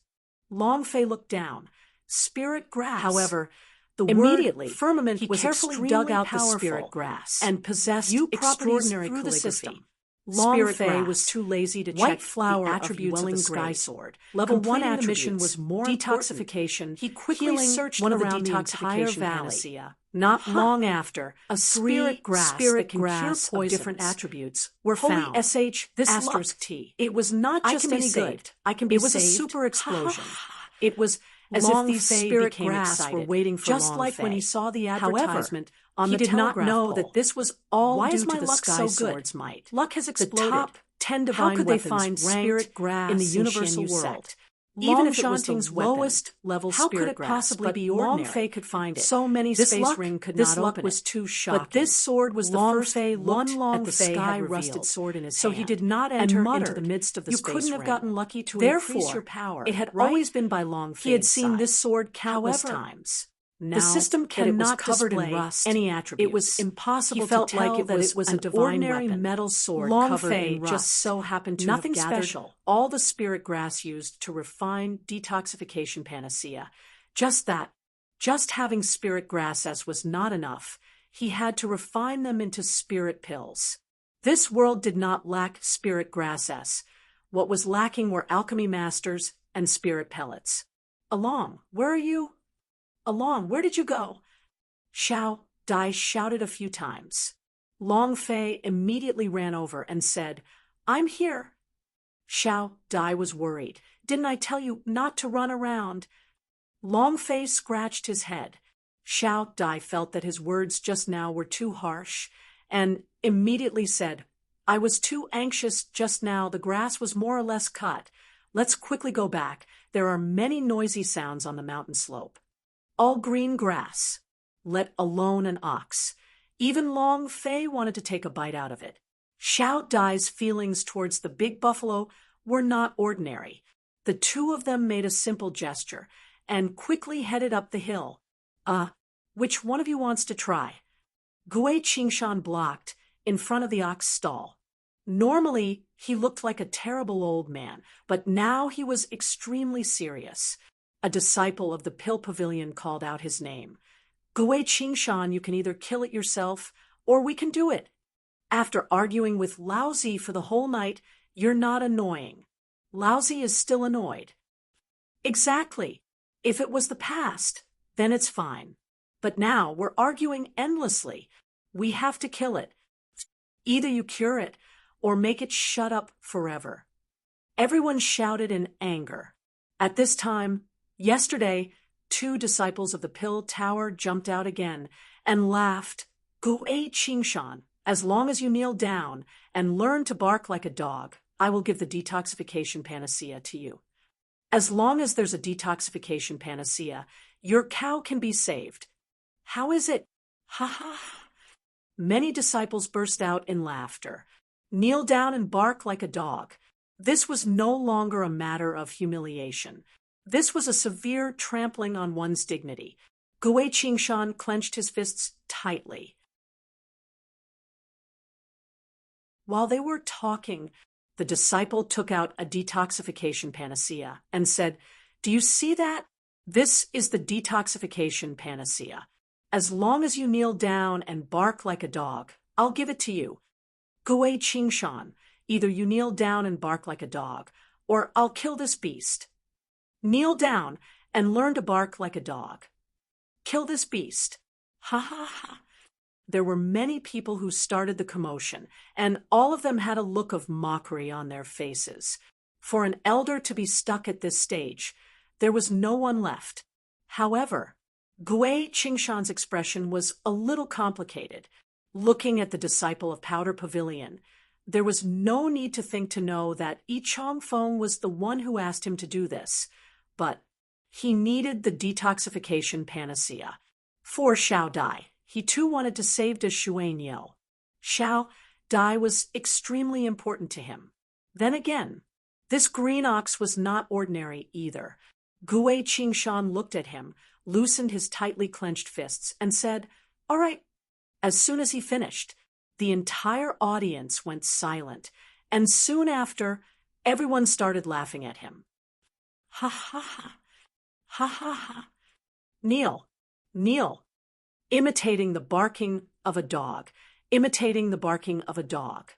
Speaker 1: Long Fei looked down. Spirit grass. However, immediately, firmament was carefully dug out the spirit grass and possessed extraordinary calligraphy. Long
Speaker 2: Spirit
Speaker 1: Fei
Speaker 2: grass.
Speaker 1: was too lazy to
Speaker 2: White
Speaker 1: check
Speaker 2: flower
Speaker 1: the
Speaker 2: of
Speaker 1: attributes of the
Speaker 2: Welling
Speaker 1: Sky
Speaker 2: Grace.
Speaker 1: Sword.
Speaker 2: Level 1
Speaker 1: Completing the
Speaker 2: attributes.
Speaker 1: mission was more
Speaker 2: Detoxification.
Speaker 1: He quickly
Speaker 2: Healing.
Speaker 1: searched
Speaker 2: One of the
Speaker 1: around the entire
Speaker 2: detoxification
Speaker 1: valley.
Speaker 2: panacea.
Speaker 1: Not long after,
Speaker 2: A spirit grass
Speaker 1: spirit
Speaker 2: that can
Speaker 1: grass
Speaker 2: cure
Speaker 1: of
Speaker 2: poisons
Speaker 1: different attributes were
Speaker 2: Holy
Speaker 1: found.
Speaker 2: sh
Speaker 1: This
Speaker 2: asterisk
Speaker 1: luck,
Speaker 2: T.
Speaker 1: it was not
Speaker 2: I
Speaker 1: just
Speaker 2: can be
Speaker 1: any
Speaker 2: saved.
Speaker 1: good.
Speaker 2: I can be
Speaker 1: It was a
Speaker 2: saved.
Speaker 1: super explosion.
Speaker 2: Ha, ha, ha.
Speaker 1: It was as
Speaker 2: Long
Speaker 1: if these
Speaker 2: Fei
Speaker 1: spirit
Speaker 2: became
Speaker 1: grass
Speaker 2: excited,
Speaker 1: were waiting for
Speaker 2: just
Speaker 1: Long
Speaker 2: like
Speaker 1: Fei.
Speaker 2: when he saw the
Speaker 1: However,
Speaker 2: advertisement on
Speaker 1: he
Speaker 2: the
Speaker 1: did not
Speaker 2: telegraph
Speaker 1: know
Speaker 2: pole.
Speaker 1: that this was all
Speaker 2: Why
Speaker 1: due
Speaker 2: is my
Speaker 1: to the
Speaker 2: luck
Speaker 1: Sky
Speaker 2: so good?
Speaker 1: Sword's might.
Speaker 2: Luck has
Speaker 1: The
Speaker 2: exploded.
Speaker 1: top 10
Speaker 2: How
Speaker 1: divine
Speaker 2: could they
Speaker 1: weapons
Speaker 2: find
Speaker 1: ranked
Speaker 2: spirit grass
Speaker 1: in the
Speaker 2: in
Speaker 1: universal
Speaker 2: Shen Yu
Speaker 1: world.
Speaker 2: sect?
Speaker 1: Even
Speaker 2: Long
Speaker 1: if it was the
Speaker 2: Shanting's weapon,
Speaker 1: lowest level
Speaker 2: how
Speaker 1: spirit
Speaker 2: could it
Speaker 1: grass,
Speaker 2: possibly
Speaker 1: but
Speaker 2: be
Speaker 1: Long
Speaker 2: ordinary?
Speaker 1: Fei could find it.
Speaker 2: So many
Speaker 1: This
Speaker 2: space
Speaker 1: luck,
Speaker 2: ring could
Speaker 1: this
Speaker 2: not
Speaker 1: luck
Speaker 2: open
Speaker 1: was
Speaker 2: it.
Speaker 1: too shocking.
Speaker 2: But this sword was
Speaker 1: Long
Speaker 2: the first
Speaker 1: Fei
Speaker 2: one
Speaker 1: looked
Speaker 2: at the sky rusted sword in his
Speaker 1: so
Speaker 2: hand.
Speaker 1: he did not
Speaker 2: and
Speaker 1: enter
Speaker 2: muttered,
Speaker 1: into the midst of the
Speaker 2: "You
Speaker 1: space
Speaker 2: couldn't have
Speaker 1: ring.
Speaker 2: gotten lucky to
Speaker 1: Therefore,
Speaker 2: increase your power.
Speaker 1: it had
Speaker 2: right?
Speaker 1: always been by Long Fei's
Speaker 2: He had seen
Speaker 1: side.
Speaker 2: this sword countless
Speaker 1: However,
Speaker 2: times.
Speaker 1: Now
Speaker 2: The system
Speaker 1: that it was
Speaker 2: cannot
Speaker 1: covered in
Speaker 2: display
Speaker 1: rust,
Speaker 2: any attributes.
Speaker 1: it was impossible
Speaker 2: He felt
Speaker 1: to tell
Speaker 2: like
Speaker 1: that it was
Speaker 2: an
Speaker 1: a divine
Speaker 2: ordinary
Speaker 1: weapon.
Speaker 2: metal sword
Speaker 1: Long
Speaker 2: covered
Speaker 1: Fei
Speaker 2: in
Speaker 1: just
Speaker 2: rust.
Speaker 1: so happened to
Speaker 2: Nothing
Speaker 1: have gathered
Speaker 2: special.
Speaker 1: all the spirit grass used to refine detoxification panacea. Just that. Just having spirit grasses was not enough. He had to refine them into spirit pills. This world did not lack spirit grasses. What was lacking were alchemy masters and spirit pellets. Along, where are you? Along, where did you go? Xiao Dai shouted a few times. Long Fei immediately ran over and said, "I'm here." Xiao Dai was worried. "Didn't I tell you not to run around?" Long Fei scratched his head. Xiao Dai felt that his words just now were too harsh, and immediately said, "I was too anxious just now. The grass was more or less cut. Let's quickly go back. There are many noisy sounds on the mountain slope. All green grass, let alone an ox." Even Long Fei wanted to take a bite out of it. Xiao Dai's feelings towards the big buffalo were not ordinary. The two of them made a simple gesture and quickly headed up the hill. Which one of you wants to try?" Gui Qingshan blocked in front of the ox stall. Normally, he looked like a terrible old man, but now he was extremely serious. A disciple of the Pill Pavilion called out his name. "Gui Qingshan, you can either kill it yourself, or we can do it. After arguing with Laozi for the whole night, you're not annoying. Laozi is still annoyed." "Exactly. If it was the past, then it's fine. But now we're arguing endlessly. We have to kill it. Either you cure it, or make it shut up forever." Everyone shouted in anger. At this time, yesterday, two disciples of the Pill Tower jumped out again and laughed. "Gui Qingshan, as long as you kneel down and learn to bark like a dog, I will give the detoxification panacea to you. As long as there's a detoxification panacea, your cow can be saved." "How is it?" "Ha ha ha." Many disciples burst out in laughter. Kneel down and bark like a dog. This was no longer a matter of humiliation. This was a severe trampling on one's dignity. Gui Qingshan clenched his fists tightly. While they were talking, the disciple took out a detoxification panacea and said, "Do you see that? This is the detoxification panacea. As long as you kneel down and bark like a dog, I'll give it to you. Gui Qingshan, either you kneel down and bark like a dog, or I'll kill this beast. Kneel down and learn to bark like a dog. Kill this beast." Ha ha ha. There were many people who started the commotion, and all of them had a look of mockery on their faces. For an elder to be stuck at this stage, there was no one left. However, Gui Qingshan's expression was a little complicated. Looking at the disciple of Powder Pavilion, there was no need to think to know that Yi Chongfeng was the one who asked him to do this, but he needed the detoxification panacea. For Xiao Dai, he too wanted to save de Xuanyou. Xiao Dai was extremely important to him. Then again, this green ox was not ordinary either. Gui Qingshan looked at him, loosened his tightly clenched fists, and said, "All right." As soon as he finished, the entire audience went silent, and soon after, everyone started laughing at him. Ha ha ha. Ha ha ha. Kneel, kneel. Imitating the barking of a dog, imitating the barking of a dog.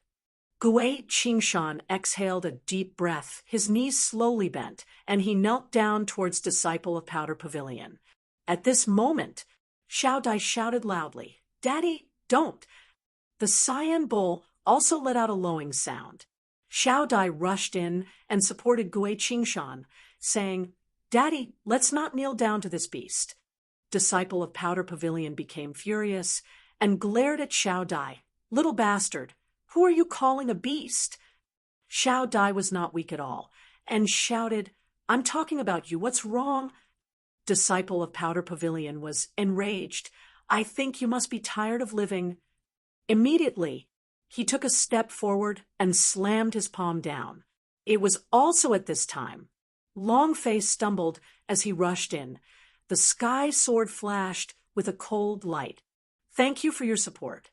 Speaker 1: Gui Qingshan exhaled a deep breath, his knees slowly bent, and he knelt down towards Disciple of Powder Pavilion. At this moment, Xiao Dai shouted loudly, "Daddy, don't!" The cyan bull also let out a lowing sound. Xiao Dai rushed in and supported Gui Qingshan, saying, "Daddy, let's not kneel down to this beast." Disciple of Powder Pavilion became furious and glared at Xiao Dai. "Little bastard, who are you calling a beast?" Xiao Dai was not weak at all, and shouted, "I'm talking about you. What's wrong?" Disciple of Powder Pavilion was enraged. "I think you must be tired of living." Immediately, he took a step forward and slammed his palm down. It was also at this time. Longface stumbled as he rushed in. The sky sword flashed with a cold light. Thank you for your support.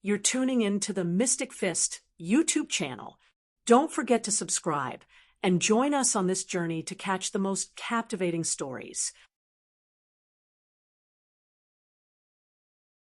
Speaker 1: You're tuning in to the Mystic Fist YouTube channel. Don't forget to subscribe and join us on this journey to catch the most captivating stories.